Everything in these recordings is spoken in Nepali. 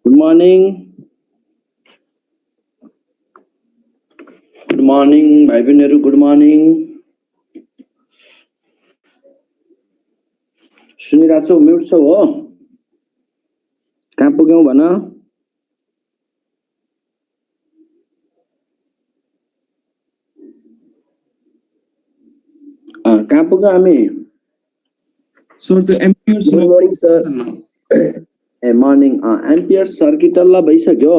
Good morning. Good morning, भाइ बहिनीहरु. Good morning. सुनिरहेको छौ? म्युट छौ हो? कहाँ पुग्यौ भन? कहाँ पुग्यौ हामी? Sir, the Ampere's Good law. morning, sir. A morning. Ampere circuit ल भइसक्यो.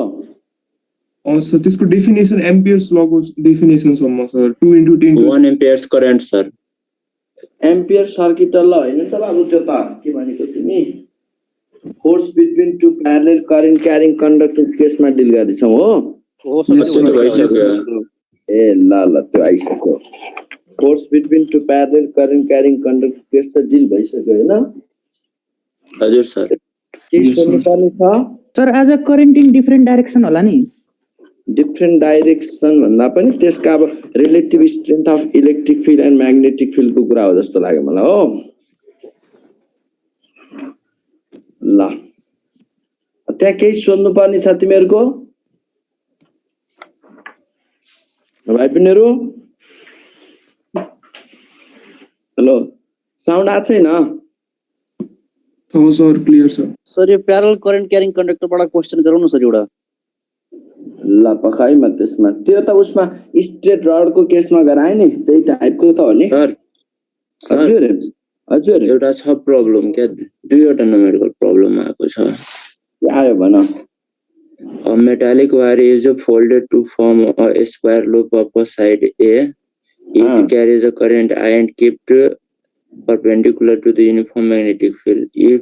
Sir, this could definition Ampere's law goes definition सम्म sir. 2 into 10 to 1 amperes current, sir. Ampere circuit ल हैन त बाबु, त्यो त के भनेको तिमी? Force between two parallel current carrying conductor केसमा डिल गर्दैछौ हो? हो सर, Yes, त्यो sir. भइसक्यो। ए ल त्यो आइसक्यो. Force between two parallel current carrying conductor case त डिल भइसक्यो हैन? हजुर सर। के Yes, sir. सोध्नु पर्ने छ? सर आज करेन्ट इन डिफरेन्ट डाइरेक्सन होला नि? डिफरेन्ट डाइरेक्सन भन्दा पनि त्यसका अब relative strength of electric field and magnetic फिल्डको कुरा हो जस्तो लाग्यो मलाई हो. ल त्यहाँ केही सोध्नु पर्ने छ तिमीहरुको? भाइ बहिनीहरु, हेलो, साउन्ड आछ छैन? Oh, sir, clear sir. Sir, यो प्यारल करेन्ट क्यारिङ कन्डक्टरबाट क्वेशन गरौँ न सर एउटा। ल पखाइमा त्यसमा त्यो त उसमा स्ट्रेट रडको केसमा गराए नि, त्यही टाइपको त हो नि सर, हजुर हजुर. एउटा छ प्रब्लम क्या, दुईवटा न्यूमेरिकल प्रब्लम आएको छ। के आयो भन? A metallic wire is folded to form a square loop of a side A. It carries a current I and kept perpendicular to the uniform magnetic field. If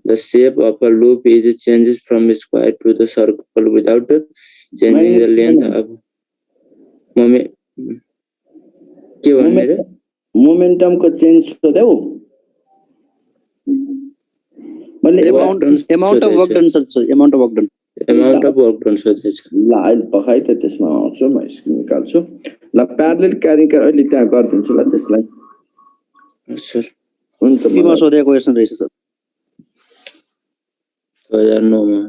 the shape of a loop is changes from square to the circle without changing the length of के भन्ने रे? मोमेन्टमको चेन्ज सोध्यौ? मैले amount of work done sir, amount of work done सोधेछ। ल अहिले पखाइ त त्यसमा आउँछु, म स्क्रिन निकाल्छु. ल प्यारलल क्यारिङ अहिले त्यहाँ गरिदिन्छु ल त्यसलाई. सर हुन्छ. केमा सोधेको क्वेशन रहेछ सर? 2009 मा।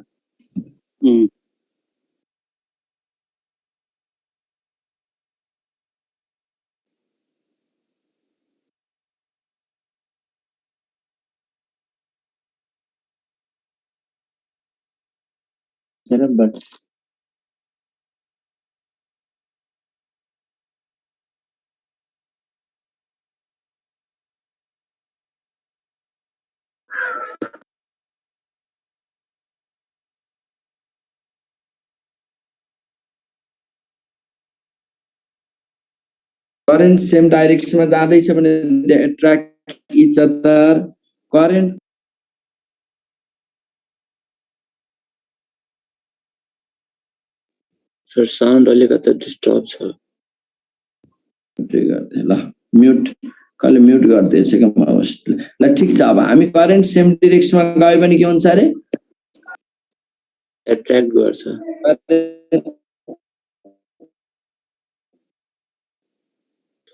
बट करेन्ट सेम डाइरेक्सनमा जाँदैछ भने they attract each other. Current sir sound अलिकति डिस्टर्ब छ। ल म्युट कसले म्युट गर्दैछ के म होस्ट. ल ठीक छ, अब हामी करेन्ट सेम डाइरेक्सनमा गयो भने के हुन्छ अरे? एट्र्याक्ट गर्छ।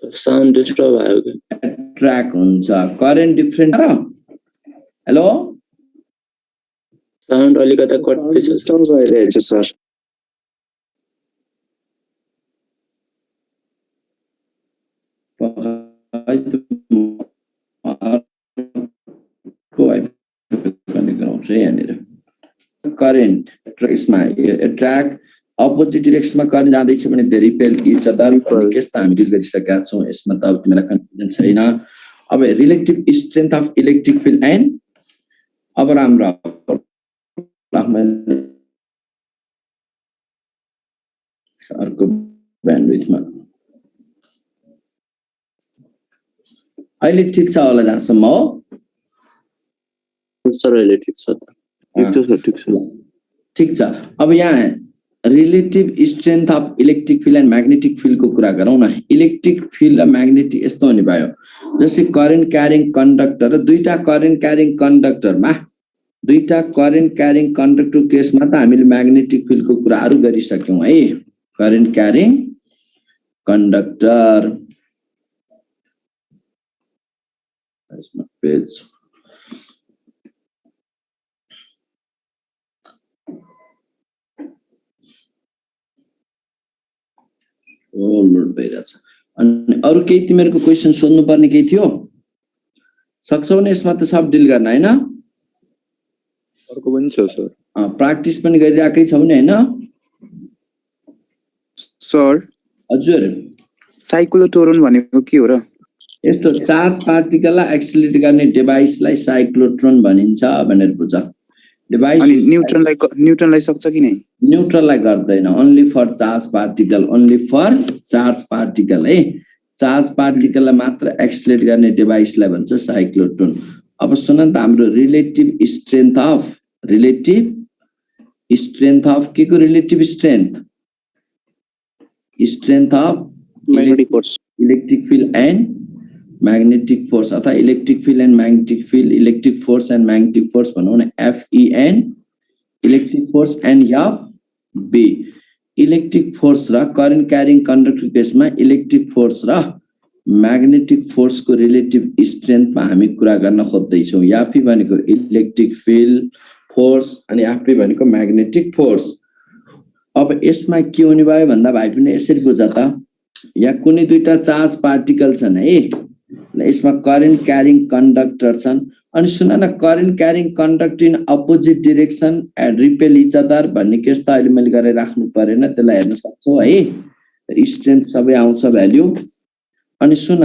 साउन्ड डिस्टर्ब आयो के? एट्र्याक्ट हुन्छ. करेन्ट डिफरेन्ट र हेलो साउन्ड अलिकति कट्दैछ सर। करेन्ट ट्रेक्समा ट्र्याक अपोजिट डिरेक्सनमा करेन्ट जाँदैछ भने दे रिपेल इच अदर भन्ने केस त हामी डिल गरिसकेका छौँ. यसमा त अब तिमीलाई कन्फ्युजन छैन. अब relative strength of electric field and अब राम्रो अर्को ब्यान्डविथमा अहिले ठिक छ होला जहाँसम्म हो? सर अहिले ठिक छ त? ठिक छ. अब यहाँ relative strength of electric field and magnetic फिल्डको कुरा गरौँ न. इलेक्ट्रिक फिल्ड र म्याग्नेटिक यस्तो हुने भयो जस्तै करेन्ट क्यारिङ कन्डक्टर र दुईटा करेन्ट क्यारिङ कन्डक्टर केसमा त हामीले म्याग्नेटिक फिल्डको कुराहरू गरिसक्यौँ है. Current carrying conductor page overload भइरहेछ। अनि अरु केही तिमीहरुको क्वेशन सोध्नु पर्ने केही थियो? सक्छौ नि यसमा त सब डिल गर्न हैन? अर्को पनि छ सर। प्र्याक्टिस पनि गरिराकै छौ नि हैन? सर हजुर। साइक्लोट्रोन भनेको के हो र? यस्तो चार्ज पार्टिकललाई एक्सिलेट गर्ने डिभाइसलाई साइक्लोट्रोन भनिन्छ भनेर बुझ। डिभाइस अनि न्यूट्रनलाई सक्छ कि नै? न्यूट्रललाई गर्दैन, only for charge particle, only for charge particle है। चार्ज पार्टिकललाई मात्र एक्सिलेट गर्ने डिभाइसलाई भन्छ साइक्लोट्रोन। अब सुन न त हाम्रो रिलेटिभ स्ट्रेन्थ अफ के को relative strength of magnetic force, electric field and magnetic force अथवा electric field and magnetic field, electric force and magnetic force भनौं न, FEN electric force and FB। Electric force र करेन्ट क्यारिङ कन्डक्टर केसमा इलेक्ट्रिक फोर्स र मैग्नेटिक फोर्स को रिलेटिभ स्ट्रेन्थमा हामी कुरा गर्न खोज्दै छौं। FE भनेको इलेक्ट्रिक फिल्ड फोर्स अनि FB भनेको मैग्नेटिक फोर्स। अब यसमा के हुने भयो भन्दा भाइ पनि यसरी बुझ त, यहाँ कुनै दुईटा चार्ज पार्टिकल छन् है, यसमा करेन्ट क्यारिङ कन्डक्टर छन्। अनि सुन न, current carrying conductor in opposite direction and repel each other भन्ने केस त अहिले मैले गरेर राख्नु परेन, त्यसलाई हेर्न सक्छौ है। स्ट्रेन्थ सबै आउँछ भ्याल्यु। अनि सुन,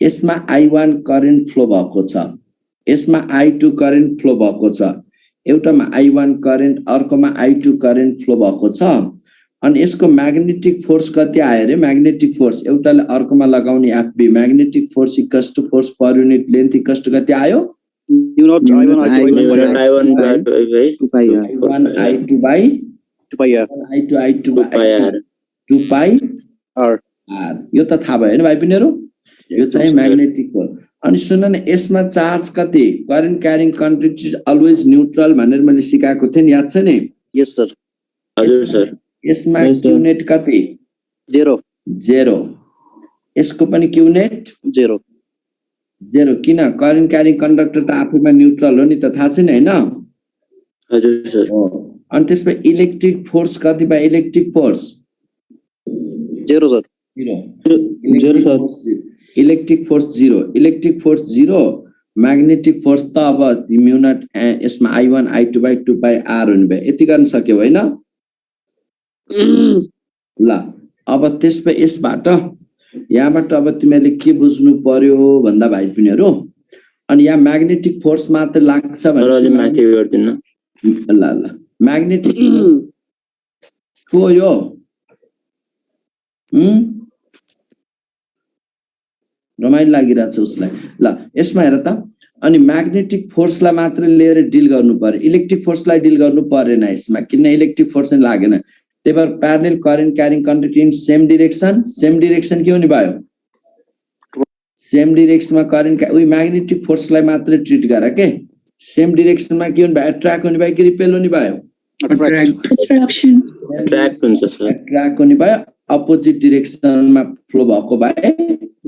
यसमा I1 करेन्ट फ्लो भएको छ, यसमा I2 करेन्ट फ्लो भएको छ, एउटामा I1 करेन्ट अर्कोमा I2 करेन्ट फ्लो भएको छ। अनि यसको मैग्नेटिक फोर्स कति आयो रे? मैग्नेटिक फोर्स एउटाले अर्कोमा लगाउने FB, magnetic force equals to force per unit length equals to कति आयो? I1 I2 2 pi r। यो त थाहा भयो नि भाइ पिनीहरु? यो चाहिँ मैग्नेटिक फोर्स। अनि सुन न, यसमा चार्ज कति? Current carrying conductor is always neutral भनेर मैले सिकाएको थिएँ नि, याद छ नि? यस सर। हजुर सर। यसमा क्यूनेट कति? 0। यसको पनि क्यूनेट 0। किन? करेन्ट क्यारिङ कन्डक्टर त आफैमा न्यूट्रल हो नि त, थाहा छ नि हैन? हजुर सर। अनि त्यसमा इलेक्ट्रिक फोर्स कति भयो? Electric force 0 sir. 0 electric force 0। Electric force 0, magnetic force त अब म्यु नट यसमा I1 I2 by 2 pi r हुने भयो। यति गर्न सक्यौ हैन? ल अब त्यसपछि यसबाट यहाँबाट अब तिमीले के बुझ्नु पर्यो भन्दा भाइ पिनीहरु, अनि यहाँ मैग्नेटिक फोर्स मात्र लाग्छ भने अलि माथि गर्दिनु। ल मैग्नेटिक फोर्स को यो रमाइलो लागिरहेछ उसलाई। ल यसमा हेर त, अनि मैग्नेटिक फोर्सलाई मात्र लिएर डिल गर्नु पर्यो, इलेक्ट्रिक फोर्सलाई डिल गर्नु परेन यसमा, किन इलेक्ट्रिक फोर्स नै लागेन। त्यही भएर parallel current carrying conductor in same direction के हुने भयो? सेम डाइरेक्सनमा करेन्ट उही मैग्नेटिक फोर्सलाई मात्र ट्रिट गर के। सेम डाइरेक्सनमा के हुने भयो? अट्र्याक्ट हुने भयो कि रिपेल हुने भयो? अट्र्याक्ट हुन्छ सर। अट्र्याक्ट हुने भयो। अपोजिट डाइरेक्सनमा फ्लो भएको भए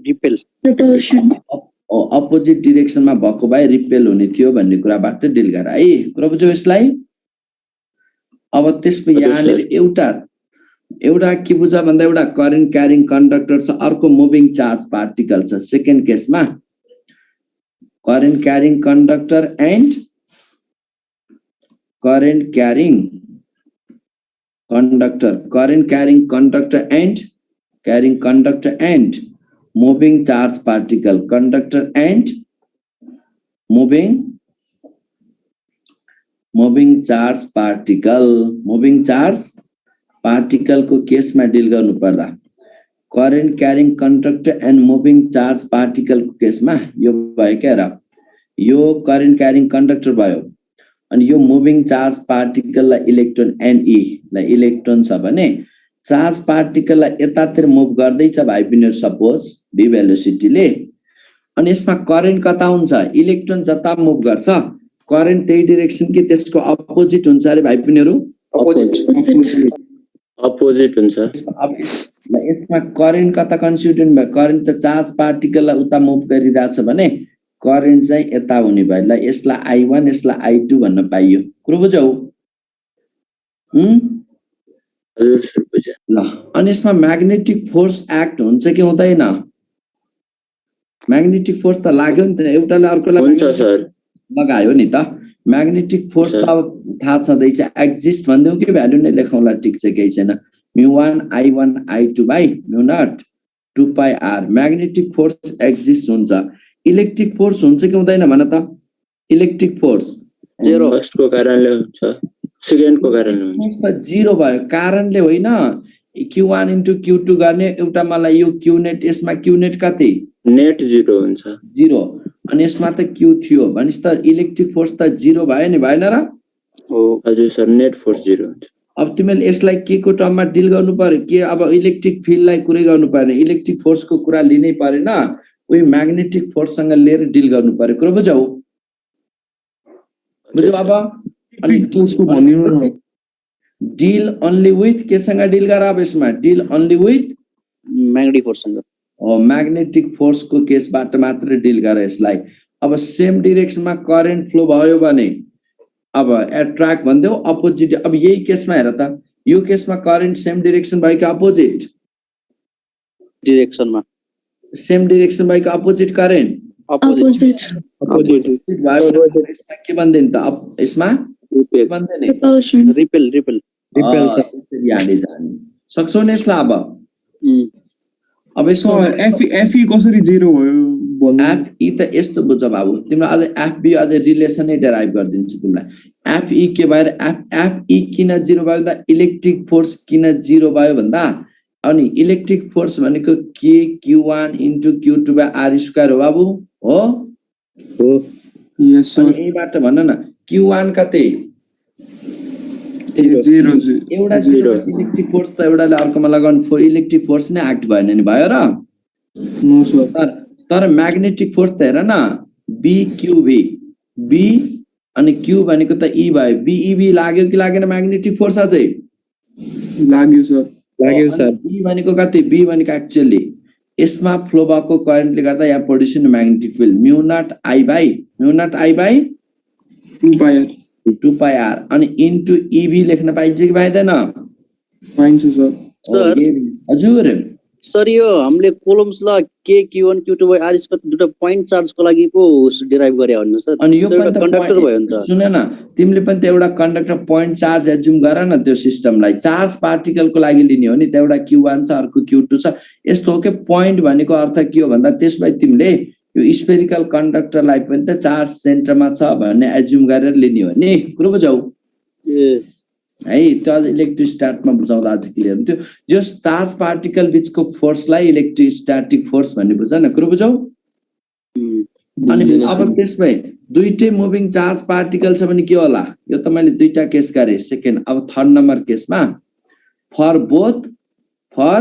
रिपल्सन। अपोजिट डाइरेक्सनमा भएको भए रिपेल हुने थियो भन्ने कुराबाट डिल गर है। कुरा बुझ्यौ यसलाई? अब त्यसपछि यहाँनिर एउटा के बुझ भन्दा, एउटा करेन्ट क्यारिङ कन्डक्टर छ, अर्को मुभिङ चार्ज पार्टिकल छ। सेकेन्ड केसमा current carrying conductor and current carrying conductor and moving charge particle, conductor and moving charge particle को केसमा डिल गर्नु पर्दा, current carrying conductor and moving charge particle को केसमा यो भयो क्या र, यो करेन्ट क्यारिङ कन्डक्टर भयो, अनि यो मुभिङ चार्ज पार्टिकललाई इलेक्ट्रोन Ne लाई इलेक्ट्रोन छ भने चार्ज पार्टिकललाई यतातिर मुभ गर्दैछ भाइ पिनीहरु, सपोज v भेलोसिटीले, अनि यसमा करेन्ट कता हुन्छ? इलेक्ट्रोन जता मुभ गर्छ करेन्ट त्यही डाइरेक्सन कि त्यसको अपोजिट हुन्छ अरे भाइ पिनीहरु? अपोजिट हुन्छ। अब यसमा करेन्ट कता कन्स्टिट्युट भयो? करेन्ट त चार्ज पार्टिकललाई उता मुभ गरिरहेछ भने करेन्ट चाहिँ यता हुने भयो। ल यसलाई I1 यसलाई I2 भन्न पाइयो। कुरो बुझ्यौ? हजुर सर बुझेँ। ल अनि यसमा म्याग्नेटिक फोर्स एक्ट हुन्छ कि हुँदैन? म्याग्नेटिक फोर्स त लाग्यो नि त, एउटाले अर्कोलाई हुन्छ सर। लगायो नि त। म्याग्नेटिक फोर्स त अब थाहा छँदैछ, एक्जिस्ट भनिदेऊ कि भ्यालु नै लेखौँला, ठिक छ केही छैन। μ1 I1 I2 by μ0 2 pi r। Magnetic force exist हुन्छ। इलेक्ट्रिक फोर्स हुन्छ कि हुँदैन भन त? Electric force zero. फर्स्टको कारणले हुन्छ, सेकेन्डको कारणले हुन्छ। फोर्स त जिरो भयो, कारणले होइन। Q1 इन्टु Q2 गर्ने एउटा मलाई यो Q नेट, यसमा Q नेट कति? नेट जिरो हुन्छ। जिरो। अनि यसमा त Q थियो भनेपछि त इलेक्ट्रिक फोर्स त जिरो भयो नि, भएन र? हजुर सर, नेट फोर्स जिरो हुन्छ। अब तिमीले यसलाई के को टर्ममा डिल गर्नु पर्यो? के अब इलेक्ट्रिक फिल्डलाई कुरै गर्नु पर्यो, इलेक्ट्रिक फोर्सको कुरा लिनै परेन, उही म्याग्नेटिक फोर्ससँग लिएर डिल गर्नु पर्यो। कुरो बुझौ? बुझौ? अब अनि फोर्सको भनिदिनु न। डिल ओन्ली विथ केसँग डिल गर? अब यसमा डिल ओन्ली विथ म्याग्नेटिक फोर्ससँग। म्याग्नेटिक फोर्सको केसबाट मात्र डिल गर यसलाई। अब सेम डिरेक्सनमा करेन्ट फ्लो भयो भने अब एट्र्याक्ट भनिदेऊ, अपोजिट। अब यही केसमा हेर त, यो केसमा करेन्ट सेम डिरेक्सन भयो कि अपोजिट? डिरेक्सनमा। सेम डिरेक्सन भयो कि अपोजिट करेन्ट? Opposite. के भन्दैन त? अब यसमा के भन्दैन? Repulsion. Repel repel. यहाँले जाने सक्छौ नि यसलाई। अब यसो एफई कसरी जिरो भयो भन्नु? एफई त यस्तो बुझ बाबु, तिमीलाई अझ एफबी अझ रिलेसनै डेराइभ गरिदिन्छु तिमीलाई। एफई के भएर एफई किन जिरो भयो भन्दा इलेक्ट्रिक फोर्स किन जिरो भयो भन्दा, अनि इलेक्ट्रिक फोर्स भनेको के Q1 into Q2 by R square हो बाबु, हो? यस सर। यहीबाट भन न, Q1 कति? जिरो। एउटा जिरो। इलेक्ट्रिक फोर्स त एउटाले अर्कोमा लगाउनु, इलेक्ट्रिक फोर्स नै एक्ट भएन नि, भयो र? No sir. तर म्याग्नेटिक फोर्स त हेर न, BQV, बी अनि Q भनेको त E भयो, BEV लाग्यो कि लागेन म्याग्नेटिक फोर्स? अझै लाग्यो सर। लाग्यो सर। B भनेको कति? B भनेको एक्चुअली यसमा फ्लो भएको करेन्टले गर्दा यहाँ प्रोड्युस हुने magnetic field μ0 I by 2 pi r अनि इन्टु EV लेख्न पाइन्छ कि पाइँदैन? पाइन्छ सर। सर हजुर सर, यो हामीले कोलम्स ल के Q1 Q2 by R square दुटा पोइन्ट चार्जको लागि पो डिराइभ गरे भन्नु सर। अनि यो एउटा कन्डक्टर भयो नि त। सुन न, तिमीले पनि त एउटा कन्डक्टर पोइन्ट चार्ज एज्युम गर न, त्यो सिस्टमलाई चार्ज पार्टिकलको लागि लिने हो नि त। एउटा Q1 छ, अर्को Q2 छ। यस्तो हो कि पोइन्ट भनेको अर्थ के हो भन्दा, त्यसलाई तिमीले यो स्फेरिकल कन्डक्टरलाई पनि त चार्ज सेन्टरमा छ भन्ने एज्युम गरेर लिने हो नि। कुरो बुझौ है? त्यो इलेक्ट्रोस्ट्याटमा बुझाउँदा अझ क्लियर हुन्थ्यो। जो चार्ज पार्टिकल बिचको फोर्सलाई इलेक्ट्रोस्ट्याटिक फोर्स भन्ने बुझ न। कुरो बुझौ? अनि अब त्यसमै दुईटै मुभिङ चार्ज पार्टिकल छ भने के होला? यो त मैले दुईटा केस गरे। सेकेन्ड, अब थर्ड नम्बर केसमा फर बोथ फर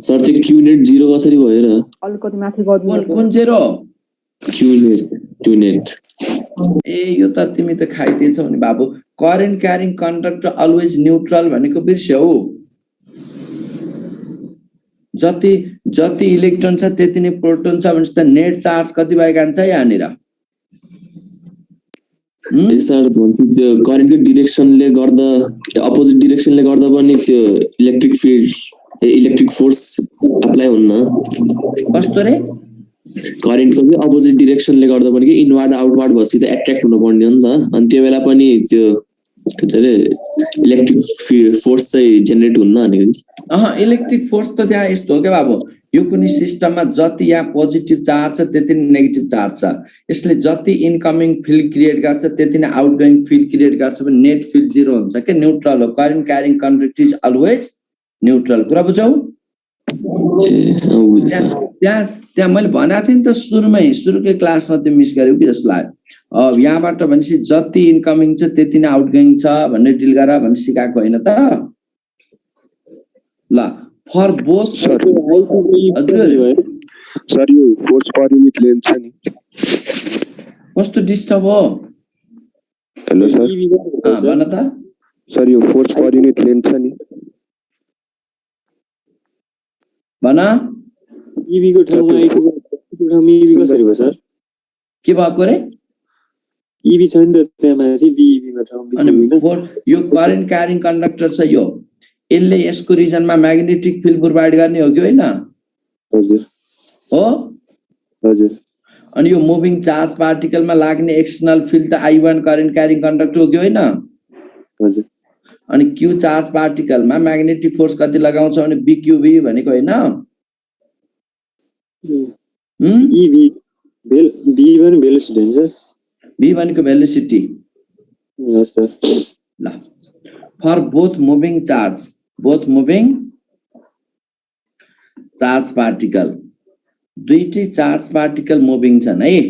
सर त्यो क्यू नेट जिरो कसरी भयो र? अलिकति माथि गर्दिनु। कुन जेरो? Q net. ए यो त तिमी त खाइदिएछौ नि बाबु। Current carrying conductor always neutral भनेको बिर्स्यौ। जति जति इलेक्ट्रोन छ त्यति नै प्रोटोन छ भनेपछि त नेट चार्ज कति भएका हुन्छ यहाँनिर? सर त्यो करेन्टको डिरेक्सनले गर्दा, अपोजिट डिरेक्सनले गर्दा पनि त्यो electric field electric force apply हुन्न। कस्तो रे? करेन्टको चाहिँ अपोजिट डिरेक्सनले गर्दा पनि कि इनवार्ड आउटवार्ड भएपछि त एट्र्याक्ट हुनुपर्ने हो नि त। अनि त्यो बेला पनि त्यो के भन्छ अरे इलेक्ट्रिक फोर्स चाहिँ जेनेरेट हुन्न भनेको। इलेक्ट्रिक फोर्स त त्यहाँ यस्तो हो क्या बाबु, यो कुनै सिस्टममा जति यहाँ पोजिटिभ चार्ज छ त्यति नै नेगेटिभ चार्ज छ। यसले जति इनकमिङ फिल्ड क्रिएट गर्छ त्यति नै आउटगोइङ फिल्ड क्रिएट गर्छ भने नेट फिल्ड जिरो हुन्छ के, न्यूट्रल हो। Current carrying conductor is always neutral. कुरा बुझौ? त्यहाँ मैले भनेको थिएँ नि त सुरुकै क्लासमा, त्यो मिस गर्यौ कि जस्तो लाग्यो। अब यहाँबाट भनेपछि जति इनकमिङ छ त्यति नै आउटगोइङ छ भन्ने डिल गर भन्ने सिकाएको होइन त? ल फर बोथ सर हजुर यो फोर्स पर युनिट लेन्थ छ नि, कस्तो डिस्टर्ब हो? Hello sir. भन त सर यो फोर्स पर युनिट लेन्थ छ नि, भन। ईवी को ठाउँमा ईवी कसरी भयो सर? के भएको रे? इभी छ नि त त्यहाँ माथि बिइबी मा ठाउँ अनि होइन यो करेन्ट क्यारिङ कन्डक्टर छ यो, यसले यसको रिजनमा म्याग्नेटिक फिल्ड प्रोभाइड गर्ने हो कि होइन हजुर हो? हजुर अनि यो मुभिङ चार्ज पार्टिकलमा लाग्ने एक्सटर्नल फिल्ड त I1 करेन्ट क्यारिङ कन्डक्टर हो कि होइन? हजुर अनि क्यू चार्ज पार्टिकलमा म्याग्नेटिक फोर्स कति लगाउँछ भने BQV भनेको होइन? इभी बी पनि भेलोसिटी हुन्छ B भनेको भेलोसिटी यस सर ल for both moving charge particle दुईटै चार्ज पार्टिकल मुभिङ छन् है।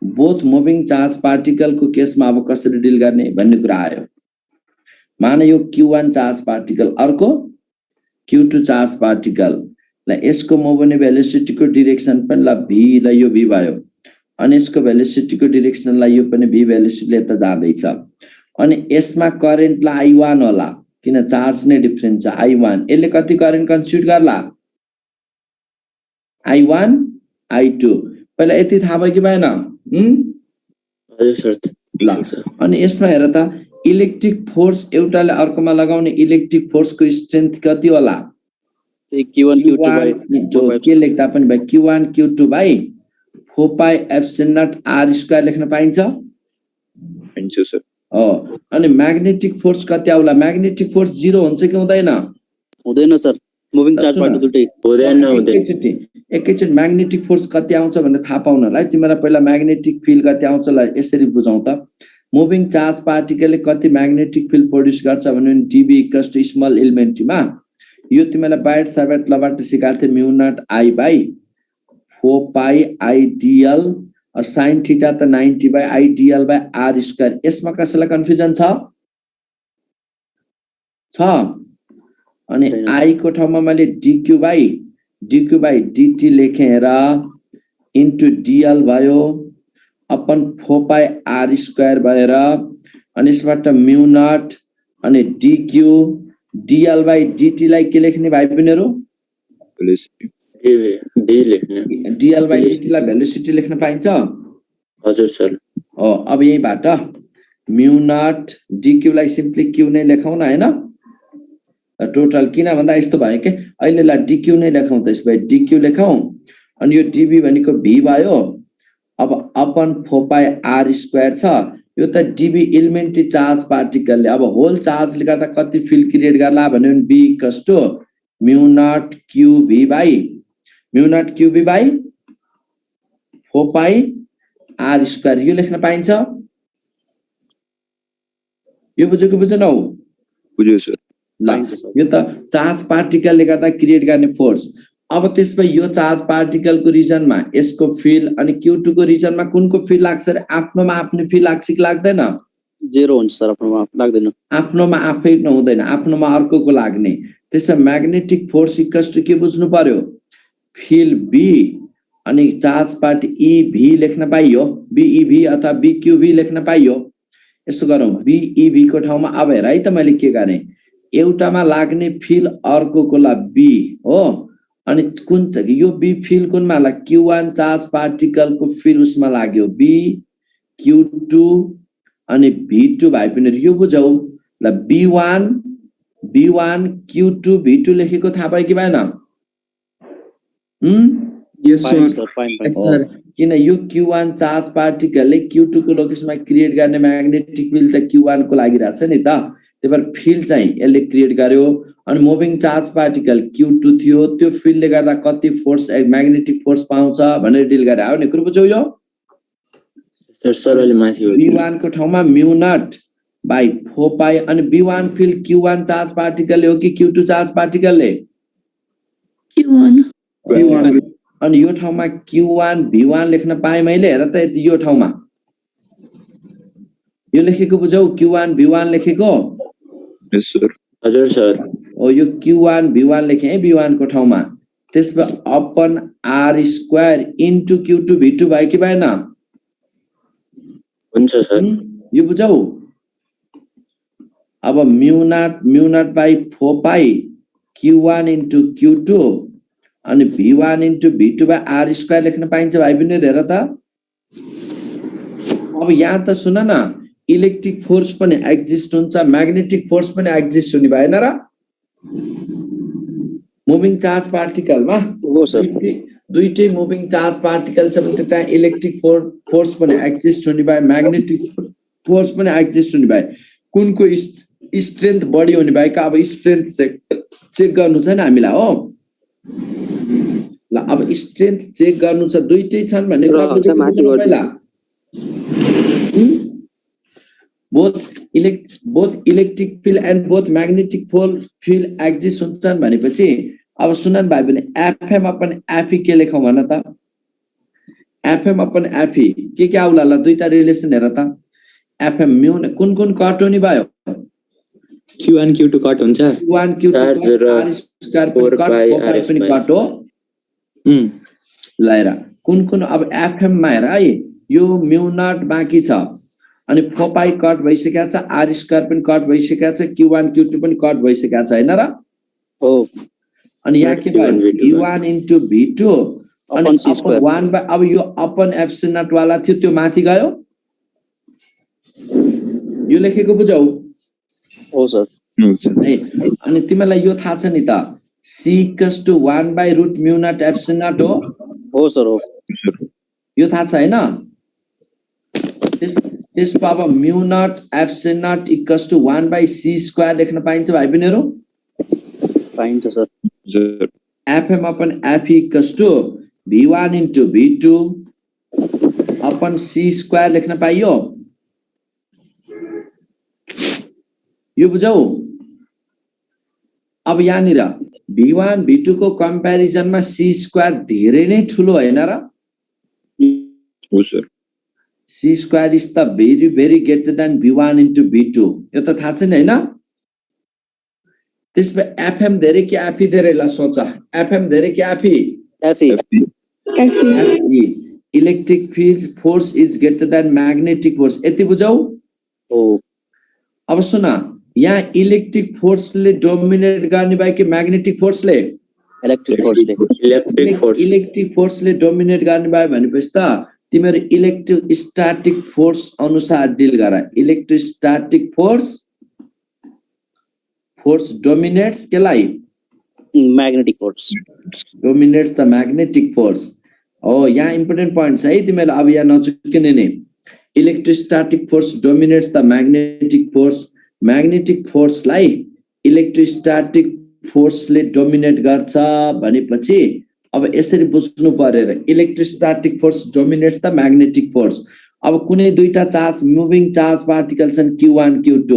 बोथ मुभिङ चार्ज पार्टिकल को केसमा अब कसरी डिल गर्ने भन्ने कुरा आयो। माने यो Q1 चार्ज पार्टिकल अर्को Q2 चार्ज पार्टिकल ल यसको मुभने भेलोसिटी को डाइरेक्सन पनि ल v ल यो v भयो अनि यसको भेलोसिटी को डाइरेक्सन ल यो पनि v भेलोसिटीले यता जाँदैछ अनि यसमा करेन्ट ल I1 होला किन चार्ज नै डिफरेन्स छ I1 यसले कति करेन्ट कन्स्टिट्युट गर्ला I1 I2 पहिला यति थाहा भयो कि भएन हजुर सर ल अनि यसमा हेर त इलेक्ट्रिक फोर्स एउटाले अर्कोमा लगाउने इलेक्ट्रिक फोर्स को स्ट्रेंथ कति होला Q1 Q2 के लेख्दा पनि भयो Q1 Q2 by 4 pi epsilon naught R square लेख्न पाइन्छ हुन्छ सर हो अनि म्याग्नेटिक फोर्स कति आउला म्याग्नेटिक फोर्स 0 हुन्छ कि हुँदैन हुँदैन सर मुभिङ चार्ज पार्टिकल दुटै हुँदैन एकैचोटि म्याग्नेटिक फोर्स कति आउँछ भनेर थाहा पाउनलाई तिमीलाई पहिला म्याग्नेटिक फिल्ड कति आउँछ ल यसरी बुझौं त मुभिङ चार्ज पार्टिकलले कति म्याग्नेटिक फिल्ड प्रोड्युस गर्छ भने dB = स्मल एलिमेन्टमा यो तिमीलाई बाइट साइट लबाट सिकाएको थिए mu naught I by 4 pi I dl और sin थीटा त 90 by I dl by R square यसमा कसैलाई कन्फ्युजन छ अनि I को ठाउँमा मैले dq बाइ dt लेखेँ र इन्टु dl भयो अपन 4 पाई R स्क्वायर भएर अनि यसबाट म्यु नट अनि dq dl बाइ dt लाई के लेख्ने भाइ बहिनीहरु dl बाइ dt लाई भेलोसिटी लेख्न पाइन्छ हजुर सर अब यहीबाट म्यु नट dq लाई सिम्पली q नै लेखौं न हैन टोटल किन भन्दा यस्तो भयो के अहिले ला dq नै लेखौं त यसमा dq लेखौं अनि यो dv भनेको v भयो अब अपन 4 पाई R स्क्वायर छ यो त dv एलिमेन्ट्री चार्ज पार्टिकलले अब होल चार्जले गर्दा कति फिल्ड क्रिएट गर्ला भन्यो भने b = mu naught qv by 4 pi R square यो लेख्न पाइन्छ यो बुझ्यो कि बुझेनौ बुझ्यो सर ल यो त चार्ज पार्टिकलले गर्दा क्रिएट गर्ने फोर्स अब त्यसपछि यो चार्ज पार्टिकल को रिजनमा यसको फिल्ड अनि Q2 को रिजनमा कुनको फिल्ड लाग्छ रे आफ्नोमा आफ्नै फिल्ड लाग्छ कि लाग्दैन 0 हुन्छ सर आफ्नोमा लाग्दैन आफ्नोमा आफै नहुँदैन आफ्नोमा अर्कोको लाग्ने त्यसै म्याग्नेटिक फोर्स = के बुझ्नु पर्यो फिल्ड B अनि चार्ज पार्ट EV लेख्न पाइयो BEV अथवा BQV लेख्न पाइयो यसो गरौँ BEV को ठाउँमा अब हेर है त मैले के गरे एउटामा लाग्ने फिल्ड अर्कोको ला B हो अनि कुन छ यो B फिल्ड कुनमा ला Q1 चार्ज पार्टिकल को फिल्ड उसमा लाग्यो B Q2 अनि V2 भाइ पनि यो बुझौ ल B1 Q2 V2 लेखेको थाहा पाए कि भएन यस सर किन यो Q1 चार्ज पार्टिकलले Q2 को लोकेसनमा क्रिएट गर्ने म्याग्नेटिक फिल्ड त Q1 को लागिराछ नि त त्यही भएर फिल्ड चाहिँ यसले क्रिएट गर्यो अनि मुभिङ चार्ज पार्टिकल Q2 थियो त्यो फिल्डले गर्दा कति फोर्स म्याग्नेटिक फोर्स पाउँछ भनेर डिल गरे आउने कुरा बुझ्यौ यो सर सरले माथि हो B1 को ठाउँमा म्यु नट बाइ 4 पाई अनि B1 फिल्ड Q1 चार्ज पार्टिकलले हो कि Q2 चार्ज पार्टिकलले Q1 अनि यो ठाउँमा Q1 V1 लेख्न पाए मैले हेर त यो ठाउँमा यो लेखेको बुझौ Q1 V1 लेखेको यस सर हजुर सर ओ यो Q1 V1 लेखे है V1 को ठाउँमा त्यसपछि upon R square into Q2 V2 भयो कि भएन हुन्छ सर यो बुझौ अब mu not by 4 pie Q1 into Q2 अनि V1 into V2 by R square लेख्न पाइन्छ भाइ पनि हेर त अब यहाँ त सुन न इलेक्ट्रिक फोर्स पनि एक्जिस्ट हुन्छ म्याग्नेटिक फोर्स पनि एक्जिस्ट हुने भएन र मुभिङ चार्ज पार्टिकलमा हो सर दुईटै मुभिङ चार्ज पार्टिकल छ भने त्यहाँ इलेक्ट्रिक फोर्स पनि एक्जिस्ट हुने भए म्याग्नेटिक फोर्स पनि एक्जिस्ट हुने भए कुनको स्ट्रेन्थ बढी हुने भएका अब स्ट्रेन्थ चेक गर्नु छ नि हामीलाई हो ल अब स्ट्रेन्थ चेक गर्नु छ दुईटै छन् भन्ने कुरा बुझ्नु पहिला both electric field and both magnetic field exist हुन्छन् भनेपछि अब सुनन भाइ भने FM अपन FE के लेखौं भन त FM अपन FE के आउला ल दुईटा रिलेसन हेर त FM म्यु कुन कट हुने भयो Q1 Q2 कट हुन्छ Q1 Q2 r स्क्वायर पनि कट 4 पनि कट हो ल हेर कुन अब FM मा हेर है यो म्यु नट बाँकी छ अनि 4 पाई कट भइसकेको छ r स्क्वायर पनि कट भइसकेको छ Q1 Q2 पनि कट भइसकेको छ हैन र हो अनि यहाँ के भयो V1 into V2 अनि अपन 1 by अब यो अपन एप्सिलन नट वाला थियो त्यो माथि गयो यो लेखेको बुझौ हो सर है अनि तिमीलाई यो थाहा छ नि त C equals to 1 by root mu naught epsilon naught हो सर हो यो थाहा छ हैन त्यसको अब mu naught epsilon naught equals to 1 by c square लेख्न पाइन्छ भाइ बहिनीहरु पाइन्छ sir FM upon FE equals to V1 into V2 upon c square लेख्न पाइयो यो बुझौ अब यहाँनिर V1 V2 को कम्प्यारिजनमा c स्क्वायर धेरै नै ठुलो हैन र हो sir c square is the very greater than V1 into V2 यो त थाहा छैन हैन त्यसमा FM धेरै कि FE धेरै ल सोच FM धेरै कि FE electric field force is greater than magnetic force यति बुझौ हो अब सुन यहाँ इलेक्ट्रिक फोर्सले डोमिनेट गर्ने भए कि मैग्नेटिक फोर्सले इलेक्ट्रिक फोर्सले डोमिनेट गर्ने भए भनेपछि त तिम्रो इलेक्ट्रोस्टैटिक फोर्स अनुसार डील गर इलेक्ट्रोस्टैटिक फोर्स डोमिनेट्स केलाई magnetic force dominates the magnetic force ओ यहाँ इम्पोर्टेन्ट पॉइंट छ है तिमीले अब यहाँ नचुकिने नि electrostatic force dominates the magnetic फोर्सलाई इलेक्ट्रोस्टैटिक फोर्सले डोमिनेट गर्छ भनेपछि अब यसरी बुझ्नु पर्यो electrostatic force dominates the magnetic force अब कुनै दुईटा चार्ज मुभिङ चार्ज पार्टिकल छन् Q1 Q2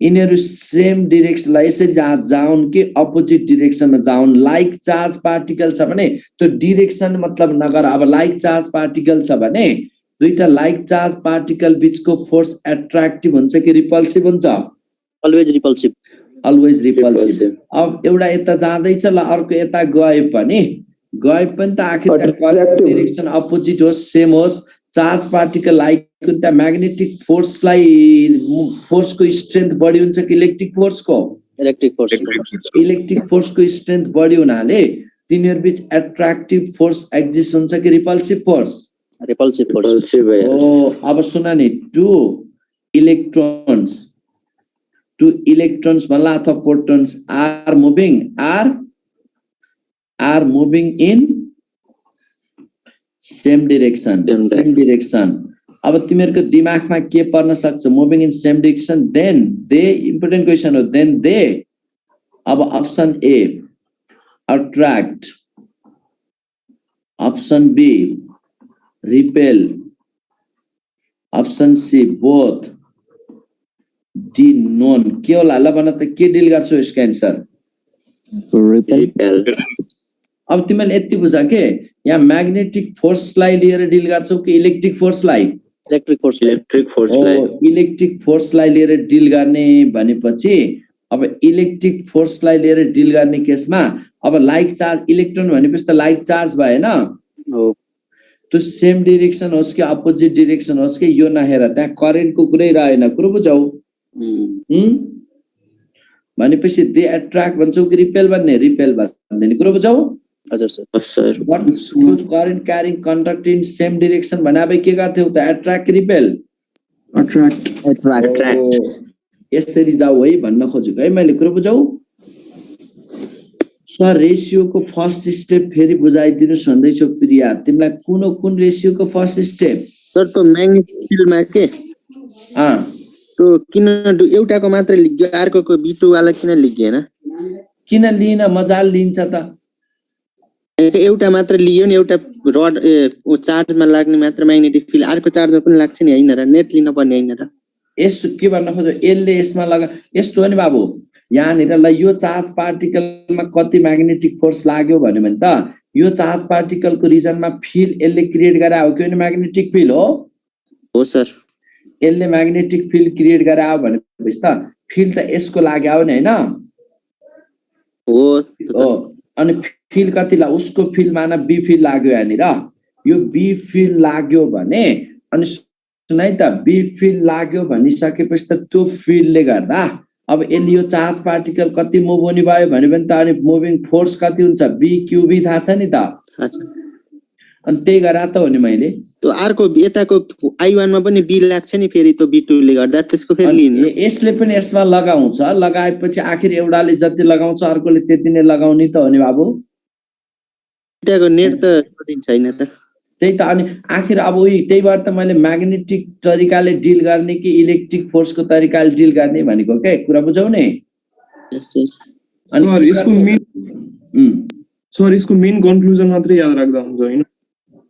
यिनीहरु सेम डाइरेक्सनलाई यसरी जाउन् कि अपोजिट डाइरेक्सनमा जाउन् लाइक चार्ज पार्टिकल छ भने त्यो डाइरेक्सन मतलब नगर अब लाइक चार्ज पार्टिकल छ भने दुईटा लाइक चार्ज पार्टिकल बीचको फोर्स एट्र्याक्टिभ हुन्छ कि रिपल्सिभ हुन्छ अलवेज रिपल्सिभ अब एउटा यता जाँदैछ ल अर्को यता गए पनि त आखिर डाइरेक्सन अपोजिट होस् सेम होस् चार्ज पार्टिकल लाइक त मैग्नेटिक फोर्सको स्ट्रेन्थ बढी हुन्छ कि इलेक्ट्रिक फोर्सको स्ट्रेन्थ बढी हुनाले तिनीहरु बीच एट्र्याक्टिभ फोर्स एक्जिस्ट हुन्छ कि रिपल्सिभ फोर्स अब सुन नि टु इलेक्ट्रोन्स भन्ला अथवा protons are moving in same direction अब तिमीहरुको दिमागमा के पर्न सक्छ moving in same direction then they important question हो देन दे अब option A attract option B repel option C both D none के होला ल भन त के डिल गर्छौ यसको आन्सर रिपेल अब तिमीले यति बुझ के यहाँ मैग्नेटिक फोर्सलाई लिएर डिल गर्छौ कि इलेक्ट्रिक फोर्सलाई लिएर डिल गर्ने भनेपछि अब इलेक्ट्रिक फोर्सलाई लिएर डिल गर्ने केसमा अब लाइक चार्ज इलेक्ट्रोन भनेपछि त लाइक चार्ज भएन हो त्यो सेम डाइरेक्सन होस् कि अपोजिट डाइरेक्सन होस् कि यो नहेर त्यहाँ करेन्टको कुरै रहेन कुरो बुझौ भनेपछि दे एट्र्याक्ट भन्छौ कि रिपेल भन्ने कुरो बुझौ हजुर sir Yes, sir. What should current carrying conduct in same direction भने अब के गर्थे त attract repel Attract. Attract. यसरी जाऊ है भन्न खोजेको है मैले कुरा बुझौ सर रेशियोको फर्स्ट स्टेप फेरि बुझाइदिनुस् भन्दैछु प्रिया तिमीलाई कुन रेशियोको फर्स्ट स्टेप सर त्यो म्याग्नेटिक फिल्डमा के त्यो किन एउटाको मात्र लिग्यो अर्कोको B2 वाला किन लिगिएन किन लिन मजाल लिन्छ त एउटा मात्र लियो नि एउटा रड चार्जमा लाग्ने मात्र म्याग्नेटिक फिल्ड अर्को चार्जमा पनि लाग्छ नि हैन र नेट लिन पर्ने हैन र यस्तो के भन्न खोज्यो यसले यसमा लगा यस्तो हो नि बाबु यहाँनिर ल यो चार्ज पार्टिकलमा कति म्याग्नेटिक फोर्स लाग्यो भन्यो भने त यो चार्ज पार्टिकलको रिजनमा फिल्ड यसले क्रिएट गरे हो कि म्याग्नेटिक फिल्ड हो सर यसले म्याग्नेटिक फिल्ड क्रिएट गरे हो भनेपछि त फिल्ड त यसको लागि हो नि हैन हो अनि फिल्ड कतिला उसको फिल्ड माना बी फिल्ड लाग्यो यहाँनिर यो बी फिल्ड लाग्यो भने अनि सुनाइ त बी फिल्ड लाग्यो भनिसकेपछि त त्यो फिल्डले गर्दा अब यसले यो चार्ज पार्टिकल कति मुभ हुने भयो भने त अनि मुभिङ फोर्स कति हुन्छ बी क्यूबी थाहा छ नि त अनि त्यही गरा त हो नि मैले त्यो अर्को यताको I1 मा पनि बी लाग्छ नि फेरि त्यो B2 ले गर्दा त्यसको फेरि लिनु यसले पनि यसमा लगाउँछ लगाएपछि आखिर एउटाले जति लगाउँछ अर्कोले त्यति नै लगाउने त हो नि बाबु त्यहाँको नेट त छैन त त्यही त अनि आखिर अब त्यही भएर त मैले म्याग्नेटिक तरिकाले डिल गर्ने कि इलेक्ट्रिक फोर्सको तरिकाले डिल गर्ने भनेको के कुरा बुझाउ नि सर यसको मेन कन्क्लुजन मात्रै याद राख्दा हुन्छ हैन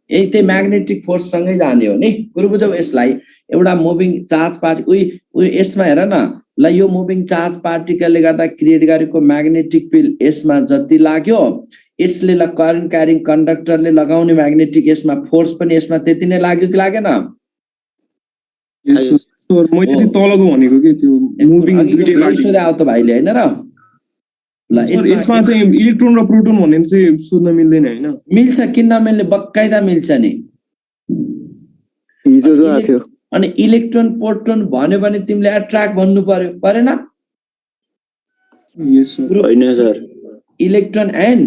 यही त्यही म्याग्नेटिक फोर्स सँगै जाने हो नि कुरा बुझाउ यसलाई एउटा मुभिङ चार्ज पार्टिकल यसमा हेर न ल यो मुभिङ चार्ज पार्टिकलले गर्दा क्रिएट गरेको म्याग्नेटिक फिल्ड यसमा जति लाग्यो यसले ल करेन्ट क्यारिङ कन्डक्टरले लगाउने म्याग्नेटिक यसमा फोर्स पनि यसमा त्यति नै लाग्यो कि लागेन सर मैले चाहिँ तलको भनेको के त्यो मुभिङ दुईटै लाग्यो आउ त भाइले हैन र ल यसमा चाहिँ इलेक्ट्रोन र प्रोटोन भन्ने चाहिँ सोध्न मिल्दैन हैन मिल्छ किन नमिल्ने बक्काइदा मिल्छ नि हिजो जो आथ्यो अनि इलेक्ट्रोन प्रोटोन भन्यो भने तिमीले अट्र्याक्ट भन्नु पर्यो परेन यस सर हैन सर इलेक्ट्रोन एन्ड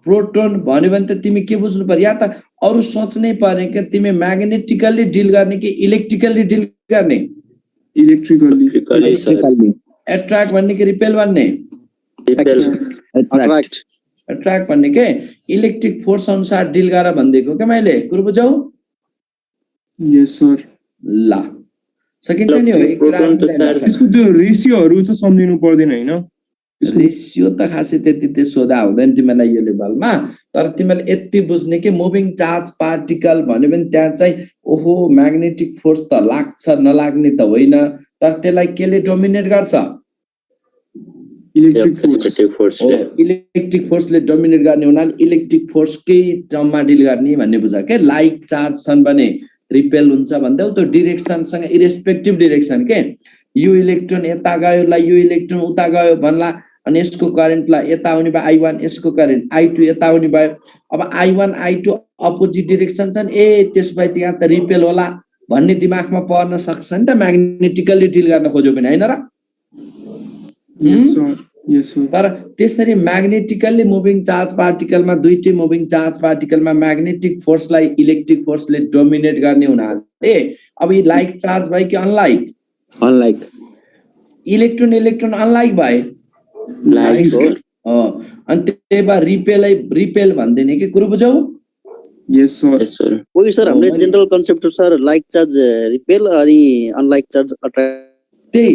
प्रोटोन भन्यो भने त तिमी के बुझ्नु पर्यो या त अरु सोच्नै पर्यो कि तिमी म्याग्नेटिकली डिल गर्ने कि इलेक्ट्रिकली डिल गर्ने इलेक्ट्रिकली अट्र्याक्ट भन्ने कि रिपेल भन्ने अट्र्याक्ट भन्ने के इलेक्ट्रिक फोर्स अनुसार डिल गर भन्दिएको के मैले कुरो बुझौ यस सर ल सकिन्छ नि हो यसको त्यो रेशियोहरु चाहिँ सम्झिनु पर्दैन हैन रेशियो त खासै त्यति सोधा हुँदैन तिमीलाई यो लेभलमा तर तिमीले यति बुझ्ने कि मुभिङ चार्ज पार्टिकल भन्यो भने त्यहाँ चाहिँ ओहो म्याग्नेटिक फोर्स त लाग्छ नलाग्ने त होइन तर त्यसलाई केले डोमिनेट गर्छ इलेक्ट्रिक फोर्सले डोमिनेट गर्ने हुनाले इलेक्ट्रिक फोर्सकै टर्ममा डिल गर्ने भन्ने बुझ के लाइक चार्ज छन् भने रिपेल हुन्छ भन्दै त्यो डिरेक्सनसँग इरेस्पेक्टिभ डिरेक्सन के यो इलेक्ट्रोन यता गयो ल यो इलेक्ट्रोन उता गयो भन्ला अनि यसको करेन्ट ला यता आउने भयो I1 यसको करेन्ट I2 यता आउने भयो अब I1 I2 अपोजिट डिरेक्सन छन् त्यसपछि त्यहाँ त रिपेल होला भन्ने दिमागमा पर्न सक्छ नि त म्याग्नेटिकली डिल गर्न खोज्यो भने हैन र यस सर तर त्यसरी म्याग्नेटिकली मुभिङ चार्ज पार्टिकलमा दुईटै मुभिङ चार्ज पार्टिकलमा म्याग्नेटिक फोर्सलाई इलेक्ट्रिक फोर्सले डोमिनेट गर्ने हुनाले अब यो लाइक चार्ज भयो कि अनलाइक इलेक्ट्रोन अनलाइक भए अनि त्यही भएर रिपेल भन्दैन कि कुरो बुझौ यस सर ओके सर हामीले general concept sir like charge repel अनि अनलाइक चार्ज अट्र्याक्ट त्यही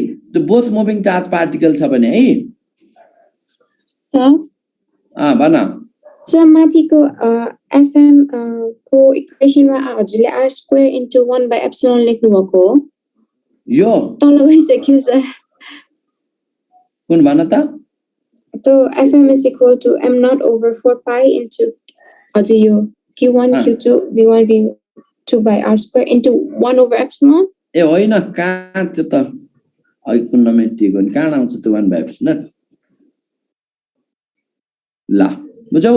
बोथ मुभिङ चार्ज पार्टिकल छ भने है सर भन सर माथिको एफएम को इक्वेसनमा हजुरले r² * 1/epsilon लेख्नु भएको हो यो तल गइसक्यो सर कुन भन त तो fm = m0 over 4 pi into हजुर यो q1 q2 v1 v2 by r² into 1 over epsilon ए होइन कहाँ त्यो त कुन नमेटिएको नि कहाँ आउँछ त्यो 1/epsilon ल बुझौ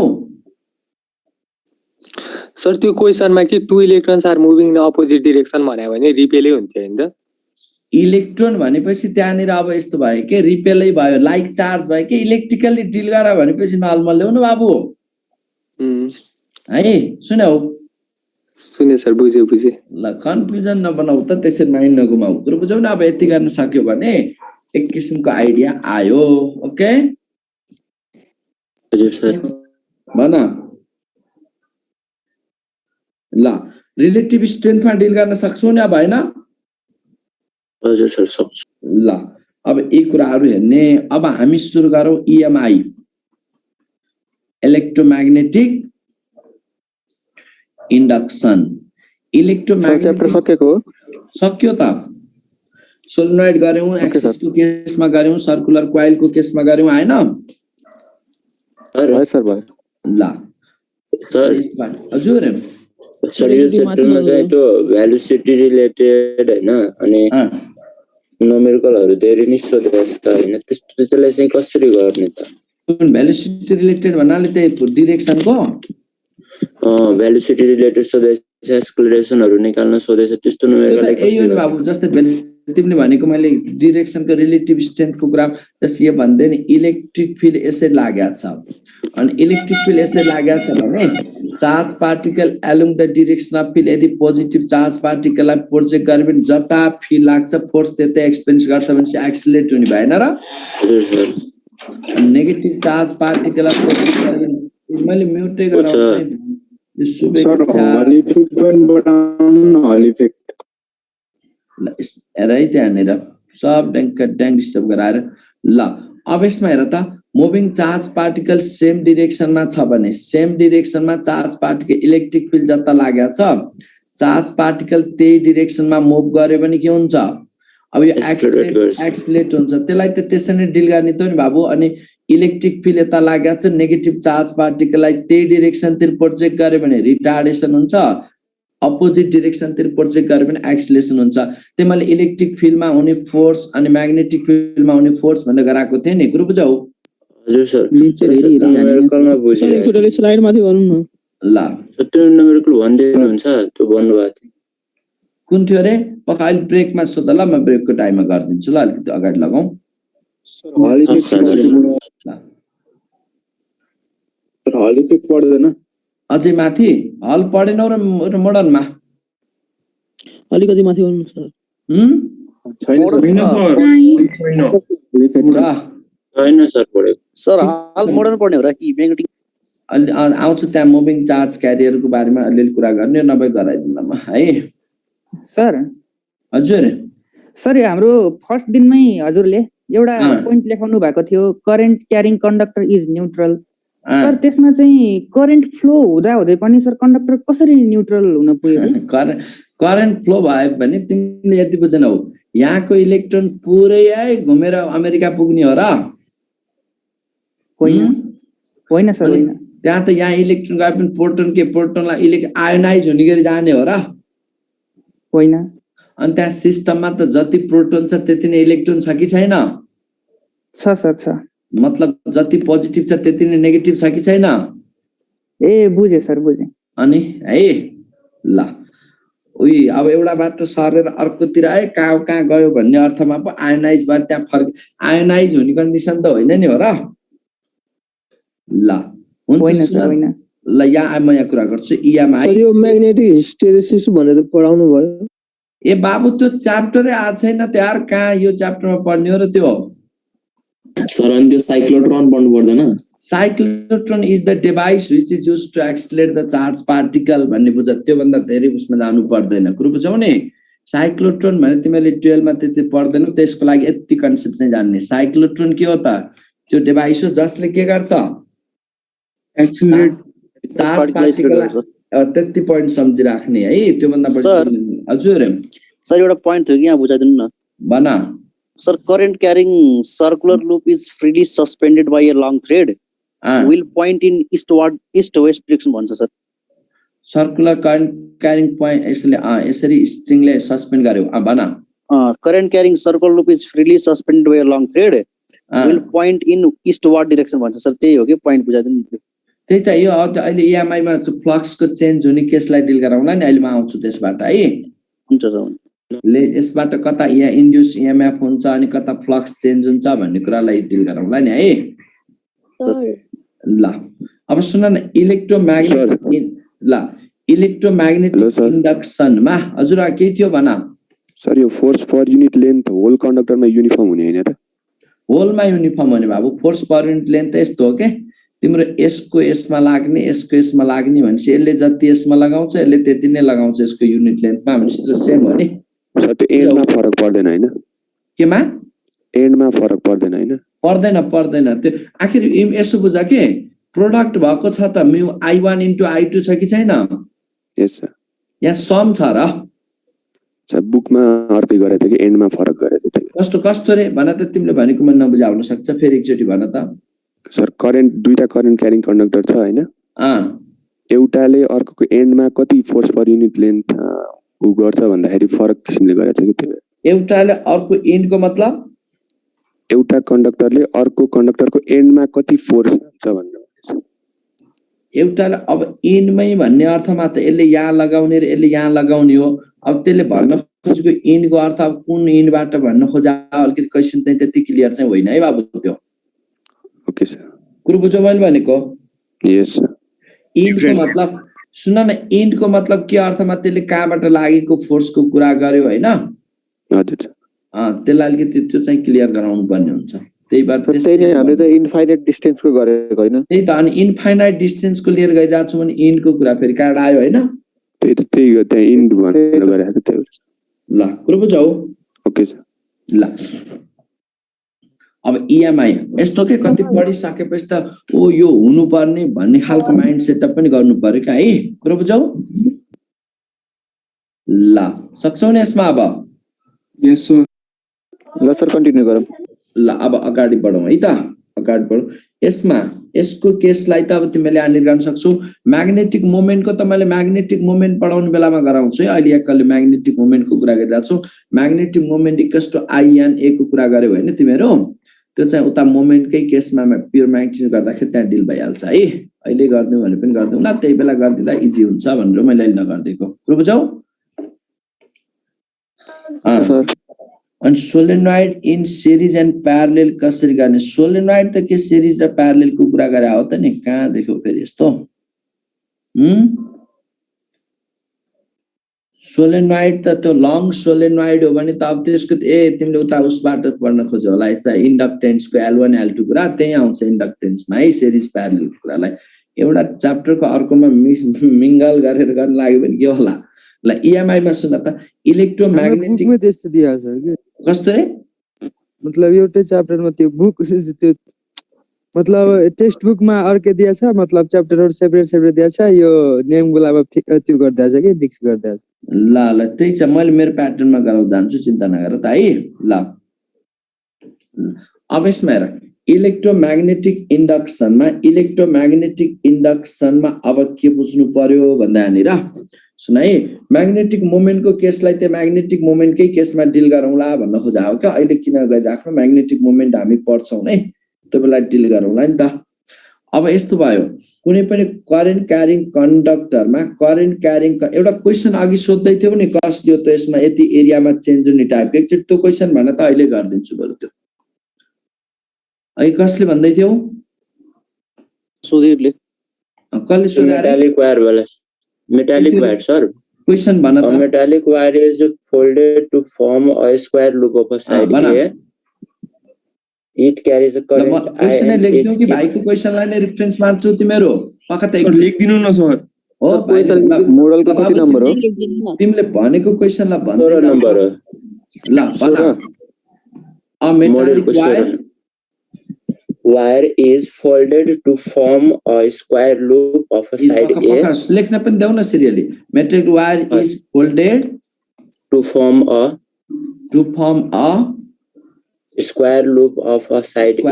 सर त्यो क्वेशनमा के 2 electrons are moving in opposite direction भन्यो भने रिपेलै हुन्थ्यो हैन त इलेक्ट्रोन भनेपछि त्यहाँनिर अब यस्तो भयो के रिपेलै भयो लाइक चार्ज भयो कि इलेक्ट्रिकली डिल गर भनेपछि नर्मल ल्याउनु बाबु है सुन्यौ सुने सर बुझे ल कन्फ्युजन नबनाऊ त त्यसरी माइन्ड नगुमाऊ कुरो बुझ्यौ न अब यति गर्न सक्यो भने एक किसिमको आइडिया आयो ओके हजुर सर भन ल रिलेटिभ स्ट्रेन्थमा डिल गर्न सक्छौ नि अब हैन हजुर सर सक्छु ल अब यी कुराहरू हेर्ने अब हामी सुरु गरौँ इएमआई इलेक्ट्रोम्याग्नेटिक इन्डक्सन इलेक्ट्रोम्याग्नेटिक सकेको सक्यो त सोलेनोइड गर्यौं एक्सिसको केसमा गर्यौं सर्कुलर कोइलको केसमा गर्यौं हैन सर भयो ल सर हजुर सर यो च्याप्टरमा चाहिँ त्यो भेलोसिटी रिलेटेड हैन अनि न्युमेरिकलहरु धेरै नै सोधेको छ हैन त्यसलाई चाहिँ कसरी गर्ने त भेलोसिटी रिलेटेड भन्नाले त्यही डिरेक्सनको भेलोसिटी रिलेटेड सोधेछ एक्सेलरेसनहरु निकाल्न सोधेछ त्यस्तो न्युमेरिकल यही हो नि बाबु जस्तै तिमीले भनेको मैले डिरेक्सनको रिलेटिभ स्ट्रेन्थको कुरा जस्तै यो भन्दै नि इलेक्ट्रिक फिल्ड यसरी लागेको छ अनि इलेक्ट्रिक फिल्ड यसरी लागेको छ भने charge particle along the direction of field यदि पोजिटिभ चार्ज पार्टिकललाई प्रोजेक्ट गरे भने जता फिल्ड लाग्छ फोर्स त्यतै एक्सपेरियन्स गर्छ भने एक्सिलरेट हुने भएन र हजुर सर नेगेटिभ चार्ज पार्टिकललाई प्रोजेक्ट गरे भने मैले म्युटै गराउँछु यो हेर है त्यहाँनिर सब ड्याङ डिस्टर्ब गराएर ल अब यसमा हेर त मुभिङ चार्ज पार्टिकल सेम डिरेक्सनमा छ भने सेम डिरेक्सनमा चार्ज पार्टिकल इलेक्ट्रिक फिल्ड जता लागेको छ चार्ज पार्टिकल त्यही डिरेक्सनमा मुभ गर्यो भने के हुन्छ अब यो एक्सिलरेट हुन्छ त्यसलाई त त्यसरी डिल गर्ने त नि बाबु अनि इलेक्ट्रिक फिल्ड यता लागेको छ नेगेटिभ चार्ज पार्टिकललाई त्यही डिरेक्सनतिर प्रोजेक्ट गर्यो भने रिटार्डेसन हुन्छ अपोजिट डिरेक्सनतिर प्रोजेक्ट गर्यो भने एक्सिलेरेसन हुन्छ त्यही मैले इलेक्ट्रिक फिल्डमा हुने फोर्स अनि म्याग्नेटिक फिल्डमा हुने फोर्स भनेर गराएको थिएँ नि ग्रुप जाऊ हजुर सर न्युमेरिकलमा बुझे एकचोटि स्लाइड माथि गर्नु न ल त्यो न्युमेरिकल भन्दिनु हुन्छ त्यो भन्नुभएको थियो कुन थियो रे पक्का अहिले ब्रेकमा सोध ल म ब्रेकको टाइममा गरिदिन्छु ल अलिकति अगाडि लगाऊ हल इफेक्ट पर्दैन अझै माथि हल पढेनौ र मोडर्नमा अलिकति माथि गर्नु सर छैन छैन सर पढेको सर हाल मोडर्न पढ्ने हो र कि म्याग्नेटिक अलि आउँछु त्यहाँ मुभिङ चार्ज क्यारियरको बारेमा अलिअलि कुरा गर्ने नभए गराइदिनु म है सर हजुर सर हाम्रो फर्स्ट दिनमै हजुरले एउटा पोइन्ट लेखाउनु भएको थियो current carrying conductor is neutral sir त्यसमा चाहिँ करेन्ट फ्लो हुँदा हुँदै पनि सर कन्डक्टर कसरी न्युट्रल हुन पुग्यो करेन्ट फ्लो भयो भने तिमीले यति बुझेनौ यहाँको इलेक्ट्रोन पुरै घुमेर अमेरिका पुग्ने हो र होइन सर होइन त्यहाँ त यहाँ इलेक्ट्रोन गए पनि प्रोटोनलाई आयोनाइज हुने गरी जाने हो र होइन अनि त्यहाँ सिस्टममा त जति प्रोटोन छ त्यति नै इलेक्ट्रोन छ कि छैन छ सर छ मतलब जति पोजिटिभ छ त्यति नै नेगेटिभ छ कि छैन ए बुझे सर बुझे अनि है ल उही अब एउटा बाटो सरेर अर्कोतिर कहाँ गयो भन्ने अर्थमा पो आयोनाइज भएर त्यहाँ फर्क आयोनाइज हुने कन्डिसन त होइन नि हो र ल हुन्छ ल यहाँ म यहाँ कुरा गर्छु इएमआई सर यो म्याग्नेटिक हिस्टेरेसिस भनेर पढाउनु भयो ए बाबु त्यो च्याप्टरै आएको छैन त्यार कहाँ यो च्याप्टरमा पढ्ने हो र त्यो सर अनि त्यो साइक्लोट्रोन पढ्नु पर्दैन cyclotron is the device which is used to accelerate the charge particle भन्ने बुझ त्योभन्दा धेरै उसमा जानु पर्दैन कुरो बुझ्यौ नि साइक्लोट्रोन भने तिमीले 12 मा त्यति पढ्दैनौ त्यसको लागि यति कन्सेप्ट नै जान्ने साइक्लोट्रोन के हो त त्यो डिभाइस हो जसले के गर्छ एक्सिलरेट चार्ज पार्टिकल त्यति पोइन्ट सम्झिराख्ने है त्योभन्दा बढी हजुर सर एउटा पोइन्ट थियो कि यहाँ बुझाइदिनु न भन sir current carrying circular loop is freely suspended by a long thread will point in east west direction भन्छ sir circular current carrying point यसरी स्ट्रिङले सस्पेन्ड गर्यो भन current carrying circular loop is freely suspended by a long thread will point in eastward direction भन्छ सर त्यही हो कि पोइन्ट बुझाइदिनु नि त्यही त यो अहिले इएमआई मा फ्लक्सको चेन्ज हुने केसलाई डिल गराउँला नि अहिले म आउँछु त्यसबाट है हुन्छ सर ले यसबाट कता यहाँ इन्ड्युस इएमएफ हुन्छ अनि कता फ्लक्स चेन्ज हुन्छ भन्ने कुरालाई डिल गराउँला नि है ल अब सुन न इलेक्ट्रोम्याग्नेटिक Hello, sir. इन्डक्सनमा हजुर के थियो भन सर यो force per unit length whole कन्डक्टरमा युनिफर्म हुने हैन त होलमा युनिफर्म हुने बाबु फोर्स पर युनिट लेन्थ त यस्तो हो के तिम्रो यसको यसमा लाग्ने यसको यसमा लाग्ने भनेपछि यसले जति यसमा लगाउँछ यसले त्यति नै लगाउँछ यसको युनिट लेन्थमा भनेपछि सेम हो नि सर त्यो एन्डमा फरक पर्दैन हैन केमा एन्डमा फरक पर्दैन हैन पर्दैन त्यो आखिर यसो बुझ के प्रोडक्ट भएको छ त म्यु I1 * I2 छ कि छैन यस सर यहाँ सम छ र सर बुकमा अर्कै गरेको थियो कि एन्डमा फरक गरेको थियो कस्तो रे भन त तिमीले भनेको मन नबुझा हुन सक्छ फेरि एकचोटी भन त सर दुईटा करेन्ट क्यारिङ कन्डक्टर छ हैन एउटाले अर्कोको एन्डमा कति फोर्स पर युनिट लेन्थ गर्छ भन्दाखेरि फरक किसिमले गरेको छ कि त्यो एउटाले अर्को एन्डको मतलब एउटा कन्डक्टरले अर्को कन्डक्टरको एन्डमा कति फोर्स हुन्छ भन्नु एउटाले अब एन्डमै भन्ने अर्थमा त यसले यहाँ लगाउने र यसले यहाँ लगाउने हो अब त्यसले भन्न खोजेको एन्डको अर्थ अब कुन एन्डबाट भन्न खोजा अलिकति क्वेशन चाहिँ त्यति क्लियर चाहिँ होइन है बाबु त्यो ओके सर कुरो बुझ्यो मैले भनेको यस सर एन्डको मतलब सुन न एन्डको मतलब के अर्थमा त्यसले कहाँबाट लागेको फोर्सको कुरा गर्यो हैन हजुर त्यसलाई अलिकति त्यो चाहिँ क्लियर गराउनु पर्ने हुन्छ त्यही भएर त्यसैले हामीले त इन्फाइनाइट डिस्टेन्सको गरेको हैन त्यही त अनि इन्फाइनाइट डिस्टेन्सको लिएर गइरहेको छु भने एन्डको कुरा फेरि कहाँ आयो हैन त्यही हो त्यही एन्ड भनेर गरेको थियो ल कुरो बुझौ ओके सर ल अब इएमआई यस्तो के कति पढिसकेपछि त ओ यो हुनुपर्ने भन्ने खालको माइन्ड सेटअप पनि गर्नु पर्यो क्या है कुरो बुझौ ल सक्छौ नि यसमा अब यस सर ल सर कन्टिन्यू गरौँ ल अब अगाडि बढौँ है त अगाडि बढौँ यसमा यसको केसलाई त अब तिमीले यहाँनिर गर्न सक्छौ म्याग्नेटिक मोमेन्टको त मैले म्याग्नेटिक मोमेन्ट पढाउने बेलामा गराउँछु है अहिले एकैले म्याग्नेटिक मोमेन्टको कुरा गरिरहेको छु magnetic moment equals to INA को कुरा गर्यो भने तिमीहरू त्यो चाहिँ उता मोमेन्टकै केसमा प्योर म्याग्नेटिक गर्दाखेरि त्यहाँ डिल भइहाल्छ है अहिले गर्दियौ भने पनि गर्दियौ न त्यही बेला गर्दिँदा इजी हुन्छ भनेर मैले अहिले नगर्दिएको कुरो बुझौ अनि सोलेनोइड इन सिरिज एन्ड प्यारलेल कसरी गर्ने सोलेनोइड त के सिरिज र प्यारलेलको कुरा गरे हो त नि कहाँ देख्यौ फेरि यस्तो सोलेनोइड त त्यो लङ सोलेनोइड हो भने त अब त्यसको तिमीले उता उसबाट पढ्न खोज्यो होला यता इन्डक्टेन्सको L1 L2 कुरा त्यही आउँछ इन्डक्टेन्समा है सिरिज प्यारलेलको कुरालाई एउटा च्याप्टरको अर्कोमा मिंगल गरेर गर्न लाग्यो भने के होला ल EMI मा सुन त इलेक्ट्रोम्याग्नेटिक बुकमा त्यस्तो दिया सर के कस्तो रे मतलब एउटै च्याप्टरमा त्यो बुक त्यो मतलब टेक्स्ट बुकमा अर्कै दिया छ मतलब च्याप्टरहरु सेपरेट दिया छ यो नेम गुलामा त्यो गर्दा छ के मिक्स गर्दा छ ल ल त्यही छ मैले मेरो प्याटर्नमा गराउँ जान्छु चिन्ता नगर त है ल अब यसमा हेर इलेक्ट्रोम्याग्नेटिक इन्डक्सनमा अब के बुझ्नु पर्यो भन्दा यहाँनिर सुन है म्याग्नेटिक मोमेन्टको केसलाई त्यो म्याग्नेटिक मोमेन्टकै केसमा डिल गरौँला भन्न खोजा हो क्या अहिले किन गरिराख्नु म्याग्नेटिक मोमेन्ट हामी पढ्छौँ है त्यो बेला डिल गरौँला नि त अब यस्तो भयो कुनै पनि करेन्ट क्यारिङ कन्डक्टरमा करेन्ट क्यारिङ एउटा क्वेसन अघि सोध्दै थियो नि कस दियो त यसमा यति एरियामा चेन्ज हुने टाइपको एकचोटि त्यो क्वेसन भन त अहिले गरिदिन्छु बरु त्यो अहिले कसले भन्दै थियौ सुधीरले कसले सोध्यो मेटालिक वायर वाला metallic wire sir question bana a metallic wire is folded to form a square loop of a side A it carries a current I and is कि भाइको क्वेशनलाई नै रेफरेन्स मान्छु तिम्रो पक्का सर लेख्दिनु न सर हो क्वेशन मोडलको कति नम्बर हो तिमीले भनेको क्वेशनलाई भन्दै नम्बर हो ल भन a metallic wire is folded to form a square loop of a side A लेख्न पनि देऊ न serially metallic wire is folded to form a square loop of a side A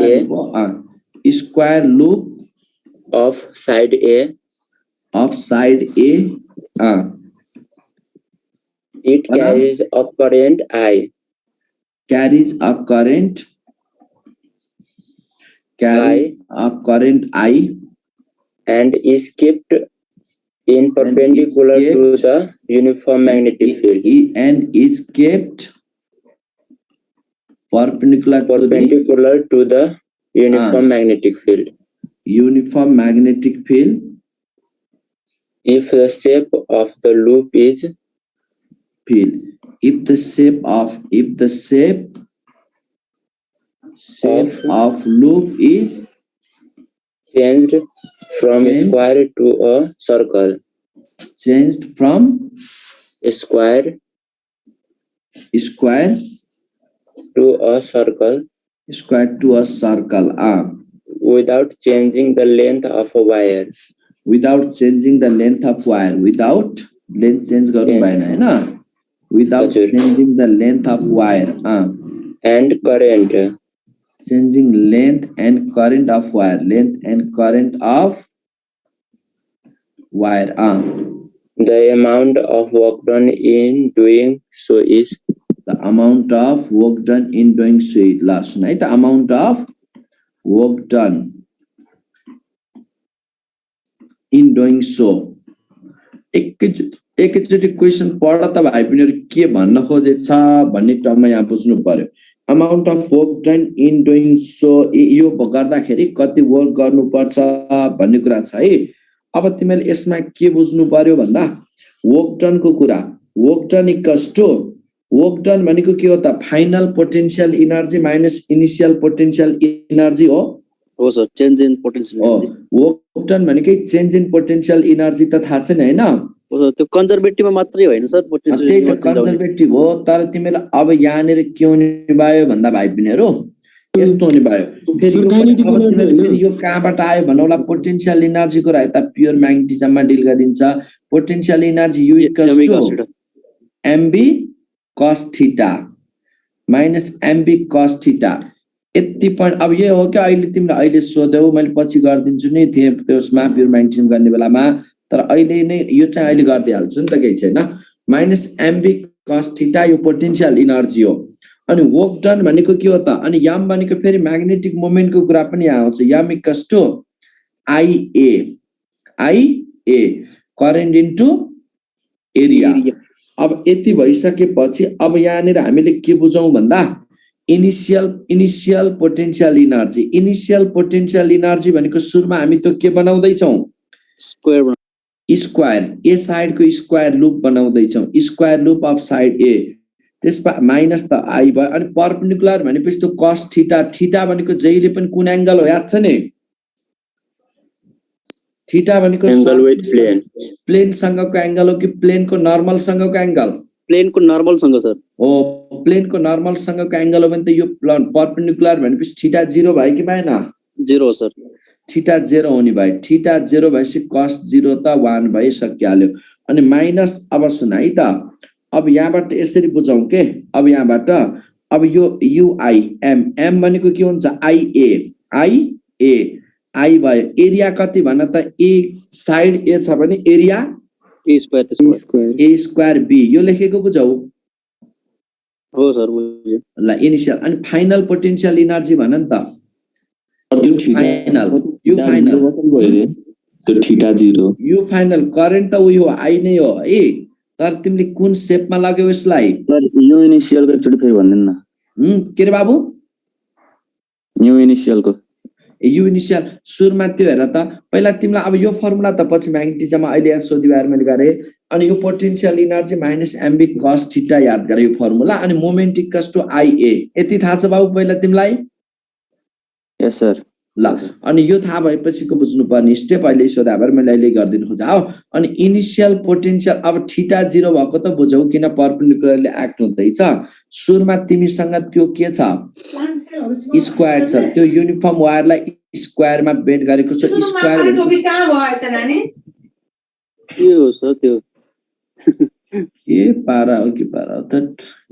square loop of side A it carries a current I and is kept in perpendicular to the uniform magnetic field and is kept perpendicular to the uniform magnetic field uniform magnetic field if the shape of the loop is field. If the shape of loop is changed from square to a circle. Changed from square to a circle. Square to a circle. Without changing the length of a wire. Without changing the length of wire. Without length change garnu bhayen हैन. Without changing the length of wire. And current. Changing length and current of wire. Length and current of wire. The amount of work done in doing so is. The amount of work done in doing so is. Last night the amount of work done in doing so. एकैचोटि क्वेशन पढ्दा त भाइ पनि के भन्न खोजेछ भन्ने टर्ममा यहाँ बुझ्नु पर्यो. Amount of work done in doing so यो गर्दाखेरि कति वर्क गर्नुपर्छ भन्ने कुरा छ है. अब तिमीले यसमा के बुझ्नु पर्यो भन्दा वर्क डन को कुरा. Work done equals to work done भनेको के हो त final potential energy minus initial potential energy हो. हो sir, change in potential energy. Work done भनेकै चेन्ज इन पोटेन्शियल एनर्जी त थाहा छैन हैन. त्यो कन्जर्भेटिभमा मात्रै होइन सर, पोटेन्शियल एनर्जी कन्जर्भेटिभ हो. तर तिमीले अब यहाँनिर के हुने भयो भन्दा भाइ बहिनीहरु यस्तो हुने भयो. फेरि यो कहाँबाट आयो भन्नुला पोटेन्शियल एनर्जी को यता प्योर म्याग्नेटिजममा डिल गरिन्छ. Potential energy U equals to mb cos थीटा माइनस mb cos थीटा. यति पॉइंट. अब यो हो कि अहिले तिमीले अहिले सोध्यौ, मैले पछि गर्दिन्छु नि त्यसमा प्योर म्याग्नेटिजम गर्ने बेलामा. तर अहिले नै यो चाहिँ अहिले गर्दै हाल्छु नि त, केही छैन. माइनस mb cos थीटा यो पोटेन्शियल एनर्जी हो. अनि वर्क डन भनेको के हो त, अनि m भनेको फेरि म्याग्नेटिक मोमेन्ट को कुरा पनि यहाँ आउँछ. m equals to ia current into area. अब यति भइसकेपछि अब यहाँनिर हामीले के बुझौं भन्दा initial potential energy. Initial potential energy भनेको सुरुमा हामी त के बनाउँदै छौं, स्क्वायर ए साइड को स्क्वायर लूप बनाउँदै छौं. Square loop of side A त्यसमा माइनस त आई भयो. अनि परपेन्डिकुलर भनेपछि त cos थीटा. थीटा भनेको जहिले पनि कुन एंगल हो याद छ नि. थीटा भनेको एंगल विथ प्लेन. प्लेन सँगको एंगल हो कि प्लेन को नर्मल सँगको एंगल. प्लेन को नर्मल सँग सर. हो, प्लेन को नर्मल सँगको एंगल हो भने त यो परपेन्डिकुलर भनेपछि थीटा 0 भयो कि भएन. 0 सर. थीटा 0 हुने भयो. थीटा 0 भएपछि cos 0 त 1 भइसक्यो. अनि माइनस. अब सुन है त, अब यहाँबाट यसरी बुझौं के. अब यहाँबाट अब यो ui m भनेको के हुन्छ ia आई भयो. एरिया कति भन्न त ए साइड ए छ भने एरिया ए स्क्वायर बी. यो लेखेको बुझौ. हो सर, बुझ्यो. ल इनिशियल. अनि फाइनल पोटेन्शियल एनर्जी भन नि त. फाइनल यो फाइनल त्यो थीटा 0 यो फाइनल करेन्ट त उयो आई नै हो है. तर तिमीले कुन शेपमा लाग्यौ यसलाई. यो इनिशियल को एकचोटी फेरि भन्दिन न. के रे बाबु, यो इनिशियल को यु इनिशियल सुरुमा त्यो हेर त. पहिला तिमीलाई अब यो फर्मुला त पछि म्याग्नेटिजममा अहिले यहाँ सोधिबार मैले गरे. अनि यो potential energy minus mb cos theta याद गरे यो फर्मुला. अनि मोमेन्ट इक्वल्स टु ia. यति थाहा छ बाबु पहिला तिमीलाई. यस सर. ल अनि यो थाहा भएपछि को बुझ्नु पर्ने स्टेप अहिले सोधाबर मैले अहिले गर्दिन खोजा हो. अनि इनिशियल पोटेन्शियल अब थीटा 0 भएको त बुझौ किन परपेन्डिकुलरली एक्ट हुँदैछ. सुरुमा तिमीसँग त्यो के छ, स्क्वायर छ. त्यो युनिफर्म वायरलाई स्क्वायरमा बेन्ड गरेको छ. स्क्वायर के हो सर त्यो के पारा हो कि पारा हो त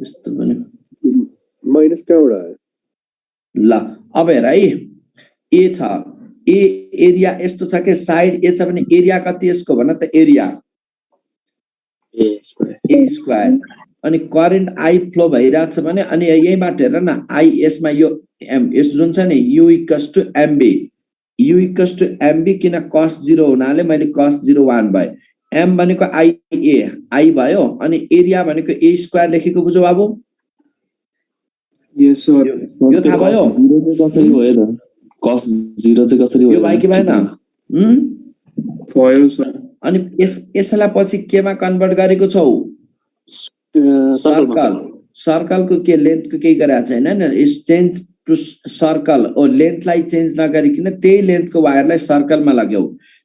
यस्तो पनि माइनस कहाँबाट आयो. ल अब हेर है, ए छ. ए एरिया यस्तो छ के साइड ए छ भने एरिया कति यसको भन त. Area A square. अनि करेन्ट आई फ्लो भइराछ भने अनि यहीबाट हेर न आई यसमा यो एम यस जुन छ नि U equals to MB. U equals to MB किन cos 0 हुनाले मैले cos 0 1 भयो. एम भनेको आई भयो. अनि एरिया भनेको ए स्क्वायर लेखेको बुझ्यौ बाबु. यस सर. यो थाहा भयो. 0 कसरी भयो त. cos 0 चाहिँ कसरी यो भाइ के भएन भयो सर अनि यसलाई पछि केमा कन्भर्ट गरेको छौ सर्कलको के लेन्थको केही गरेको छैन हैन इज चेन्ज टु सर्कल ओ लेन्थलाई चेन्ज नगरिकिन त्यही लेन्थको वायरलाई सर्कलमा लाग्यौ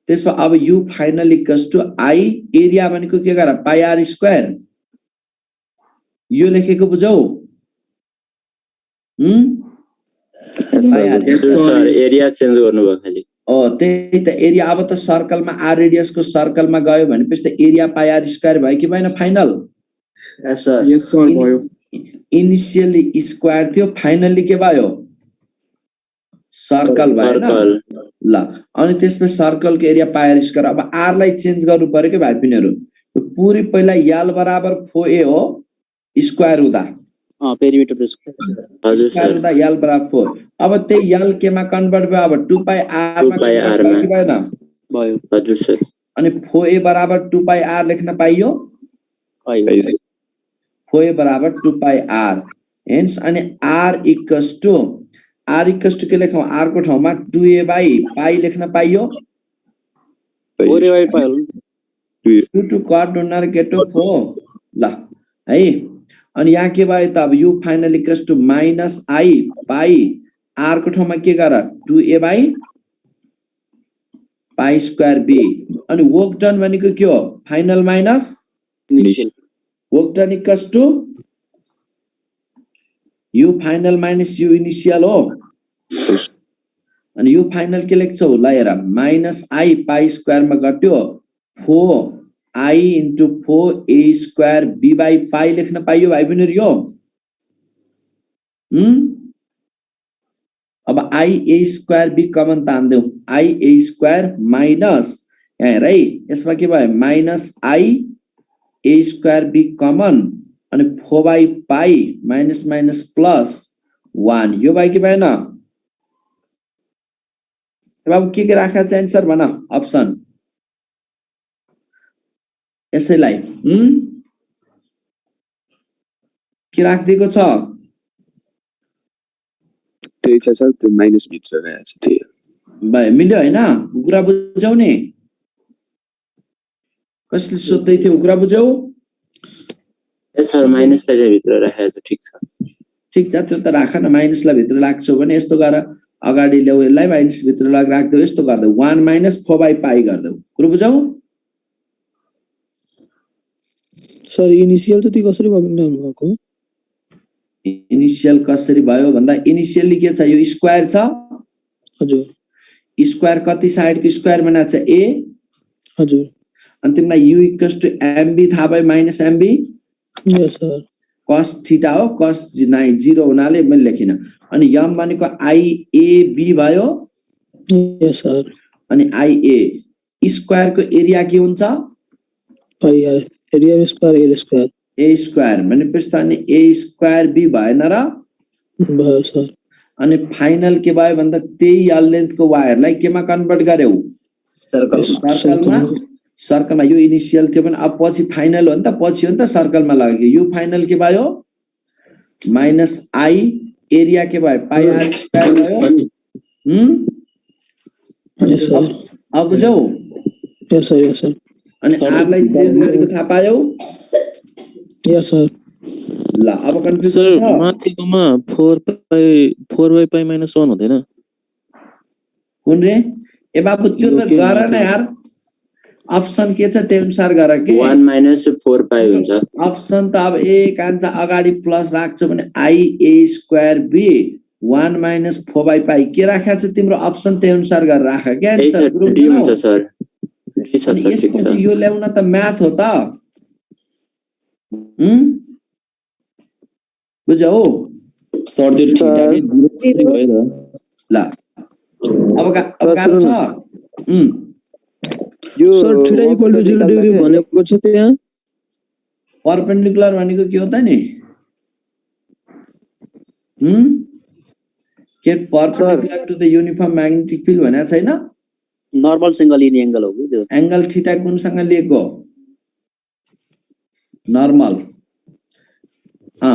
त्यसपछि अब u final equals to I area भनेको के गर पाई आर स्क्वायर यो लेखेको बुझौ pi r sir area change गर्नुभयो खाली त्यही त एरिया अब त सर्कलमा आर रेडियसको सर्कलमा गयो भनेपछि त एरिया पाई आर स्क्वायर भयो कि भएन फाइनल यस सर भयो इनिशियली स्क्वायर थियो फाइनली के भयो सर्कल भएन ल अनि त्यसपछि सर्कलको एरिया पाई आर स्क्वायर अब आर लाई चेन्ज गर्नु पर्यो के भाइ पिनहरु पुरै पहिला यल बराबर 4a हो स्क्वायर हुँदा पेरिमिटर स्क्वायर हजुर स्क्वायर सर हुँदा यल बराबर 4 अब त्यही यल केमा कन्भर्ट भयो अब 2 पाई आर मा 2 पाई आर मा भएन भयो हजुर सर अनि 4a बराबर 2 पाई आर लेख्न पाइयो 4a बराबर 2 पाई आर हेन्स अनि r इक्वल्स टु के लेखौं r को ठाउँमा 2a बाइ पाई लेख्न पाइयो 4a बाइ पाई 2 टु कट डोनर गेटो 4 ल है अनि यहाँ के भयो त अब u final equals to minus i pi r को ठाउँमा के गर 2a by pi square b अनि वर्क डन भनेको के हो final minus initial work done equals to u final minus u initial हो अनि u फाइनल के लेख्छौ ल हेर माइनस i पाई स्क्वायर मा घट्यो 4i into 4a square b by pi लेख्न पाइयो भाइ बहिनीहरु यो अब ia square b कमन तान्देऊ ia square माइनस यहाँ हेर है यसमा के भयो minus i a square b common अनि 4 by pi minus minus plus 1 यो भाइ के भएन अब के राखेको छ आन्सर भन अप्सन यसैलाई के राखिदिएको छ त्यही छ सर त्यो माइनस भित्र रहेछ त्यो भाइ मिल्यो हैन कुरा बुझ्यौ नि कसले सोध्दै थियो कुरा बुझ्यौ ए सर माइनसलाई चाहिँ भित्र राखेको छ ठीक छ त्यो त राख न माइनसलाई भित्र राख्छौ भने यस्तो गर अगाडि ल्याउ यसलाई माइनस भित्र राख्दै यस्तो गर्दै 1 माइनस 4 बाइ पाई गर्दै कुरा बुझ्यौ सर इनिशियल चाहिँ कसरी बनाउनु भएको इनिशियल कसरी भयो भन्दा इनिशियली के छ यो स्क्वायर छ हजुर स्क्वायर कति साइडको स्क्वायर बनाएको छ a हजुर अनि तिमीलाई u इक्वल्स टु mb थाहा भयो माइनस mb यस सर cos थीटा हो cos 0 हुनाले मैले लेखिन अनि m भनेको iab भयो यस सर अनि ia स्क्वायर को एरिया के हुन्छ pi r area square L square a square भनेपछि त अनि a स्क्वायर b भएन र भयो सर अनि फाइनल के भयो भन्दा त्यही यल लेन्थ को वायरलाई केमा कन्भर्ट गर्यौ सर्कलमा यो इनिशियल के पनि अब पछि फाइनल हो नि त पछि हो नि त सर्कलमा लाग्यो यो फाइनल के भयो माइनस i एरिया के भयो पाई आर स्क्वायर भयो अब बुझौ यस सर अनि r लाई चेन्ज गरेको थाहा पायौ यस सर ल अब कन्फ्युजन सर माथिकोमा 4 बाइ पाई माइनस 1 हुँदैन कुन रे ए बाबु त्यो त गर न यार अप्सन के छ त्यही अनुसार गर के 1 माइनस 4 पाई हुन्छ अप्सन त अब ए कान्छ अगाडि प्लस राख्छौ भने ia square b 1 minus 4 by pi के राखेको छ तिम्रो अप्सन त्यही अनुसार गरेर राख के आन्सर ग्रुप डी हुन्छ सर डी छ सर ठीक छ यो ल्याउन त म्याथ हो त बुझ्यौ सर त्यो भयो ल अब गाह्रो छ यो सर थीटा इक्वल टु 0 डिग्री भनेको छ त्यहाँ परपेंडिकुलर भनेको के हो त नि के perpendicular to the uniform magnetic field भनेको छैन नर्मल सिंगल इन एंगल हो कि त्यो एंगल थीटा कुनसँग लिएको नर्मल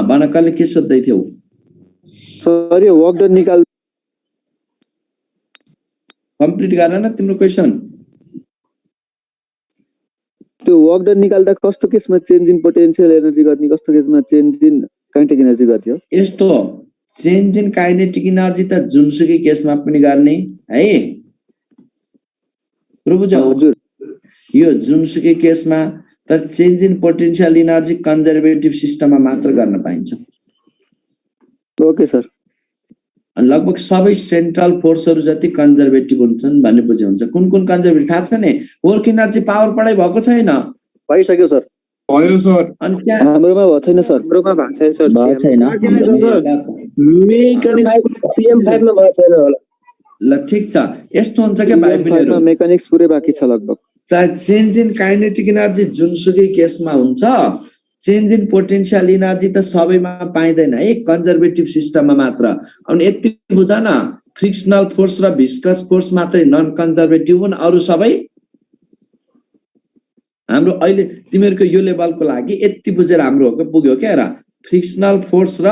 भन कहिले के सोध्दै थियौ सर यो वर्क डन निकाल कम्प्लिट गरेन तिम्रो क्वेसन। त्यो वर्क डन निकाल्दा कस्तो केसमा चेन्ज इन पोटेन्शियल एनर्जी गर्ने, कस्तो केसमा चेन्ज इन काइनेटिक एनर्जी गर्ने हो? यस्तो चेन्ज इन काइनेटिक एनर्जी त जुनसुकै केसमा पनि गर्ने है प्रभुजा। हजुर, यो जुनसुकै केसमा तर change in potential energy conservative सिस्टममा मात्र गर्न पाइन्छ। Okay sir. लगभग सबै सेन्ट्रल फोर्सहरू जति कन्जर्भेटिभ हुन्छन् भन्ने बुझे हुन्छ। कुन कुन कन्जर्भेटिभ थाहा छ नि? वर्क एनर्जी पावर पढाइ भएको छैन? भइसक्यो सर। भयो सर। अनि त्यहाँ हाम्रोमा भएको छैन सर। हाम्रोमा भएको छैन सर। भएको छैन मेकानिक्स CM5 मा भएको छैन होला। ल ठिक छ, यस्तो हुन्छ के भाइ बहिनीहरु, मेकानिक्स पुरै बाँकी छ लगभग। चाहे चेन्ज इन काइनेटिक एनर्जी जुनसुकै केसमा हुन्छ, चेन्ज इन पोटेन्शियल एनर्जी त सबैमा पाइँदैन है, कन्जर्भेटिभ सिस्टममा मात्र। अनि यति बुझ न, फ्रिक्सनल फोर्स र भिस्कस फोर्स मात्रै नन कन्जर्भेटिभ हुन्, अरु सबै हाम्रो अहिले तिमीहरुको यो लेभलको लागि यति बुझेर हाम्रो पुग्यो के हेर, फ्रिक्सनल फोर्स र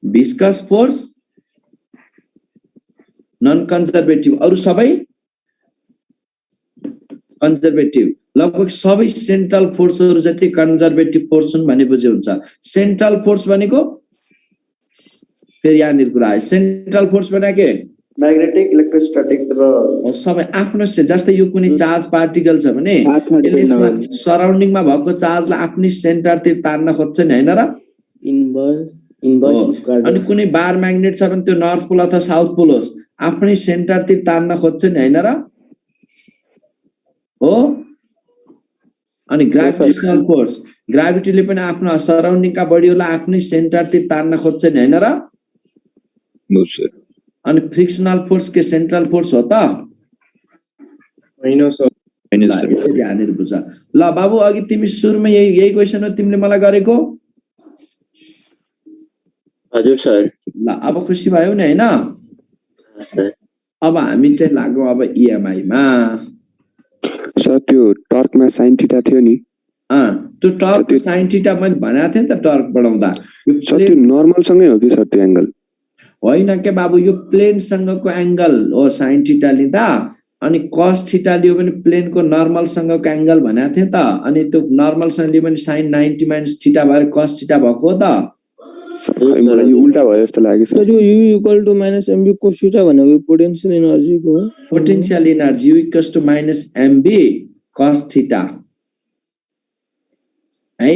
भिस्कस फोर्स नन कन्जर्भेटिभ, अरु सबै कन्जर्भेटिभ। लगभग सबै सेन्ट्रल फोर्सहरु जति कन्जर्भेटिभ फोर्स हुन् भन्ने बुझे हुन्छ। सेन्ट्रल फोर्स भनेको फेरि यहाँनिर कुरा आयो, सेन्ट्रल फोर्स भनेको के? म्याग्नेटिक, इलेक्ट्रोस्ट्याटिक र सबै आफ्नो जस्तै यो कुनै चार्ज पार्टिकल छ भने सराउन्डिङमा भएको चार्जलाई आफ्नै सेन्टरतिर तान्न खोज्छ नि, हैन र? Inverse square. अनि कुनै बार म्याग्नेट छ भने त्यो नर्थ पोल अथवा साउथ पोल होस्, आफ्नै सेन्टरतिर तान्न खोज्छ नि, हैन र? हो। अनि ग्राभिटेसनल फोर्स, ग्राभिटीले पनि आफ्नो सराउन्डिङका बडीहरूलाई आफ्नै सेन्टरतिर तान्न खोज्छ नि, हैन र? अनि फ्रिक्सनल फोर्स के सेन्ट्रल फोर्स हो त? हैन सर। यसरी हानेर बुझ। ल बाबु, अघि तिमी सुरुमा यही क्वेसन हो तिमीले मलाई गरेको? हजुर सर। ल अब खुसी भयो नि, हैन सर? अब हामी चाहिँ लागौं अब EMI मा। सर त्यो टर्कमा sin थीटा थियो नि, त्यो टर्क sin थीटा मैले भनेको थिएँ नि त, टर्क बढाउँदा सर त्यो नर्मल सँगै हो कि सर त्यो एंगल? होइन के बाबु, यो प्लेन सँगको एंगल हो sin थीटा लिँदा, अनि cos थीटा लियो भने प्लेनको नर्मल सँगको एंगल भनेको थिएँ त, अनि त्यो नर्मल सँग लियो भने sin 90 माइनस थीटा भएर cos थीटा भएको हो त। मलाई यो उल्टा भयो जस्तो लाग्यो सर। यो U = -mv cos थीटा भनेको पोटेन्शियल एनर्जीको हो। Potential energy U = -mv cos theta है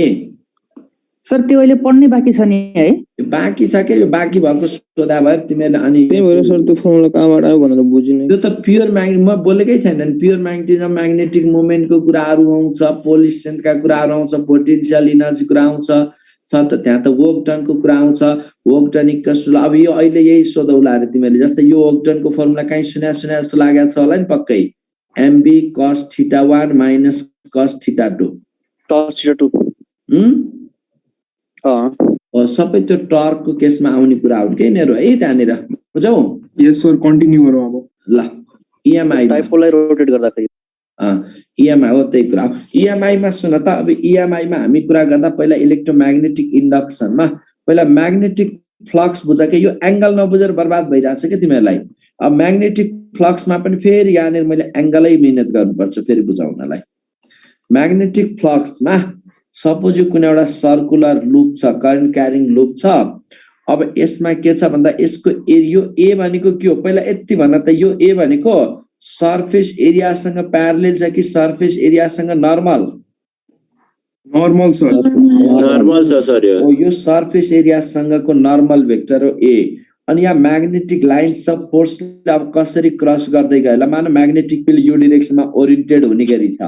सर। त्यो अहिले पढ्नै बाँकी छ नि है? बाँकी छ के? यो बाँकी भएको सोधा भएर तिमीले। अनि त्यही भएर सर त्यो फर्मुला कहाँबाट आयो भनेर बुझिनै। त्यो त प्योर म्याग्नेट म बोलेकै छैन नि, प्योर म्याग्नेटिजम म्याग्नेटिक मोमेन्टको कुराहरू आउँछ, पोल स्ट्रेन्थका कुराहरू आउँछ, पोटेन्शियल एनर्जी कुरा आउँछ छ त, त्यहाँ त वर्क डनको कुरा आउँछ। वर्क डन इक्वल, अब यो अहिले यही सोधौला रे तिमीले, जस्तै यो वर्क डनको फर्मुला कहीँ सुने जस्तो लागेको छ होला नि पक्कै, mv cos theta 1 minus cos theta 2 cos theta 2 सबै त्यो टर्कको केसमा आउने कुराहरु के नेरो है त्यहाँनिर बुझौ? यस सर, कन्टिन्यू गरौँ अब। ल EMI डाइपोललाई रोटेट गर्दाखेरि EMI हो त्यही कुरा। EMI मा सुन त, अब EMI मा हामी कुरा गर्दा पहिला इलेक्ट्रोम्याग्नेटिक इन्डक्सनमा पहिला म्याग्नेटिक फ्लक्स बुझ के? यो एंगल नबुझेर बर्बाद भइराछ के तिमीहरुलाई। अब म्याग्नेटिक फ्लक्समा पनि फेरि यहाँनिर मैले एंगलै मिहिनेत गर्नुपर्छ फेरि बुझाउनलाई। म्याग्नेटिक फ्लक्समा सपोज यो कुनै एउटा सर्कुलर लुप छ, करेन्ट क्यारिङ लुप छ। अब यसमा के छ भन्दा यसको यो A भनेको के हो? पहिला यति भन्न त, यो A भनेको सरफेस एरियासँग प्यारलल छ कि सरफेस एरियासँग नर्मल? Normal sir. नर्मल छ सर। यो सरफेस एरियासँगको नर्मल भेक्टर हो A। अनि यहाँ म्याग्नेटिक लाइन्स अफ फोर्स अब कसरी क्रस गर्दै गयो ल, मानव म्याग्नेटिक फिल्ड यो डाइरेक्सनमा ओरिएन्टेड हुने गरी छ,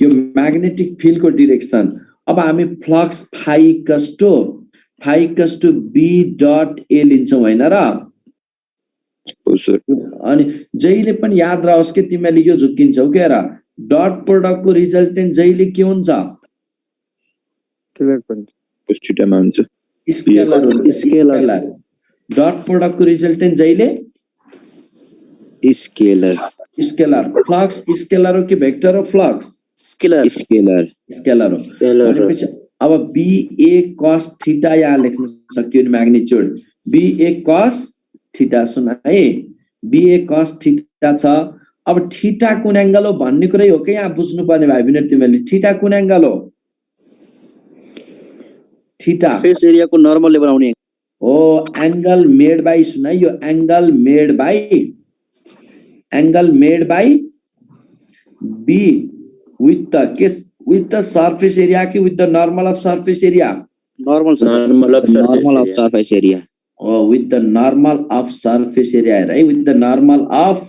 यो म्याग्नेटिक फिल्डको डाइरेक्सन। अब हामी flux phi B dot A लिन्छौँ, हैन र? अनि जहिले पनि याद रहोस् कि तिमीले यो झुक्किन्छौ के र, डट प्रोडक्टको रिजल्टेन्ट जहिले के हुन्छ? स्केलर। डट प्रोडक्टको रिजल्टेन्ट जहिले स्केलर। फ्लक्स स्केलर हो कि भेक्टर हो? फ्लक्स स्केलर हो। भनेपछि अब BA cos थीटा यहाँ लेख्न सकियो नि, म्याग्निट्युड BA cos थीटा। सुन है, BA cos थीटा छ। अब थीटा कुन एंगल हो भन्ने कुरै हो के यहाँ बुझ्नु पर्ने भाइ विनोद तिमीले थीटा कुन एंगल हो थीटा फेस एरिया को नर्मल बनाउने हो एंगल मेड बाय सुन यो angle made by B with the surface area ki with the normal of surface area normal of surface area oh with the normal of surface area right with the normal of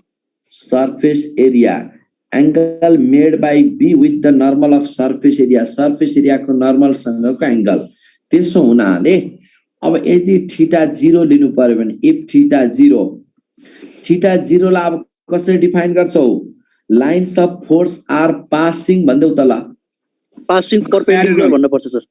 surface area angle made by B with the normal of surface area को normal सँगको angle त्यसो हुनाले अब यदि थीटा 0 लिनु पर्यो भने if थीटा 0 ला अब कसरी डिफाइन गर्छौ lines of force are passing भन्दै उता ल passing perpendicular भन्नु पर्छ सर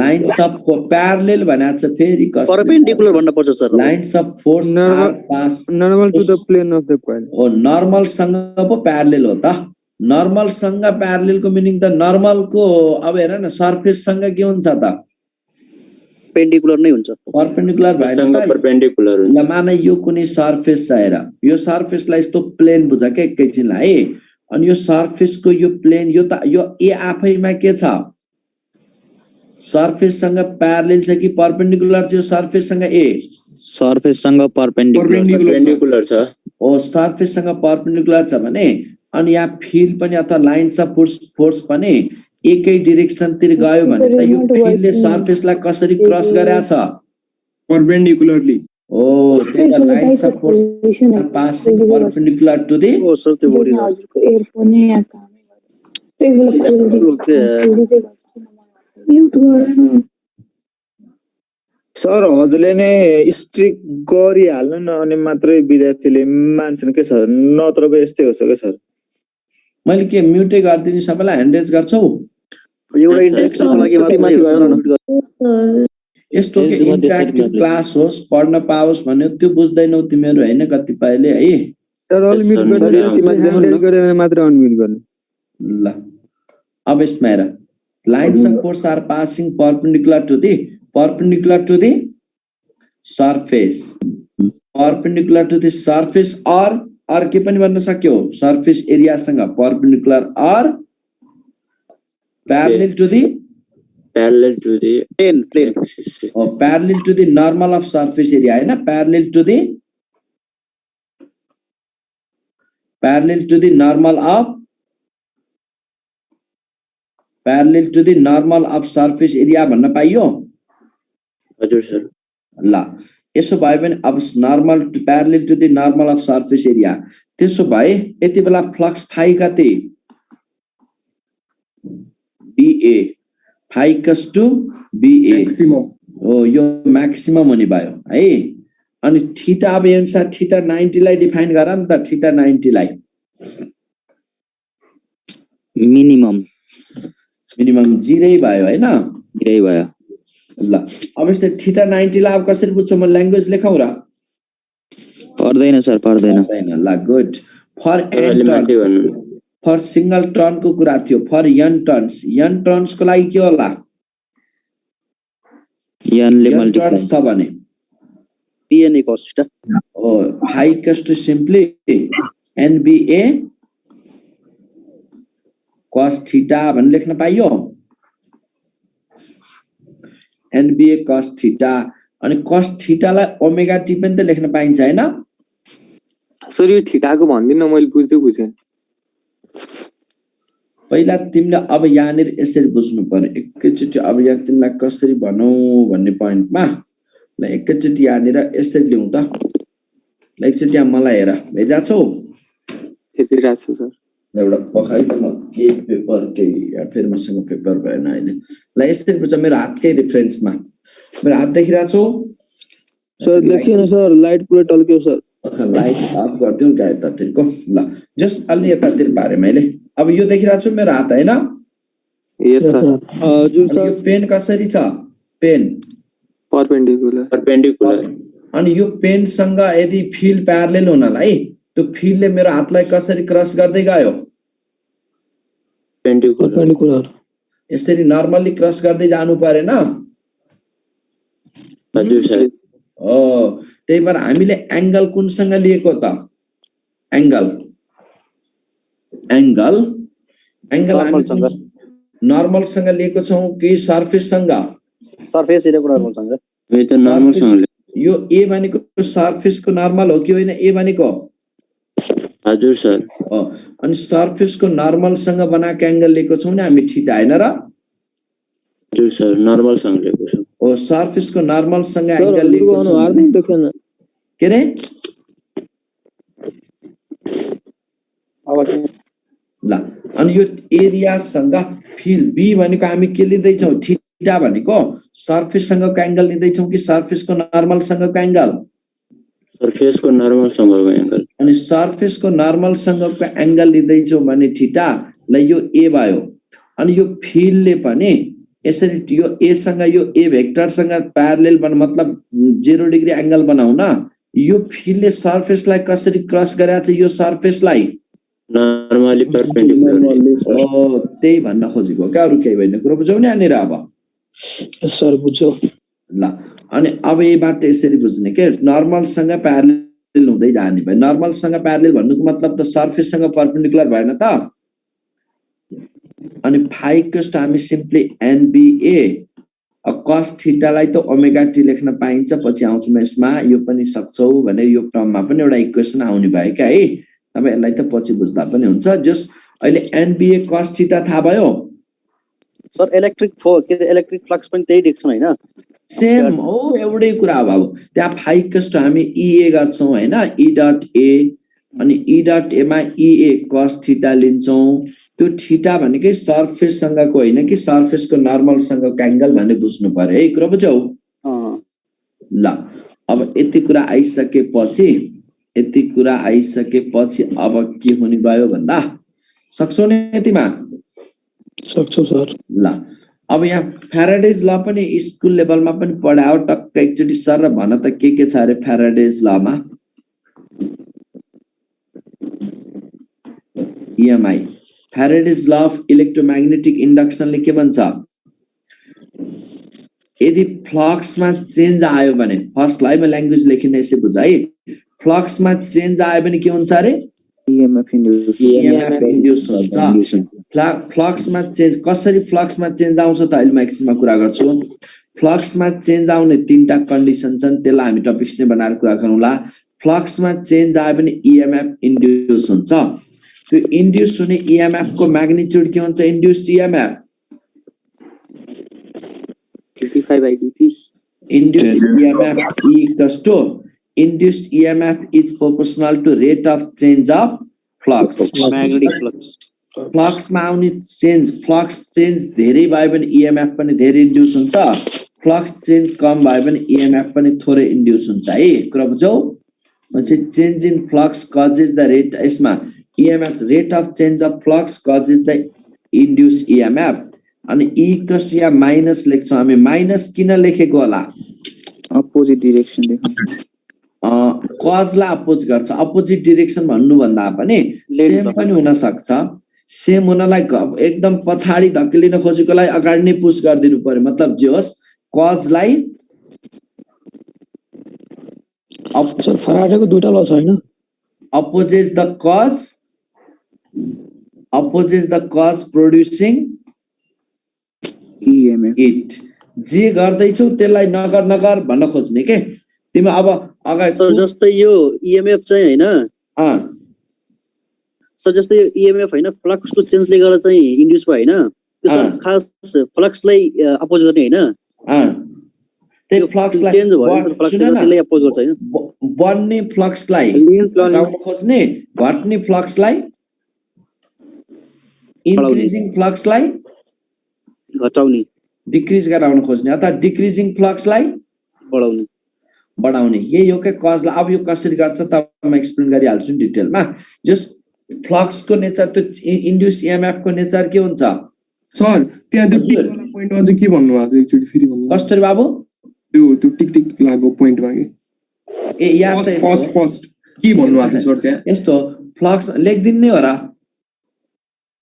lines of parallel भनेको छ फेरि perpendicular भन्नु पर्छ sir lines of force are pass normal to the plane of the coil ओ normal सँग पो parallel हो त normal सँग parallel को meaning त normal को अब हेर न surface सँग के हुन्छ त perpendicular नै हुन्छ perpendicular भएन perpendicular हुन्छ ल मान यो कुनै surface छ हेर यो surface लाई यस्तो plane बुझ के एकैछिनलाई है अनि यो surface को यो plane यो त यो A आफैमा के छ surface सँग parallel छ कि perpendicular छ यो surface सँग A surface सँग perpendicular छ ओ surface सँग perpendicular छ भने अनि यहाँ field पनि अथवा lines of force पनि एकै डाइरेक्सन तिर गयो भने त यो फिल्डले सरफेस लाई कसरी क्रस गरेछ perpendicularly ओ त्यही lines of force passing perpendicular to the ओ सर त्यो बोडी एयरफोन या सर हजुरले नै स्ट्रिक गरिहाल्नु न अनि मात्रै विद्यार्थीले मान्छन् के सर नत्रको यस्तै हो के सर मैले के म्युटै गर्दिनु सबैलाई ह्यान्ड रेज गर्छौ एउटा इन्ट्रेक्सन लागि मात्रै यस्तो के इन्टरेक्टिभ क्लास होस् पढ्न पाओस् भन्ने त्यो बुझ्दैनौ तिमीहरु हैन कतिपयले है सर अल म्युट गरेर ह्यान्ड रेज गरे भने मात्र अनम्युट गर्नु ल अब यसमा हेर lines of force are passing perpendicular to the surface और के पनि भन्न सक्यो सरफेस एरिया सँग परपेंडिकुलर और parallel to the plane or parallel to the normal of surface area है ना parallel to the normal of surface area भन्न पाइयो हजुर सर ल यसो भए पनि अब normal to parallel to the normal of surface area त्यसो भए यति बेला फ्लक्स फाइ कति BA phi equals to BA maximum हो यो मैक्सिमम हुने भयो है अनि थीटा अब अनुसार थीटा 90 लाई डिफाइन गर नि त थीटा 90 लाई मिनिमम 0 भयो हैन 0 भयो ल अब यसले थीटा 90 लाई अब कसरी बुझ्छौ म ल्याङ्ग्वेज लेखौ र पर्दैन सर पर्दैन ल गुड फर सिंगल टर्न को कुरा थियो फर n टर्न्स को लागि के होला n ले मल्टिप्लाई छ भने pn cos थीटा ओ phi equals to simply nba cos theta भन्न लेख्न पाइयो nba cos थीटा अनि cos थीटा लाई ओमेगा t पनि त लेख्न पाइन्छ हैन सर यो थीटाको भन्दिन मैले बुझेँ पहिला तिमीले अब यहाँनिर यसरी बुझ्नु पर्यो एकैचोटी अब यहाँ तिमीलाई कसरी भनौ भन्ने पोइन्टमा ल एकैचोटी यहाँनिर यसरी ल्याउँ त ल एकचोटी यहाँ मलाई हेर भेटिराछौ हेरिराछु सर एउटा पखाइ त म के पेपर के या फेरि मसँग पेपर भएन अहिले ल यसरी बुझ मेरो हातकै रेफरेन्समा मेरो हात देखिराछौ सर देखिएन सर लाइट पुरै टल्क्यो सर लाइट अफ गर्दिउ गायब ततिरको ल जस्ट अलि यतातिर पारे मैले अब यो देखिराछु मेरो हात हैन यस सर हजुर सर यो पेन कसरी छ पेन परपेंडिकुलर अनि यो पेन सँग यदि फिल्ड प्यारलल हुनलाई त्यो फिल्डले मेरो हातलाई कसरी क्रस गर्दै गयो परपेंडिकुलर यसरी नर्मली क्रस गर्दै जानु परेन हजुर सर ओ त्यही भएर हामीले एंगल कुनसँग लिएको त एंगल नर्मल सँग लिएको छौं कि सरफेस सँग सरफेस इलेक्ट्रो नर्मल सँग यो त नर्मल सँग यो ए भनेको सरफेस को नर्मल हो कि होइन ए भनेको हजुर सर अनि सरफेस को नर्मल सँग बनाएको एंगल लिएको छौं नि हामी थीटा हैन र हजुर सर नर्मल सँग लिएको छ ओ सरफेस को नर्मल सँग एंगल लिएको अनुहार नै देखेन के रे ल अनि यो एरिया सँग फिल बी भनेको हामी के लिँदै छौं थीटा भनेको सरफेस सँगको एंगल लिँदै छौं कि सरफेस को नर्मल सँगको एंगल सरफेस को नर्मल सँगको एंगल अनि सरफेस को नर्मल सँगको एंगल लिँदै छौं भने थीटा ल यो ए भयो अनि यो फिलले पनि यसरी यो ए सँग यो ए भेक्टर सँग प्यारलल बन मतलब 0 डिग्री एंगल बनाउन यो फिलले सरफेसलाई कसरी क्रस गरेछ यो सरफेसलाई नर्मली परपेंडिकुलर ओ त्यही भन्न खोजेको के अरु केही भएन कुरो बुझ्यौ नि यहाँनिर अब सर बुझ्यो ल अनि अब यहीबाट यसरी बुझ्ने के नर्मल सँग प्यारलल हुँदै जाने भयो नर्मल सँग प्यारलल भन्नुको मतलब त सरफेस सँग परपेंडिकुलर भएन त अनि फाइ कस्ट हामी सिम्पली एनबीए cos थीटा लाई त ओमेगा टी लेख्न पाइन्छ पछि आउँछु म यसमा यो पनि सक्छौ भने यो टर्ममा पनि एउटा इक्वेसन आउने भयो के है तपाईहरुलाई त पछि बुझ्दा पनि हुन्छ जस अहिले एनबीए cos थीटा थाहा भयो सर इलेक्ट्रिक फ्लक्स पनि त्यही डिरेक्सन हैन सेम हो एउटै कुरा हो अब त्यहाँ फाइ कस्ट हामी ईए गर्छौं हैन ई डट ए अनि ई डट ए मा ईए cos थीटा लिन्छौं त्यो थीटा भनेकै सरफेस सँगको हैन कि सरफेस को नर्मल सँगको एंगल भने बुझ्नु पर्यो है कुरा बुझ्यौ ल अब यति कुरा आइसकेपछि अब के हुने भयो भन्दा सक्छौ नि यतिमा सक्छौ सर ल अब यहाँ फ्याराडेज ल पनि स्कुल लेभलमा पनि पढायो टक्क एकचोटी सर भन त के छ रे फ्याराडेज लमा EMI Faraday's law of electromagnetic induction ले के भन्छ यदि फ्लक्स मा चेन्ज आयो भने फर्स्ट लाई म ल्याङ्ग्वेज लेखिन यसै बुझ है फ्लक्स मा चेन्ज आयो भने के हुन्छ रे EMF इन्ड्युस हुन्छ फ्लक्स मा चेन्ज कसरी फ्लक्स मा चेन्ज आउँछ त अहिले म एकछिनमा कुरा गर्छु फ्लक्स मा चेन्ज आउने तीनटा कन्डिसन छन् त्यसलाई हामी टपिक्स नै बनाएर कुरा गरौँला फ्लक्स मा चेन्ज आयो भने EMF इन्ड्युस हुन्छ त्यो इन्ड्युस हुने EMF को म्याग्निट्युड के हुन्छ induced EMF dP/dt induced EMF equals to induced EMF is proportional to rate of change of flux magnetic flux flux मा आउने चेन्ज फ्लक्स चेन्ज धेरै भयो भने EMF पनि धेरै इन्ड्युस हुन्छ फ्लक्स चेन्ज कम भयो भने EMF पनि थोरै इन्ड्युस हुन्छ है कुरा बुझ्यौ म्हणजे change in flux causes the rate यसमा EMF rate of change of flux causes the induced EMF अनि E इक्वल्स टु या माइनस लेख्छौं हामी माइनस किन लेखेको होला अपोजिट डाइरेक्सन देख्नु कज ला अपोज गर्छ अपोजिट डाइरेक्सन भन्नु भन्दा पनि सेम पनि हुन सक्छ सेम हुनलाई एकदम पछाडी धकेलिन खोजेकोलाई अगाडि नै पुश गर्दिनु पर्यो मतलब जे होस् कज लाई सर फराडेको दुईटा ल छ हैन opposes the cause producing EMF it जे गर्दैछौ त्यसलाई नगर भन्न खोज्ने के तिमी अब अगाडि सर जस्तै यो EMF चाहिँ हैन सर जस्तै यो EMF हैन फ्लक्स को चेन्जले गर्दा चाहिँ इन्ड्युस भयो हैन त्यो सर खास फ्लक्सलाई अपोज गर्ने हैन त्यो फ्लक्सलाई चेन्ज भयो सर फ्लक्सले त्यसलाई अपोज गर्छ हैन बढ्ने फ्लक्सलाई घटाउन खोज्ने घट्ने फ्लक्सलाई इन्क्रिजिङ फ्लक्सलाई घटाउने डिक्रिज गराउन खोज्ने अथवा डिक्रिजिङ फ्लक्सलाई बढाउने यही हो के कजलाई अब यो कसरी गर्छ त म एक्सप्लेन गरिहाल्छु डिटेलमा जस्ट फ्लक्स को नेचर त्यो इन्ड्युस EMF को नेचर के हुन्छ सर त्यहाँ त्यो टिक वाला पोइन्टमा चाहिँ के भन्नु भएको एकचोटी फेरि भन्नु कस्तो रे बाबु त्यो टिक लागो पोइन्टमा के ए याद त फर्स्ट के भन्नु भएको सर त्यहाँ यस्तो फ्लक्स लेख्दिन नै हो र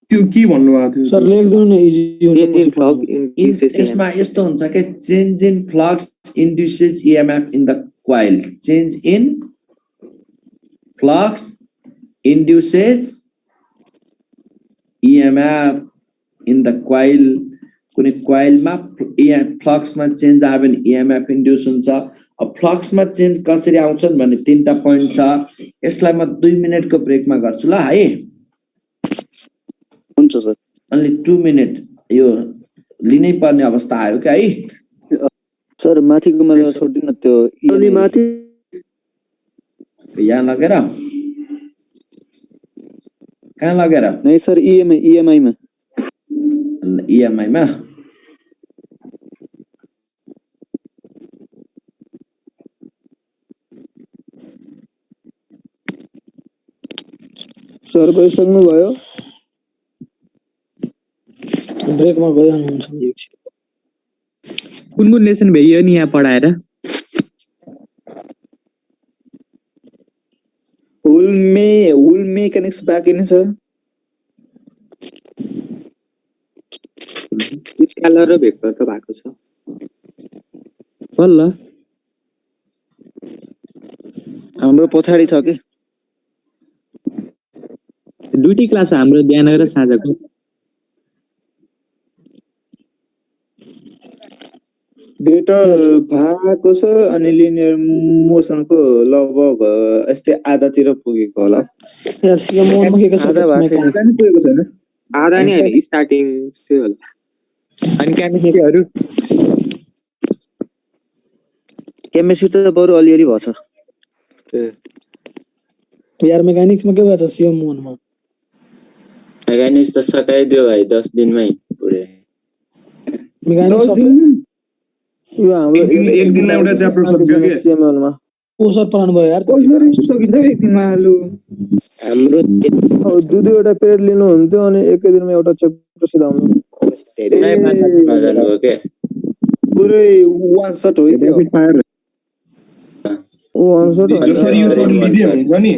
त्यो के भन्नु भएको थियो सर लेख्दिनु न इजी यसमा यस्तो हुन्छ के change in flux induces EMF in the coil change in flux induces EMF in the coil. कुनै coilमा फ्लक्समा चेन्ज आयो भने EMF इन्ड्युस हुन्छ। अब फ्लक्समा चेन्ज कसरी आउँछन् भन्ने तीनटा पोइन्ट छ। यसलाई म 2 मिनेटको ब्रेकमा गर्छु ल है। हुन्छ सर। Only 2 मिनेट यो लिनै पर्ने अवस्था आयो क्या है। सर माथिको मलाई छोड्दिन त्यो अलि माथि यहाँ लगेर कहाँ लगेर? नै सर EMI मा EMI मा सर गइसक्नु भयो? ब्रेकमा गइहाल्नुहुन्छ नि। कुन लेसन भ्याइयो नि यहाँ पढाएर? हुल मेकानिक्स बाँकी नै छ। स्केलर र भेक्टर त भएको छ। बल्ल हाम्रो पछाडी छ के? दुईटै क्लास हाम्रो बिहान र साँझको। भेक्टर भएको छ अनि लिनियर मोसनको लगभग यस्तै आधातिर पुगेको होला। यार सिएम1 मा के छ? आधा नि पुगेको छैन। आधा नै हैन, स्टार्टिङ चाहिँ होला। अनि केमिस्ट्रीहरु केमिस्ट्री त बरु अलिअलि भछ। यार मेकानिक्समा के भन्छ सिएम1 मा? मेकानिक्स त सकाइदियो भाइ 10 दिनमै पुरै। मेकानिक्स यो हाम्रो एक दिनमा एउटा च्याप्टर सक्यो के सिएम1 मा? को सर पढाउनु भयो यार? कसरी सकिन्छ एक दिनमा लु? हाम्रो दुई दुईवटा पिरियड लिनु हुन्थ्यो अनि एकै दिनमा एउटा च्याप्टर सिधाउनु। धेरै माथामा जानुभयो के? पुरै वान शट हो त्यो। वान शट जसरी यो सर लिदिए हुन्छ नि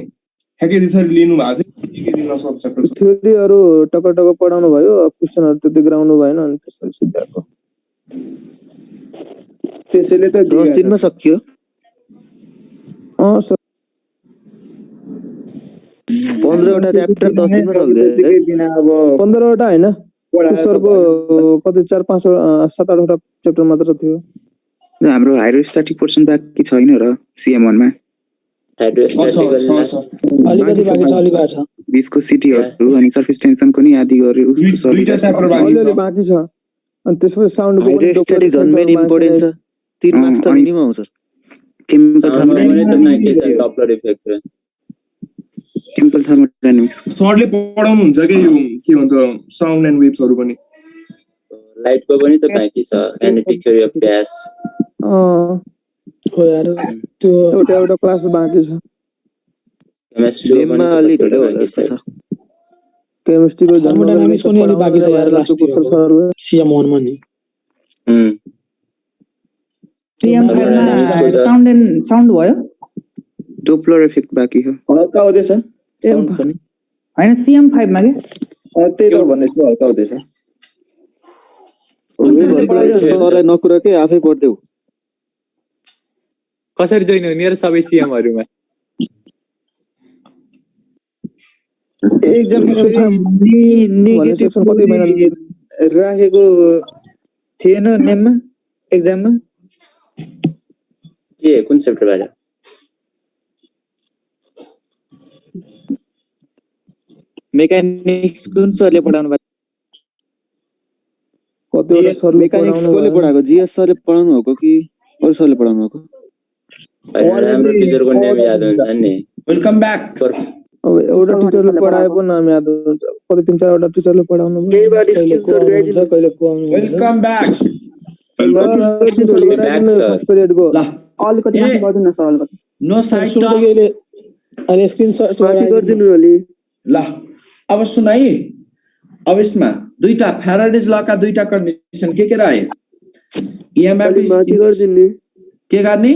ठ्याक्कै त्यसरी लिनु भएको थियो एकै दिनमा सब च्याप्टर। थ्योरीहरु टक टक पढाउनु भयो, क्वेशनहरु त्यति गराउनु भएन अनि त्यसरी सिधाएको। त्यसैले त 10 दिनमा सकियो। सर 15 वटा च्याप्टर 10 दिनमा सक्दैन। अब 15 वटा हैन, सरको कति 4-5 7-8 वटा च्याप्टर मात्र थियो। हाम्रो हाइड्रोस्ट्याटिक पोर्सन बाँकी छैन र सिएम1 मा। अलिकति बाँकी छ, अलि बाँकी छ। 20 को सिटीहरु अनि सरफेस टेन्सनको नि आदि गर्यो। दुईटा च्याप्टर अलि बाँकी छ। अनि त्यसपछि साउन्डको पनि हाइड्रोस्ट्याटिक झन् मेन इम्पोर्टेन्ट छ। 3 मार्क्स त मिनिमम आउँछ। केमिकल थर्मोडायनामिक्स सरले पढाउनु हुन्छ के यो के भन्छ साउन्ड एन्ड वेभ्सहरु पनि। लाइटको पनि त बाँकी छ, काइनेटिक थ्योरी अफ ग्यास। हो यार त्यो एउटा क्लास बाँकी छ। केमिस्ट्री पनि अलि ढिलो होला जस्तो छ। केमिस्ट्रीको थर्मोडायनामिक्स पनि अलि बाँकी छ यार लास्ट सिएम1 मा नि। साउन्ड भयो? डोप्लर इफेक्ट बाँकी हो। हल्का हुँदैछ साउन्ड पनि। हैन सिएम5 मा के? त्यही त भन्दैछु हल्का हुँदैछ। सरलाई नकुरा के आफै पढ्देऊ। कसरी जोइन हुने र सबै सिएमहरुमा? एक्जाम नेगेटिभ राखेको थिएन नेममा एक्जाममा? के कुन च्याप्टर बारे? मेकानिक्स कुन सरले पढाउनु भएको? कतिवटा सरले मेकानिक्स कोले पढाएको? जीएस सरले पढाउनु भएको कि अरु सरले पढाउनु भएको? हाम्रो टिचरको नाम याद हुन्छ नि। Welcome back. अब एउटा टिचरले पढाएको नाम याद हुन्छ, कति 3-4 वटा टिचरले पढाउनु भयो। केहीबाट स्क्रिनशट गराइदिनु। कहिले को आउनु हुन्छ। Welcome back. फर्स्ट पिरियडको ल अलिकति माथि गर्दिनु न सर अलिकति। नो साइड सुरुले अनि स्क्रिनशट गरिदिनु अलि। ल अब सुन है। अब यसमा दुईटा फ्याराडेज लका दुईटा कन्डिसन के रहे? EMF माथि गर्दिनु। के गर्ने?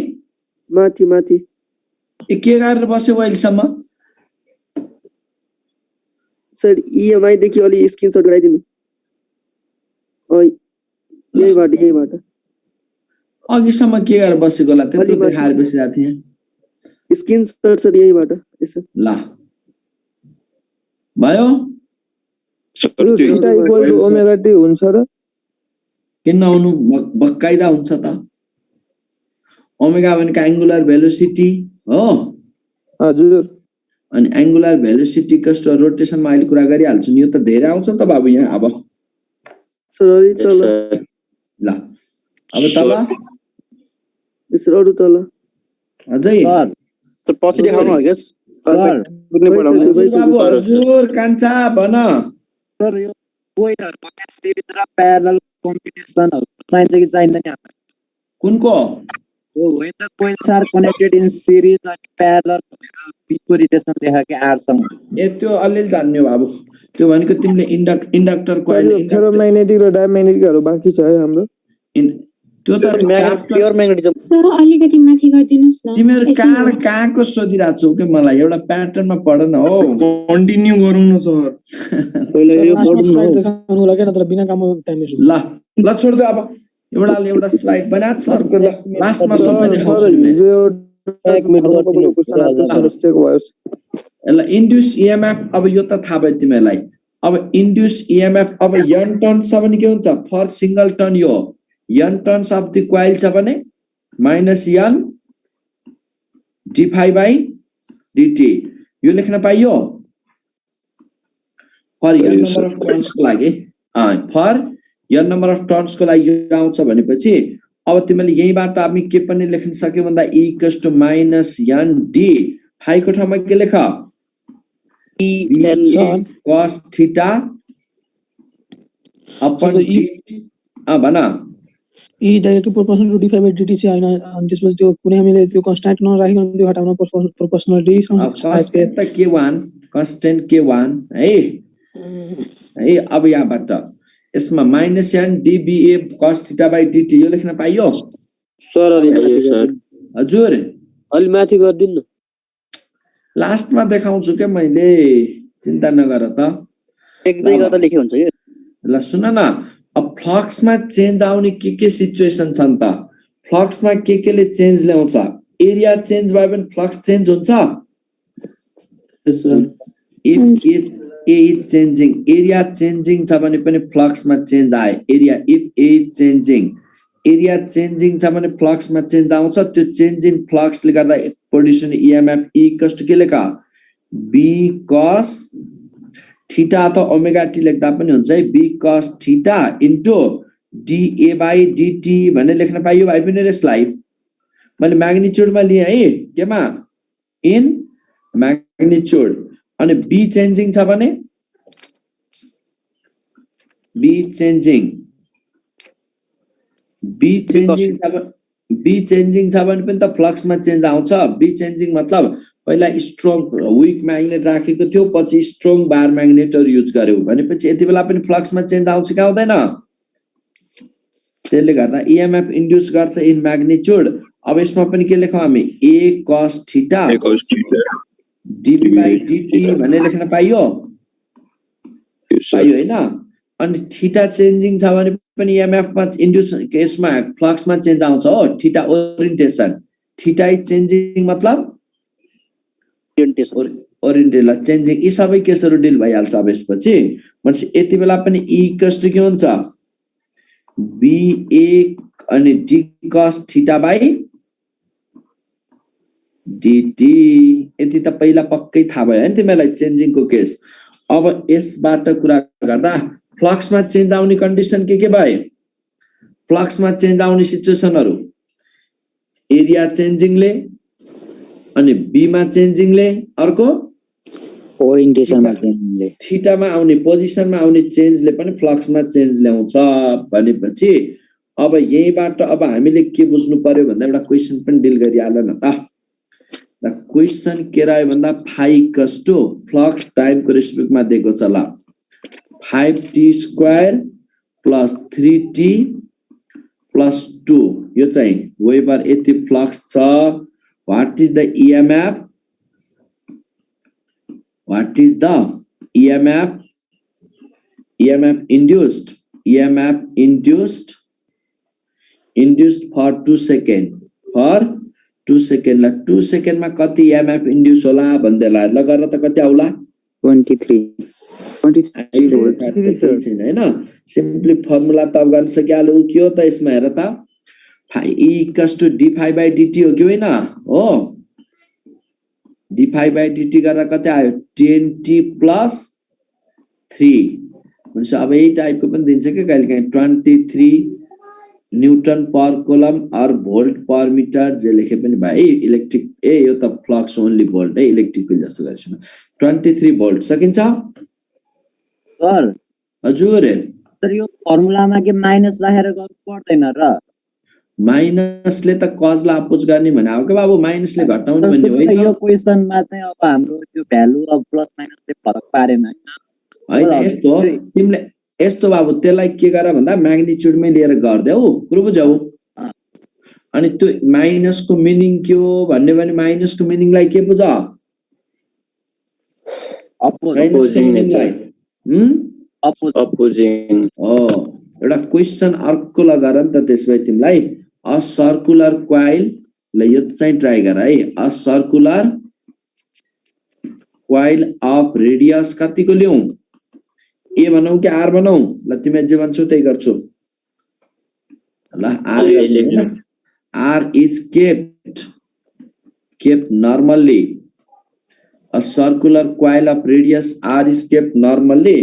माथि माथि। के गरेर बस्यो अहिलेसम्म? सर EMI देखि अलि स्क्रिनशट गराइदिनु। यहीबाट अघिसम्म के गरेर बसेको होला त्यत्रो देखाएर बसिरहेको थिएँ। स्क्रिनशट सर यहीबाट यसो। ल भयो theta equal to omega T हुन्छ र किन नहुनु बकाइदा हुन्छ त ओमेगा भनेको एंगुलर भेलोसिटी हो हजुर अनि एंगुलर भेलोसिटी कस्तो रोटेसनमा अहिले कुरा गरिहाल्छु नि यो त धेरै आउँछ त बाबु यहाँ अब सरी तल ल अब तल यसो अरु तल अझै सर पछि देखाउनु हो गेस सर बाबु हजुर कान्छा भन सर यो कोइलहरुको सिरिज र प्यारलल कम्बिनेसनहरु चाहिन्छ कि चाहिँदैन कुनको हो when the coils are connected in series and parallel बिको रिलेसन देखा के आर सँग ए त्यो अलिअलि जान्ने बाबु त्यो भनेको तिमीले इन्डक्टर कोइल फेरोम्याग्नेटिक र डायम्याग्नेटिकहरु बाँकी छ है हाम्रो त्यो त प्योर म्याग्नेटिजम सर अलिकति माथि गरिदिनुस् न तिमीहरु कहाँको सोधिरहेको छौ के मलाई एउटा प्याटर्नमा पढ न हो कन्टिन्यू गरौँ न सर पहिला यो पढ्नु न देखाउनु होला के नत्र बिना काममा टाइम वेस्ट ल ल छोड दे अब एउटा स्लाइड बना सरको लास्टमा सर हिजो एक मिनेट ल इन्ड्युस ईएमएफ अब यो त थाहा भयो तिमीलाई अब इन्ड्युस ईएमएफ अब n टर्न्स छ भने के हुन्छ फर सिंगल टर्न यो n turns of the coil छ भने -n d∅dt यो लेख्न पाइयो for n number of turns को लागि for n number of turns को लागि यो आउँछ भनेपछि अब तिमीले यहीबाट हामी के पनि लेख्न सक्यौ भन्दा e -n d फाइ को ठाउँमा के लेख e cos थीटा अपन भन ई डाइरेक्टली प्रोपोर्शनल टु d∅dt चाहिँ हैन अनि त्यसपछि त्यो कुनै हामीले त्यो कन्स्ट्यान्ट नराखिकन त्यो हटाउन प्रोपोर्शनलिटी कन्स्ट्यान्ट त k1 कन्स्ट्यान्ट k1 है अब यहाँबाट यसमा -n dBA cos theta by dt यो लेख्न पाइयो सर अलि सर हजुर अलि माथि गर्दिन न लास्टमा देखाउँछु के मैले चिन्ता नगर त एक दुई गर्दा लेखे हुन्छ के ल सुन न अब फ्लक्समा चेन्ज आउने के सिचुएसन छन् त फ्लक्समा के ले चेन्ज ल्याउँछ एरिया चेन्ज भयो भने फ्लक्स चेन्ज हुन्छ if A is changing area changing छ भने पनि फ्लक्समा चेन्ज आयो area if A is changing area changing छ भने फ्लक्समा चेन्ज आउँछ त्यो चेन्ज इन फ्लक्सले गर्दा प्रोड्युस हुने ईएमएफ ई कस्ट के लेखा बी कस थीटा त ओमेगा टी लेख्दा पनि हुन्छ है B cos theta into DA by DT भन्ने लेख्न पाइयो भाइ पनि यसलाई मैले म्याग्निट्युडमा लिए है केमा इन म्याग्निट्युड अनि बी चेन्जिङ छ भने बी चेन्जिङ छ भने पनि त फ्लक्समा चेन्ज आउँछ बी चेन्जिङ मतलब पहिला स्ट्रङ विक म्याग्नेट राखेको थियो पछि स्ट्रङ बार म्याग्नेटहरु युज गर्यो भनेपछि यति बेला पनि फ्लक्समा चेन्ज आउँछ कि आउँदैन त्यसले गर्दा ईएमएफ इन्ड्युस गर्छ इन म्याग्निट्युड अब यसमा पनि के लेखौं हामी a cos theta dB by dt भन्ने लेख्न पाइयो हैन अनि थीटा चेन्जिङ छ भने पनि ईएमएफ मा इन्ड्युस केसमा फ्लक्स मा चेन्ज आउँछ हो theta orientation theta is changing मतलब ओरिएन्टेसन चेन्जिङ यी सबै केसहरु डिल भइहाल्छ अब यसपछि मतलब यति बेला पनि e कस्ट के हुन्छ ba अनि d cos theta by dt यति त पहिला पक्कै थाहा भयो हैन तिमीलाई चेन्जिङ को केस अब यसबाट कुरा गर्दा फ्लक्स मा चेन्ज आउने कन्डिसन के भए फ्लक्स मा चेन्ज आउने सिचुएसनहरु एरिया चेन्जिङले अनि बी मा चेन्जिङले अर्को ओरिएन्टेसनमा चेन्जले थीटा मा आउने पोजिसनमा आउने चेन्जले पनि फ्लक्स मा चेन्ज ल्याउँछ भनेपछि अब यहीबाट अब हामीले के बुझ्नु पर्यो भन्दा एउटा क्वेशन पनि डिल गरिहाल न त द क्वेशन के रह्यो भन्दा फाइ इक्वल्स टु फ्लक्स टाइम को रेस्पेक्टमा दिएको छ ल 5t² प्लस 3t प्लस 2 यो चाहिँ वेबर यति फ्लक्स छ what is the EMF what is the EMF induced for 2 second ला 2 second मा कति EMF induce होला भन्दैला ल गरेर त कति आउला 23 volt छैन हैन सिम्पली फर्मुला त अब गर्न सकिहाल्यो के हो त यसमा हेर त E = d∅/dt हो कि होइन हो d∅/dt गर्दा कति आयो 10t + 3 हुन्छ अब यही टाइपको पनि दिन्छ के कहिलेकाहीँ 23 न्यूटन पर कोलम और भोल्ट पर मिटर जे लेखे पनि भयो इलेक्ट्रिक यो त फ्लक्स ओन्ली भोल्ट है इलेक्ट्रिक फिल्ड जस्तो गरेछ 23 भोल्ट सकिन्छ सर हजुर सर यो फर्मुलामा के माइनस राखेर गर्नु पर्दैन र माइनसले त कजलाई अपोज गर्ने भने हो के बाबु माइनसले घटाउने भन्ने होइन यो क्वेशनमा चाहिँ अब हाम्रो त्यो भ्यालु अब प्लस माइनसले फरक पारेन हैन यस्तो तिमीले यस्तो बाबु त्यसलाई के गर भन्दा म्याग्निट्युडमै लिएर गर्देऊ कुरो बुझ्यौ अनि त्यो माइनसको मिनिङ के हो भन्ने भने माइनसको मिनिङलाई के बुझ अपोजिङ हो एउटा क्वेशन अर्को लगाएर नि त त्यसमै तिमीलाई अ सर्कुलर क्वाइल ल यो चाहिँ ट्राई गर है a circular coil of radius कतिको ल्याउ ए भनौ कि आर भनौ ल तिमी जे भन्छौ त्यही गर्छु ल R is kept normally a circular coil of radius r is kept normally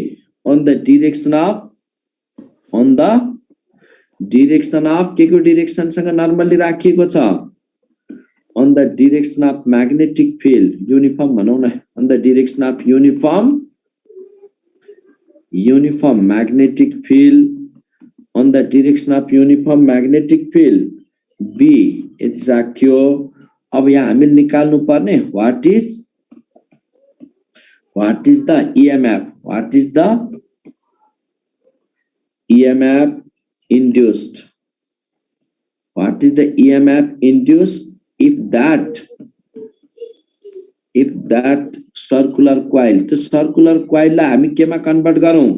on the direction of के को direction सँग normally राखिएको छ on the direction of magnetic field uniform भनौ न on the direction of uniform magnetic field on the direction of uniform magnetic field b यति राख्यो अब यहाँ हामीले निकाल्नु पर्ने what is the EMF induced if that circular coil तो circular coil लाई हामी केमा कन्भर्ट गरौं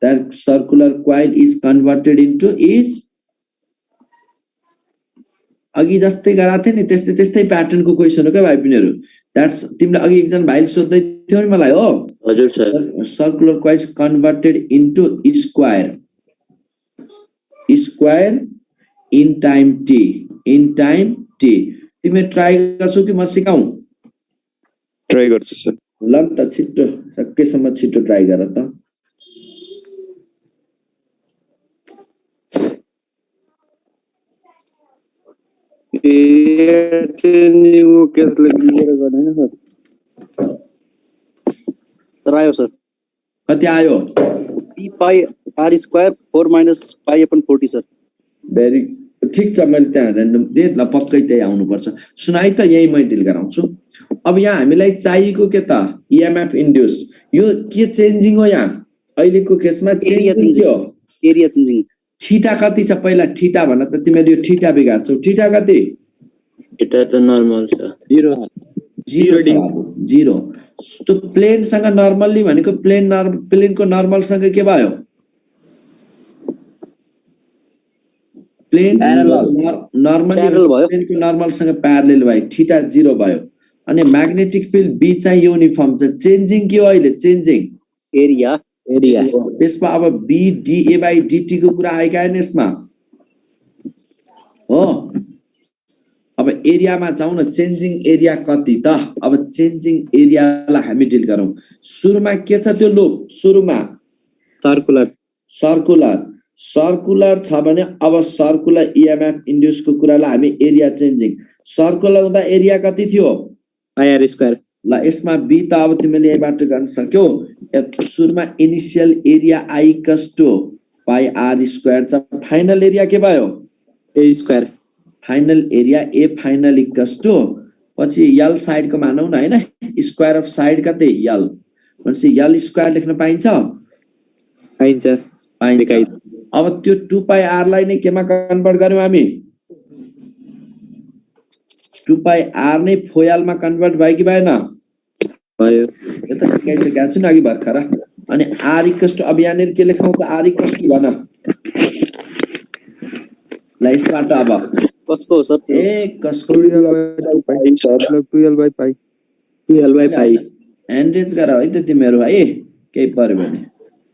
that circular coil is converted into is अघि जस्तै गरा थिए नि त्यस्तै प्याटर्नको क्वेशन हो के भाइ पिनीहरु दैट्स तिमीले अघि एकजना भाइले सोध्दै थियो नि मलाई हो हजुर sir circular coil converted into square in time T तिमी ट्राई गर्छौ कि म सिकाऊ ट्राई गर्छु सर ल त छिटो सकेसम्म छिटो ट्राई गर त आयो सर कति आयो p पाई r square 4 minus pi upon 40 sir very ठीक छ मैले त्यहाँ र्यान्डम दे ल पक्कै त्यही आउनु पर्छ सुनाइ त यही म डिल गराउँछु अब यहाँ हामीलाई चाहिएको के त EMF इन्ड्युस यो के चेन्जिङ हो यहाँ अहिलेको केसमा चेन्जिङ के हो एरिया चेन्जिङ थीटा कति छ पहिला थीटा भन्न त तिमीले यो थीटा बिगाड्छौ थीटा कति थीटा त नर्मल छ 0 तो प्लेन सँग नर्मली भनेको प्लेनको नर्मल सँग के भयो प्लेन नर्मली प्लेनको नर्मल सँग प्यारलल भयो थीटा 0 भयो अनि म्याग्नेटिक फिल्ड बी चाहिँ युनिफर्म छ चेन्जिङ के हो अहिले चेन्जिङ एरिया त्यसमा अब b dA/dt को कुरा आएका हैन यसमा हो अब एरियामा जाउँ न चेन्जिङ एरिया कति त अब चेन्जिङ एरियालाई हामी डिल गरौँ सुरुमा के छ त्यो लुप सुरुमा सर्कुलर छ भने अब सर्कुलर EMF इन्ड्युस को कुरालाई हामी एरिया चेन्जिङ सर्कुलर हुँदा एरिया कति थियो r स्क्वायर ल यसमा b त अब तिमीले यहीबाट गर्न सक्यौ सुरुमा initial area I = pie r square छ फाइनल एरिया के भयो a square final area A final = पछि यल साइड को मानौ न हैन स्क्वायर अफ साइड कति यल भनेपछि यल स्क्वायर लेख्न पाइन्छ अब त्यो 2 पाई r लाई नै केमा कन्भर्ट गर्यौ हामी 2 पाई r नै फोयलमा कन्भर्ट भयो कि भएन भयो यो त सिकाइसकेको छु नि अघि भर्खर अनि r = अब यहाँनिर के लेखौं त r = भन ल यसबाट अब कसको सर ए कसको 12/pi एन्ड्रेज गर है त तिमीहरू है केही पर्यो भने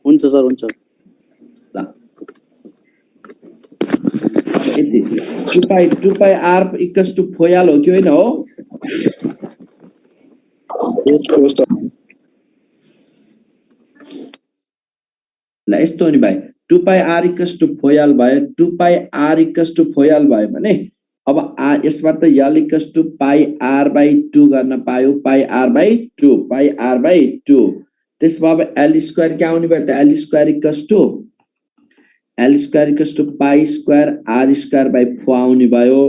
हुन्छ सर हुन्छ ल यति 2 पाई r इक्वल्स टु फोयाल हो कि होइन हो ल यस्तो हो नि भाइ 2 पाई r इक्वल्स टु फोयाल भयो 2 पाई r इक्वल्स टु फोयाल भयो भने अब यसबाट l equals to pie r/2 गर्न पायो पाई r/2 पाई r/2 त्यसमा अब l स्क्वायर के आउने भयो त l square equals to pie square r square/ 4 आउने भयो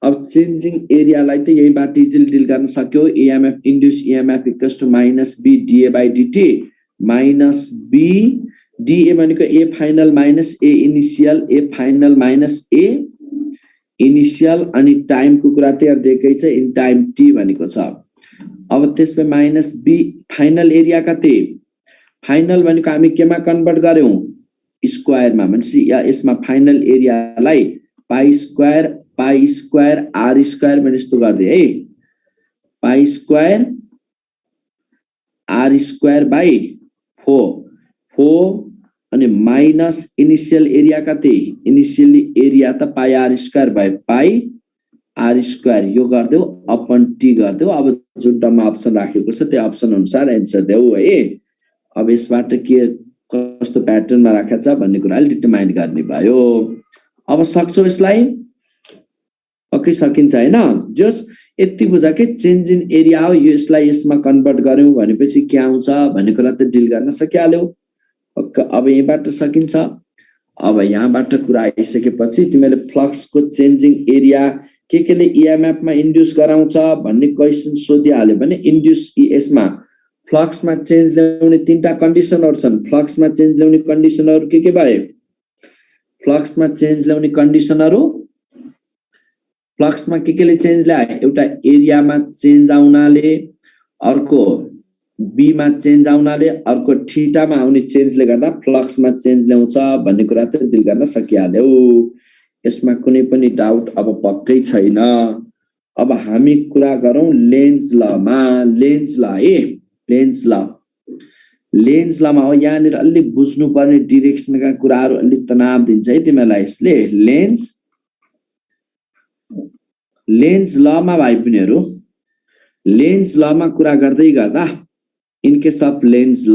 अब चेन्जिङ एरियालाई त यहीबाट इजिली डिल गर्न सक्यो EMF induce EMF equals to -b dA/dt -b dA भनेको a final minus a initial a final minus a initial अनि टाइमको कुरा त्यहाँ दिएकै छ इन टाइम t भनेको छ अब त्यसमा -b फाइनल एरिया कति फाइनल भनेको हामी केमा कन्भर्ट गर्यौं स्क्वायरमा भनेपछि यसमा फाइनल एरियालाई पाई स्क्वायर r स्क्वायर भने जस्तो गर्दै है pi square r square by 4 अनि माइनस इनिशियल एरिया कति इनिशियली एरिया त pi r square by pi r square यो गर्दियौ अपन t गर्दियौ अब जुन टर्ममा अप्सन राखेको छ त्यो अप्सन अनुसार एन्सर देऊ है अब यसबाट के कस्तो प्याटर्नमा राखेको छ भन्ने कुराले डिटरमाइन गर्ने भयो अब सक्छौ यसलाई पक्कै सकिन्छ हैन जस यति बुझा के चेन्ज इन एरिया हो यसलाई यसमा कन्भर्ट गर्यौ भनेपछि के आउँछ भन्ने कुरा त डिल गर्न सकिहाल्यौ अब यहीबाट सकिन्छ अब यहाँबाट कुरा आइसकेपछि तिमीले फ्लक्स को चेन्जिङ एरिया केले EMF मा इन्ड्युस गराउँछ भन्ने क्वेशन सोधिहाल्यो भने इन्ड्युस यसमा फ्लक्स मा चेन्ज ल्याउने तीनटा कन्डिसनहरु छन् फ्लक्स मा चेन्ज ल्याउने कन्डिसनहरु के भए फ्लक्स मा चेन्ज ल्याउने कन्डिसनहरु फ्लक्स मा केले चेन्ज ल्याए एउटा एरिया मा चेन्ज आउनाले अर्को b मा चेन्ज आउनाले अर्को थीटा मा आउने चेन्जले गर्दा फ्लक्स मा चेन्ज ल्याउँछ भन्ने कुरा त डिल गर्न सकिहाल्यौ यसमा कुनै पनि डाउट अब पक्कै छैन अब हामी कुरा गरौं लेन्ज लमा लेन्ज ल है लेन्ज लमा हो यहाँनिर अलि बुझ्नु पर्ने डाइरेक्सनका कुराहरु अलि तनाव दिन्छ है तिमीलाई यसले लेन्ज लमा भाइ पिनेहरु लेन्ज लमा कुरा गर्दै गर्दा in case of Lenz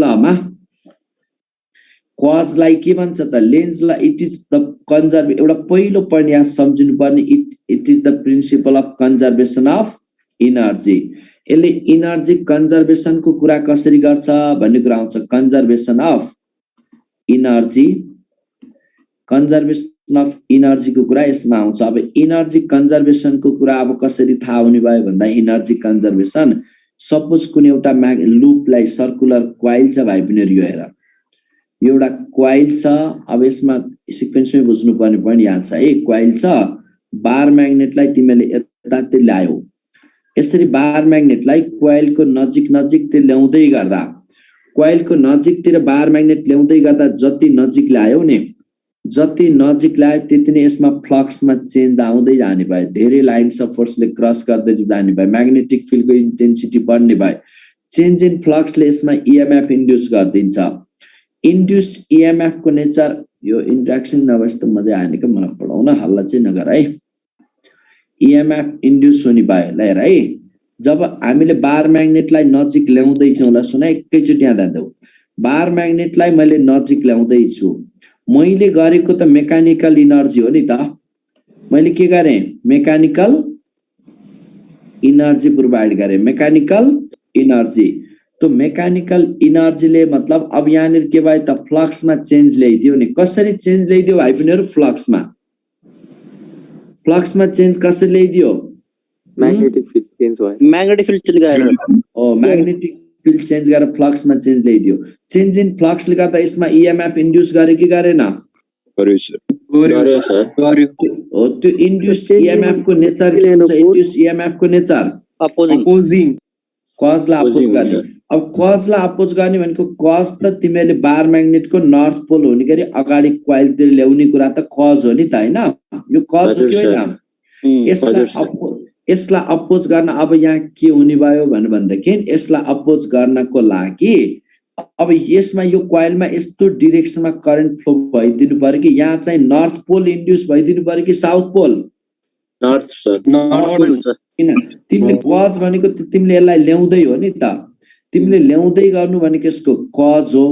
Lama cause लाई के भन्छ त लेन्ज ल इट इज द कन्जर्भ एउटा पहिलो पोइन्ट यहाँ सम्झिनु पर्ने it is the principal of conservation of energy यसले एनर्जी कन्जर्भेसन को कुरा कसरी गर्छ भन्ने कुरा आउँछ कन्जर्भेसन अफ एनर्जी को कुरा यसमा आउँछ अब एनर्जी कन्जर्भेसन को कुरा अब कसरी थाहा हुने भयो भन्दा एनर्जी कन्जर्भेसन सपोज कुनै एउटा लुपलाई सर्कुलर कोइल छ भाइ पनि यो हेर एउटा कोइल छ अब यसमा सिक्वेन्समै बुझ्नु पर्ने पोइन्ट यहाँ छ है कोइल छ बार म्याग्नेटलाई तिमीले यतातिर ल्यायौ यसरी बार म्याग्नेटलाई कोइलको नजिक ल्याउँदै गर्दा कोइलको नजिकतिर बार म्याग्नेट ल्याउँदै गर्दा जति नजिक ल्यायौ नि जति नजिक ल्यायो त्यति नै यसमा फ्लक्समा चेन्ज आउँदै जाने भयो धेरै लाइन्स अफ फोर्सले क्रस गर्दै जाने भयो म्याग्नेटिक फिल्डको इन्टेन्सिटी बढ्ने भयो चेन्ज इन फ्लक्सले यसमा EMF इन्ड्युस गर्दिन्छ इन्ड्युस EMF को नेचर यो इन्ट्र्याक्सन नभएस त मजा आएन के मलाई पढाउन हल्ला चाहिँ नगर है EMF इन्ड्युस हुने भयो ल हेर है जब हामीले बार म्याग्नेटलाई नजिक ल्याउँदै छौं ल सुन एकैचोटी यहाँ जाँदै बार म्याग्नेटलाई मैले नजिक ल्याउँदै छु मैले गरेको त मेकानिकल एनर्जी हो नि त मैले के गरे मेकानिकल एनर्जी प्रोवाइड गरे मेकानिकल एनर्जी तो मेकानिकल एनर्जीले मतलब अब यहाँनिर के भयो त फ्लक्समा चेन्ज ल्याइदियो नि कसरी चेन्ज ल्याइदियो भाइ पिनेहरु फ्लक्समा चेन्ज कसरी ल्याइदियो म्याग्नेटिक फिल्ड चेन्ज भयो म्याग्नेटिक फिल्ड चेन्ज गरेर म्याग्नेटिक फिल्ड चेन्ज गरेर फ्लक्समा चेन्ज ल्याइदियो चेन्ज इन फ्लक्सले गर्दा यसमा EMF इन्ड्युस गरे कि गरेन गर्यो हो त्यो इन्ड्युस EMF को नेचर के हुन्छ इन्ड्युस EMF को नेचर अपोजिङ कजलाई अपोज गर्ने अब कजलाई अपोज गर्ने भनेको कज त तिमीले बार म्याग्नेटको नर्थ पोल हुने गरी अगाडि कोइलतिर ल्याउने कुरा त कज हो नि त हैन यो कज हो कि हैन यसलाई अपोज गर्न अब यहाँ के हुने भयो भनेदेखि यसलाई अपोज गर्नको लागि अब यसमा यो कोइलमा यस्तो डिरेक्सनमा करेन्ट फ्लो भइदिनु पर्यो कि यहाँ चाहिँ नर्थ पोल इन्ड्युस भइदिनु पर्यो कि साउथ पोल? North sir. किन तिमीले कज भनेको तिमीले यसलाई ल्याउँदै हो नि त, तिमीले ल्याउँदै गर्नु भनेको यसको कज हो।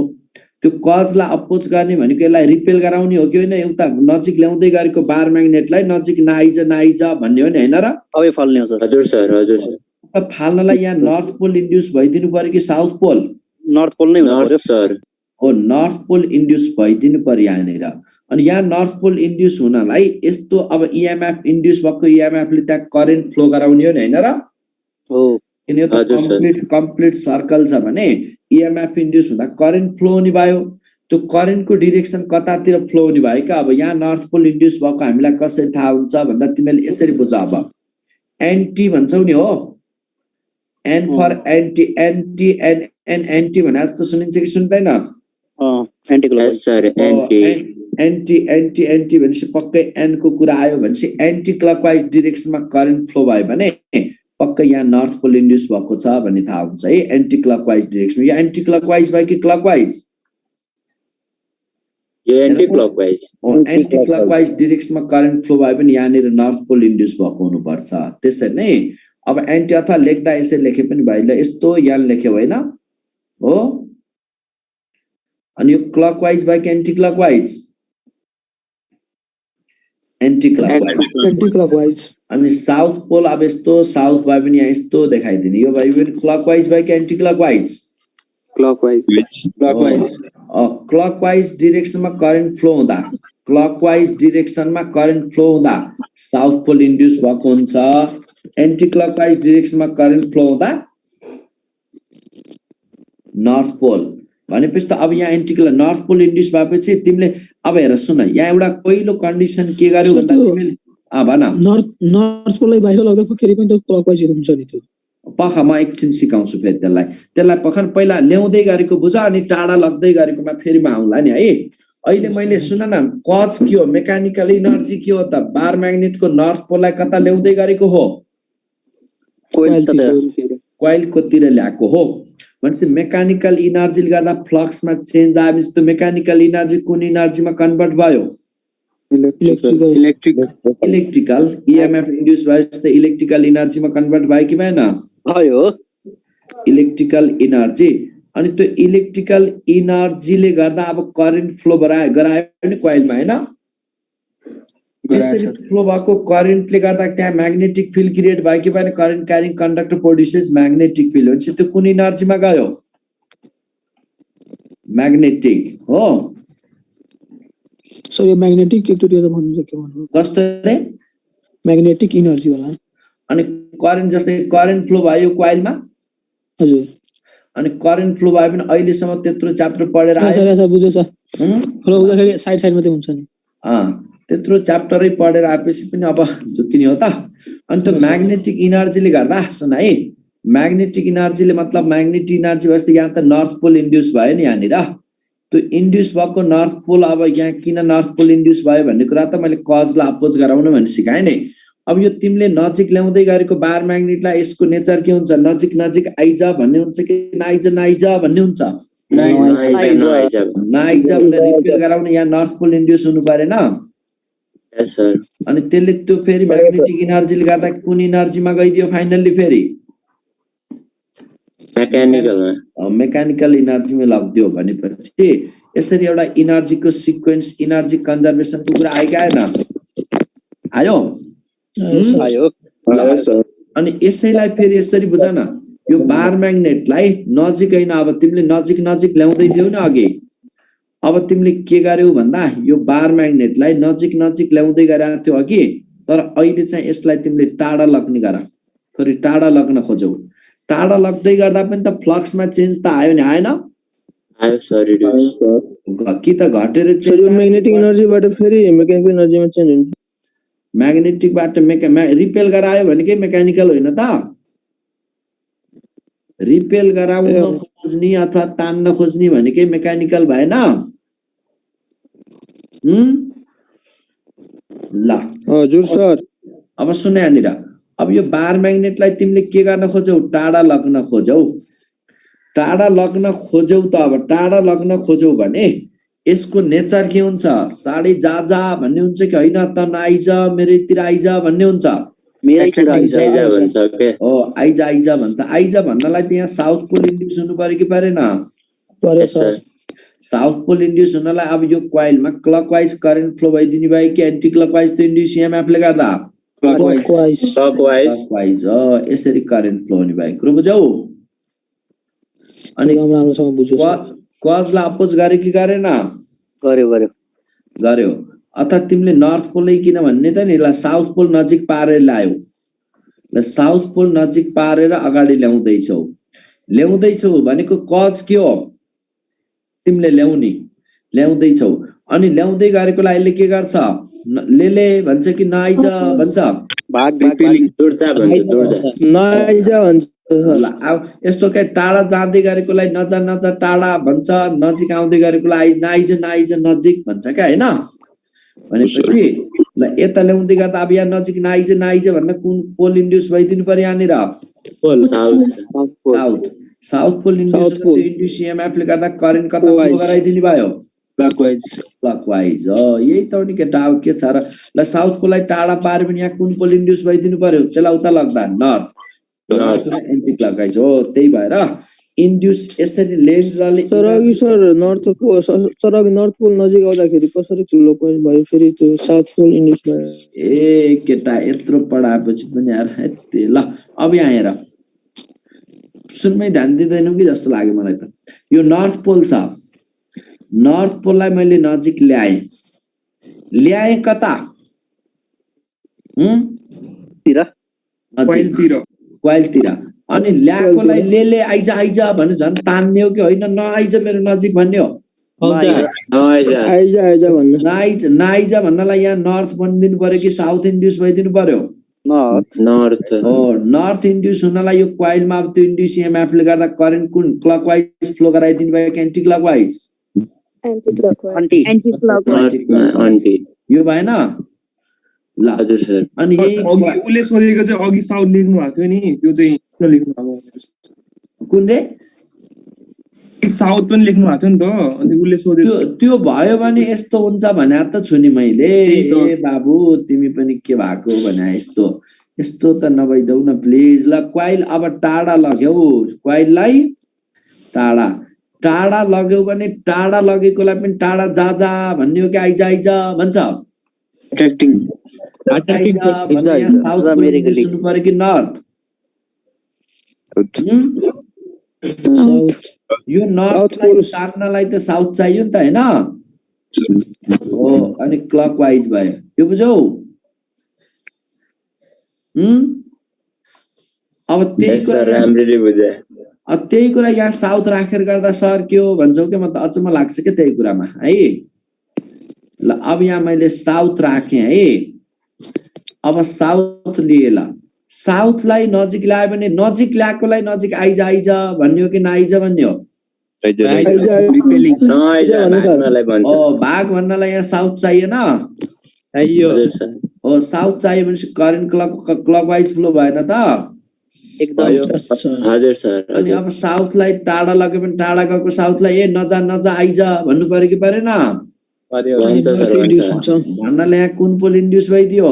त्यो कजलाई अपोज गर्ने भनेको यसलाई रिपेल गराउने हो कि होइन? एउटा नजिक ल्याउँदै गरेको बार म्याग्नेटलाई नजिक नआइज भन्ने हो नि होइन र? अवे फाल्ने हो सर। हजुर सर, हजुर सर। फाल्नलाई यहाँ नर्थ पोल इन्ड्युस भइदिनु पर्यो कि साउथ पोल? नर्थ पोल नै हुनु पर्यो सर। हो, नर्थ पोल इन्ड्युस भइदिनु पर्यो यहाँनिर। अनि यहाँ नर्थ पोल इन्ड्युस हुनलाई यस्तो अब इएमएफ इन्ड्युस भएको इएमएफले त्यहाँ करेन्ट फ्लो गराउने हो नि होइन र? हो। किन यो त कम्प्लिट सर्कल छ भने इएमएफ इन्ड्युस हुँदा करेन्ट फ्लो हुने भयो। त्यो करेन्टको डिरेक्सन कतातिर फ्लो हुने भयो क्या? अब यहाँ नर्थ पोल इन्ड्युस भएको हामीलाई कसरी थाहा हुन्छ भन्दा तिमीले यसरी बुझ। अब एन्टी भन्छौ नि हो, N for anti, anti N N anti भने जस्तो सुनिन्छ कि सुन्दैन? Anti clockwise sir, anti anti anti anti भनेपछि पक्कै एन को कुरा आयो भनेपछि एन्टी क्लकवाइज डिरेक्सनमा करेन्ट फ्लो भयो भने पक्कै यहाँ नर्थ पोल इन्ड्युस भएको छ भन्ने थाहा हुन्छ है। एन्टी क्लकवाइज डिरेक्सन, यो एन्टी क्लकवाइज भयो कि क्लकवाइज? यो एन्टी क्लकवाइज। एन्टी क्लकवाइज डिरेक्सनमा करेन्ट फ्लो भयो भने यहाँनिर नर्थ पोल इन्ड्युस भएको हुनुपर्छ। त्यसरी नै अब एन्टी अथवा लेख्दा यसरी लेखे पनि भयो, यस्तो यहाँ लेख्यो होइन हो। अनि यो क्लकवाइज भयो कि एन्टी क्लकवाइज? Anti clockwise. अनि साउथ पोल अब यस्तो साउथ भयो भने यहाँ यस्तो देखाइदिने, यो भयो भने क्लकवाइज भयो कि एन्टी क्लकवाइज? क्लकवाइज डिरेक्सनमा करेन्ट फ्लो हुँदा, क्लकवाइज डिरेक्सनमा करेन्ट फ्लो हुँदा साउथ पोल इन्ड्युस भएको हुन्छ। एन्टी क्लकवाइज डिरेक्सनमा करेन्ट फ्लो हुँदा नर्थ पोल भनेपछि त अब यहाँ एन्टी नर्थ पोल इन्ड्युस भएपछि तिमीले अब हेर सुन, यहाँ एउटा पहिलो कन्डिसन के गर्यो भन्दा तिमीले भन नर्थ पोललाई बाहिर लग्दाखेरि पनि त क्लकवाइज हुन्छ नि त्यो। पख म एकछिन सिकाउँछु फेरि त्यसलाई पखन पहिला ल्याउँदै गरेको बुझ, अनि टाढा लग्दै गरेकोमा फेरि म आउँला नि है। अहिले मैले सुन न, कज के हो? मेकानिकल इनर्जी के हो त? बार म्याग्नेटको नर्थ पोललाई कता ल्याउँदै गरेको हो? कोइलकोतिर ल्याएको हो भनेपछि मेकानिकल इनर्जीले गर्दा फ्लक्समा चेन्ज आयो भने त्यो मेकानिकल इनर्जी कुन इनर्जीमा कन्भर्ट भयो? इलेक्ट्रिकल इएमएफ इन्ड्युस भयो जस्तै इलेक्ट्रिकल इनर्जीमा कन्भर्ट भयो कि भएन? भयो। Electrical energy. अनि त्यो इलेक्ट्रिकल इनर्जीले गर्दा अब करेन्ट फ्लो गरायो नि कोइलमा होइन? त्यसरी फ्लो भएको करेन्टले गर्दा त्यहाँ म्याग्नेटिक फिल्ड क्रिएट भयो कि भएन? Current carrying conductor produces magnetic field. भनेपछि त्यो कुन इनर्जीमा गयो? म्याग्नेटिक हो। सर यो म्याग्नेटिक एकचोटि भन्नु के भन्नु? कस्तो रे? म्याग्नेटिक इनर्जी वाला। अनि करेन्ट जस्तै करेन्ट फ्लो भयो कोइलमा। हजुर। अनि करेन्ट फ्लो भयो भने अहिलेसम्म त्यत्रो च्याप्टर पढेर आयो। सर सर बुझ्यो सर। फ्लो हुँदाखेरि साइड साइडमा चाहिँ हुन्छ नि। त्यत्रो च्याप्टरै पढेर आएपछि पनि अब झुक्किने हो त। अनि त्यो म्याग्नेटिक इनर्जीले गर्दा सुन है, म्याग्नेटिक इनर्जीले मतलब म्याग्नेटिक इनर्जी जस्तै यहाँ त नर्थ पोल इन्ड्युस भयो नि यहाँनिर। त्यो इन्ड्युस भएको नर्थ पोल अब यहाँ किन नर्थ पोल इन्ड्युस भयो भन्ने कुरा त मैले कजलाई अपोज गराउनु भन्ने सिकाएँ नि। अब यो तिमीले नजिक ल्याउँदै गरेको बार म्याग्नेटलाई यसको नेचर के हुन्छ? नजिक नजिक आइज भन्ने हुन्छ कि नाइज नाइज भन्ने हुन्छ? नाइज भनेर रिपेल गराउनु यहाँ नर्थ पोल इन्ड्युस हुनु परेन? अनि त्यसले त्यो फेरि म्याग्नेटिक इनर्जीले गर्दा कुन इनर्जीमा गइदियो फाइनल्ली? फेरि मेकानिकल इनर्जीमा लगिदियो भनेपछि यसरी एउटा इनर्जीको सिक्वेन्स, इनर्जी कन्जर्भेसनको कुरा आयो कि आएन? आयो? अनि यसैलाई फेरि यसरी बुझ न, यो बार म्याग्नेटलाई नजिक होइन, अब तिमीले नजिक नजिक ल्याउँदै दियौ न अघि। अब तिमीले के गर्यौ भन्दा यो बार म्याग्नेटलाई नजिक नजिक ल्याउँदै गरेको थियो अघि, तर अहिले चाहिँ यसलाई तिमीले टाढा लग्ने गर, थोरै टाढा लग्न खोज्यौ। टाढा लग्दै गर्दा पनि त फ्लक्समा चेन्ज त आयो नि आएन? आयो सर। कि त घटेर म्याग्नेटिक एनर्जीबाट फेरि मेकानिकल एनर्जीमा चेन्ज हुन्छ। म्याग्नेटिकबाट रिपेल गरायो भने के मेकानिकल होइन त? रिपेल गराउन खोज्ने अथवा तान्न खोज्ने भनेकै मेकानिकल भएन? ल हजुर सर। अब सुन यहाँनिर, अब यो बार म्याग्नेटलाई तिमीले के गर्न खोज्यौ टाढा लग्न खोज्यौ त अब टाढा लग्न खोज्यौ भने यसको नेचर के हुन्छ टाढै जा भन्ने हुन्छ कि हैन त नआइज मेरैतिर आइज भन्ने हुन्छ मेरैतिर आइज भन्छ के हो आइज भन्छ आइज भन्नलाई त्यहाँ साउथ पोल इन्ड्युस हुनु पर्यो कि परेन साउथ पोल इन्ड्युस हुनलाई अब यो कोइलमा क्लकवाइज करेन्ट फ्लो भइदिने भयो कि एन्टी क्लकवाइज त्यो इन्ड्युस इएमएफले गर्दा क्लकवाइज यसरी करेन्ट फ्लो हुने भयो कुरो बुझ्यौ अनि कजलाई अपोज गर्यो कि गरेन गर्यो अथवा तिमीले नर्थ पोलै किन भन्ने त नि ल साउथ पोल नजिक पारेर ल्यायो ल साउथ पोल नजिक पारेर अगाडि ल्याउँदैछौ भनेको कज के हो तिमीले ल्याउँदैछौ अनि ल्याउँदै गरेकोलाई अहिले के गर्छ ले भन्छ कि नआइज भन्छ यस्तो के टाढा जाँदै गरेकोलाई नजा टाढा भन्छ नजिक आउँदै गरेकोलाई नआइज नजिक भन्छ क्या हैन भनेपछि ल यता ल्याउँदै गर्दा अब यहाँ नजिक नआइज भन्न कुन पोल इन्ड्युस भइदिनु पर्यो यहाँनिर साउथ पोल इन्ड्युस इएमएफ ले गर्दा करेन्ट कता फ्लो गराइदिनु भयो क्लकवाइज यही त हो नि केटा अब के छ र ल साउथ पोललाई टाढा पार्यो भने यहाँ कुन पोल इन्ड्युस भइदिनु पर्यो त्यसलाई उता लग्दा नर्थ एन्टी क्लकवाइज हो त्यही भएर इन्ड्युस यसरी लेन्सले सर अघि सर नर्थ पोल नजिक आउँदाखेरि कसरी क्लकवाइज भयो फेरि त्यो साउथ पोल इन्ड्युस भयो ए केटा यत्रो पढाएपछि पनि यार ल अब यहाँ हेर सुनमै ध्यान दिँदैनौ कि जस्तो लाग्यो मलाई त यो नर्थ पोल छ नर्थ पोललाई मैले नजिक ल्याए कता कोइलतिर अनि ल्याएकोलाई ले आइज भने झन् तान्ने हो कि होइन नआइज मेरो नजिक भन्ने हो नआइज भन्नलाई यहाँ नर्थ भनिदिनु पर्यो कि साउथ इन्ड्युस भइदिनु पर्यो नर्थ इन्ड्युस हुनलाई यो कोइलमा अब त्यो इन्ड्युस इएमएफले गर्दा करेन्ट कुन क्लकवाइज फ्लो गराइदिनु भयो कि एन्टी क्लकवाइज यो भएन ल हजुर सर अनि यही उले सोधेको चाहिँ अघि साउथ लेख्नु भएको थियो नि त्यो चाहिँ किन लेख्नु भएको कुन रे साउथ पनि लेख्नु भएको थियो नि त अनि उले सोधेको त्यो भयो भने यस्तो हुन्छ भने त छु नि मैले ए बाबु तिमी पनि के भएको भने यस्तो त नभइदेऊ न प्लिज ल कोइल अब टाढा लग्यौ कोइललाई टाढा लग्यौ भने टाढा लगेकोलाई पनि टाढा जा भन्ने हो कि आइज भन्छ सुन्नु पर्यो कि नर्थ यो नर्थलाई तान्नलाई त साउथ चाहियो नि त हैन हो अनि क्लकवाइज भयो यो बुझौ अब त्यही कुरा यहाँ साउथ राखेर गर्दा सर के हो भन्छौ के म त अचम्म लाग्छ के त्यही कुरामा है ल अब यहाँ मैले साउथ राखेँ है अब साउथ लिए ल साउथलाई नजिक ल्यायो भने नजिक ल्याएकोलाई नजिक आइज भन्ने हो कि नआइज भन्ने हो भाग भन्नलाई यहाँ साउथ चाहिएन हो साउथ चाहियो भने करेन्ट क्लकवाइज फ्लो भएन त हजुर सर अनि अब साउथलाई टाढा लग्यो भने टाढा गएको साउथलाई ए नजा आइज भन्नु पर्यो कि परेन भन्नलाई यहाँ कुन पोल इन्ड्युस भइदियो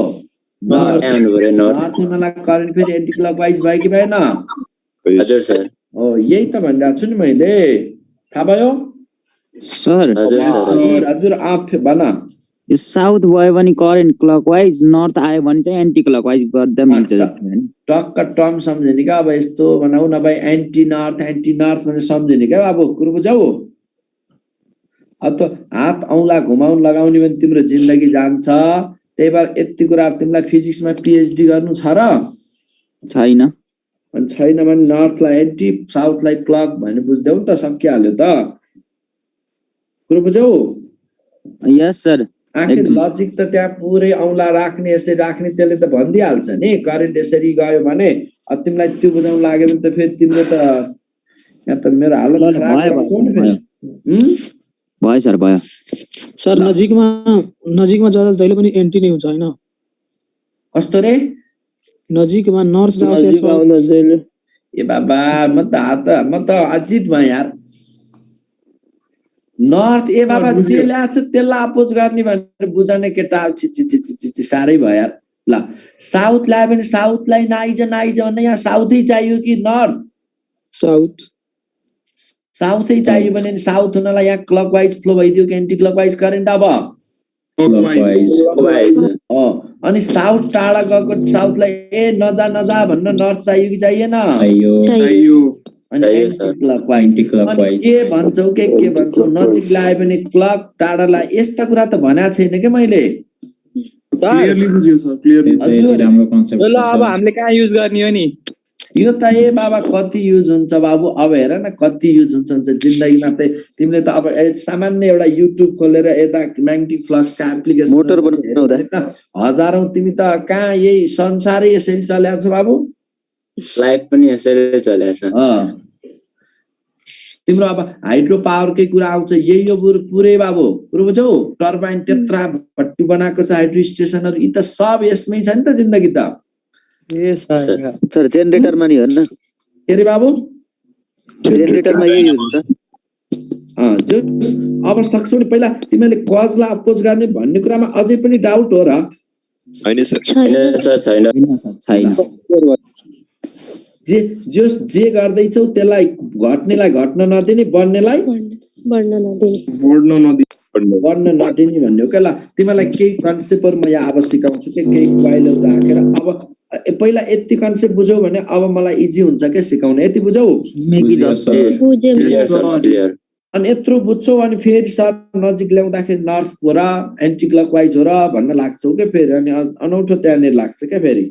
करेन्ट फेरि एन्टी क्लकवाइज भयो कि भएन हजुर सर हो यही त भनिरहेको छु नि मैले थाहा भयो सर हजुर आफ भन साउथ भयो भने करेन्ट क्लकवाइज नर्थ आयो भने चाहिँ एन्टी क्लकवाइज गर्दा मिल्छ टक्क टर्म सम्झिने क्या अब यस्तो भनौ न भाइ एन्टी नर्थ भने सम्झिने क्या अब कुरो बुझौ अथवा हात औँला घुमाउन लगाउने भने तिम्रो जिन्दगी जान्छ त्यही भएर यति कुरा तिमीलाई फिजिक्समा पिएचडी गर्नु छ र छैन भने नर्थलाई एन्टी साउथलाई क्लक भने बुझ्दैौ नि त सकिहाल्यो त कुरो बुझौ यस सर आखिर लजिक त त्यहाँ पुरै औँला राख्ने यसरी राख्ने त्यसले त भनिदिइहाल्छ नि करेन्ट यसरी गयो भने तिमीलाई त्यो बुझाउन लाग्यो भने त फेरि तिम्रो त यहाँ त मेरो हालत भयो सर भयो सर नजिकमा जाँदा जहिले पनि एन्टी नै हुन्छ हैन कस्तो रे नजिकमा नर्थ जाओस् या नजिक आउँदा जहिले ए बाबा म त अजित भयो यार नर्थ ए बाबा जे ल्याएको छ त्यसलाई अपोज गर्ने भनेर बुझाउने केटा छि साह्रै भयो यार ल साउथ ल्यायो भने साउथलाई नाइज भन्ने यहाँ साउथै चाहियो कि नर्थ साउथै चाहियो भने साउथ हुनलाई यहाँ क्लकवाइज फ्लो भइदियो कि एन्टी क्लकवाइज करेन्ट अब अनि साउथ टाढा गएको साउथलाई ए नजा भन्न नर्थ चाहियो कि चाहिएन अनि एन्टी क्लकवाइज के भन्छौ के भन्छौ नजिक ल्यायो भने क्लक टाढालाई यस्ता कुरा त भनेको छैन के मैले क्लियरली बुझ्यो सर क्लियरली राम्रो कन्सेप्ट ल अब हामीले कहाँ युज गर्ने हो नि यो त ए बाबा कति युज हुन्छ बाबु अब हेर न कति युज हुन्छ जिन्दगीमा चाहिँ तिमीले त अब सामान्य एउटा युट्युब खोलेर यता म्याग्नेटिक फ्लक्सका एप्लिकेसन मोटर बनाउँदा हजारौं तिमी त कहाँ यही संसारै यसैले चलेको छ बाबु लाइफ पनि यसैले चलेको छ तिम्रो अब हाइड्रो पावरकै कुरा आउँछ यही हो पुरै बाबु पुरो बुझौ टर्बाइन त्यत्रा भट्टी बनाएको छ हाइड्रो स्टेसनहरु यी त सब यसमै छ नि त जिन्दगी त सर जेनरेटरमा नि हेर्न के रे बाबु जेनरेटरमा यही हुन्छ जो अब सक्छौ नि पहिला तिमीले कजलाई अपोज गर्ने भन्ने कुरामा अझै पनि डाउट हो र हैन सर छैन जे गर्दैछौ त्यसलाई घट्नेलाई घट्न नदिने बढ्नेलाई बढ्न नदिने भन्ने हो के ल तिमीलाई केही कन्सेप्टहरु म यहाँ अब सिकाउँछु के केही क्वाइलहरु राखेर अब पहिला यति कन्सेप्ट बुझौ भने अब मलाई इजी हुन्छ के सिकाउन यति बुझौ अनि यत्रो बुझ्छौ अनि फेरि सर नजिक ल्याउँदाखेरि नर्थ हो र एन्टी क्लकवाइज हो र भन्न लाग्छौ के फेरि अनि अनौठो त्यहाँनिर लाग्छ के फेरि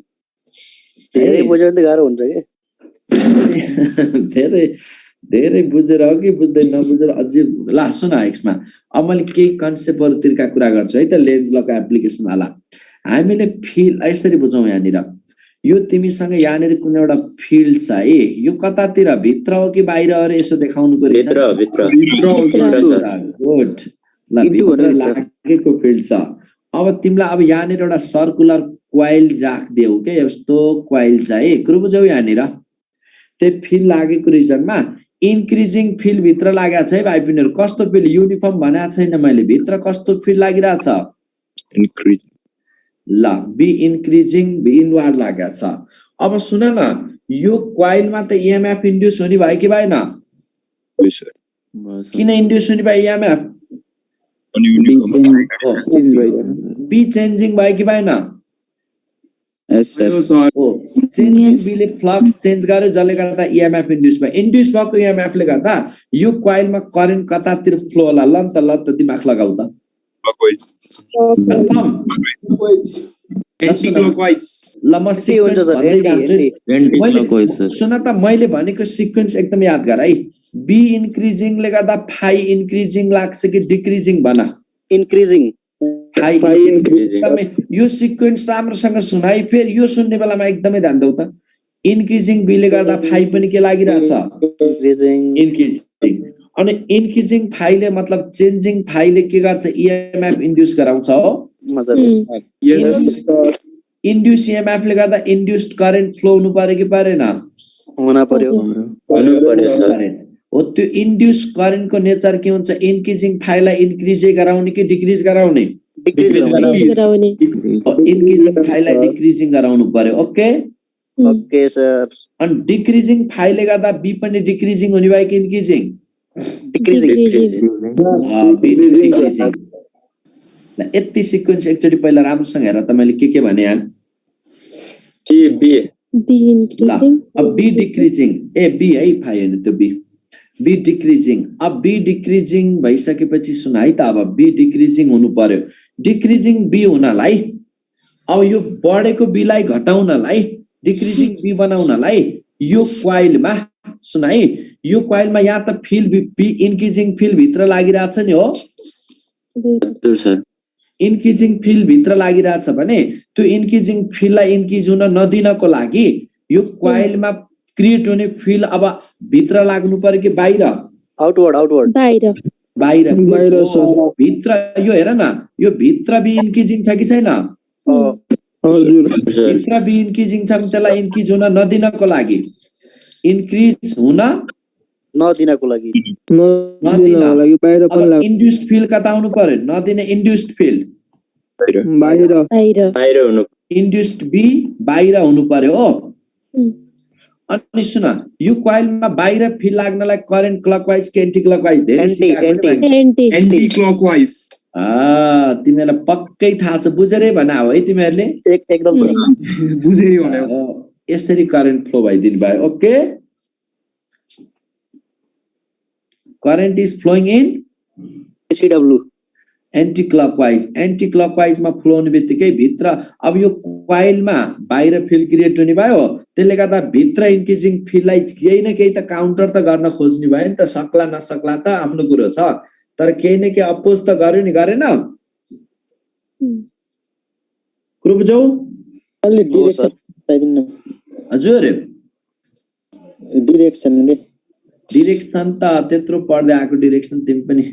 धेरै बुझ्यो भने गाह्रो हुन्छ के धेरै बुझेर हो कि बुझ्दै नबुझेर अझै ल सुन एक्समा अब मैले केही कन्सेप्टहरुतिरका कुरा गर्छु है त लेन्स लको एप्लिकेसन वाला हामीले फिल्ड यसरी बुझौं यहाँनिर यो तिमीसँग यहाँनिर कुनै एउटा फिल्ड छ है यो कतातिर भित्र हो कि बाहिर हो यसो देखाउनुको भित्र गुड ल भित्र लागेको फिल्ड छ अब तिमीलाई अब यहाँनिर एउटा सर्कुलर क्वाइल राख्देऊ के यस्तो क्वाइल छ है कुरो बुझौ यहाँनिर त्यो फिल्ड लागेको रिजनमा इन्क्रिजिङ फिल्ड भित्र लागेको छ है भाइ बहिनीहरु कस्तो फिल्ड युनिफर्म भनेको छैन मैले भित्र कस्तो फिल्ड लागिरहेछ इन्क्रिज ल बी इन्क्रिजिङ बी इनवर्ड लागेको छ अब सुन न यो क्वाइलमा त ईएमएफ इन्ड्युस हुने भयो कि भएन किन इन्ड्युस हुने भयो ईएमएफ बी चेन्जिङ भयो कि भएन चेन्जिङ बीले फ्लक्स चेन्ज गर्यो जसले गर्दा ईएमएफ इन्ड्युस भएको ईएमएफ ले गर्दा यो क्वाइलमा करेन्ट कतातिर फ्लो होला ल त दिमाग लगाउ त ल म सुन त मैले भनेको सिक्वेन्स एकदम याद गर है बी इन्क्रिजिङले गर्दा फाइ इन्क्रिजिङ लाग्छ कि डिक्रिजिङ भन इन्क्रिजिङ एकदमै यो सिक्वेन्स राम्रोसँग सुनाइ फेरि यो सुन्ने बेलामा एकदमै ध्यान देऊ त इन्क्रिजिङ बीले गर्दा फाइ पनि के लागिरहेछ इन्क्रिजिङ अनि इन्क्रिजिङ फाइले मतलब चेन्जिङ फाइले के गर्छ ईएमएफ इन्ड्युस गराउँछ हो इन्ड्युस ईएमएफ ले गर्दा इन्ड्युस्ड करेन्ट फ्लो हुनु पर्यो कि परेन हुन पर्यो हो त्यो इन्ड्युस करेन्टको नेचर के हुन्छ इन्क्रिजिङ फाइललाई इन्क्रिज गराउने कि डिक्रिज गराउने इन्क्रिजिङ फाइललाई डिक्रिजिङ गराउनु पर्यो ओके ओके सर अनि डिक्रिजिङ फाइलले गर्दा बी पनि डिक्रिजिङ हुने भयो कि इन्क्रिजिङ यति सिक्वेन्स एकचोटि पहिला राम्रोसँग हेर त मैले के भने यार अब बी डिक्रिजिङ ए बी है फाइ हैन त्यो बी डिक्रिजिङ अब बी डिक्रिजिङ भइसकेपछि सुन है त अब बी डिक्रिजिङ हुनु पर्यो डिक्रिजिङ बी हुनलाई अब यो बढेको बीलाई घटाउनलाई डिक्रिजिङ बी बनाउनलाई यो क्वाइलमा सुन है यो क्वाइलमा यहाँ त फिल्ड बी इन्क्रिजिङ फिल्ड भित्र लागिरहेछ नि हो इन्क्रिजिङ फिल्ड भित्र लागिरहेछ भने त्यो इन्क्रिजिङ फिल्डलाई इन्क्रिज हुन नदिनको लागि यो क्वाइलमा क्रिएट हुने फिल्ड अब भित्र लाग्नु पर्यो कि बाहिर आउटवर्ड भित्र यो हेर न यो भित्र बी इन्क्रिजिङ छ कि छैन हजुर भित्र बी इन्क्रिजिङ छ भने त्यसलाई इन्क्रिज हुन नदिनको लागि, इन्क्रिज हुन नदिनको लागि इन्ड्युस्ड फिल्ड कता आउनु पर्यो? नदिने इन्ड्युस्ड फिल्ड बाहिर हुनु, इन्ड्युस्ड बी बाहिर हुनु पर्यो हो। अनि सुन, यो कोइलमा बाहिर फिल्ड लाग्नलाई करेन्ट क्लकवाइज कि एन्टी क्लकवाइज? Anti clockwise. तिमीलाई पक्कै थाहा छ, बुझेरै भना हो है तिमीहरूले? एकदम बुझेरै भने यसरी करेन्ट फ्लो भइदिनु भयो। Okay, current is flowing in CW anticlockwise. एन्टी क्लकवाइजमा फ्लो हुने बित्तिकै भित्र अब यो कोइलमा बाहिर फिल्ड क्रिएट हुने भयो, त्यसले गर्दा भित्र इन्क्रिजिङ फिल्डलाई केही न केही त काउन्टर त गर्न खोज्ने भयो नि त। सक्ला नसक्ला त आफ्नो कुरो छ, तर केही न केही अपोज त गर्यो नि, गरेन? कुरो बुझौ? हजुर, डिरेक्सन त त्यत्रो पढ्दै आएको डिरेक्सन तिमी पनि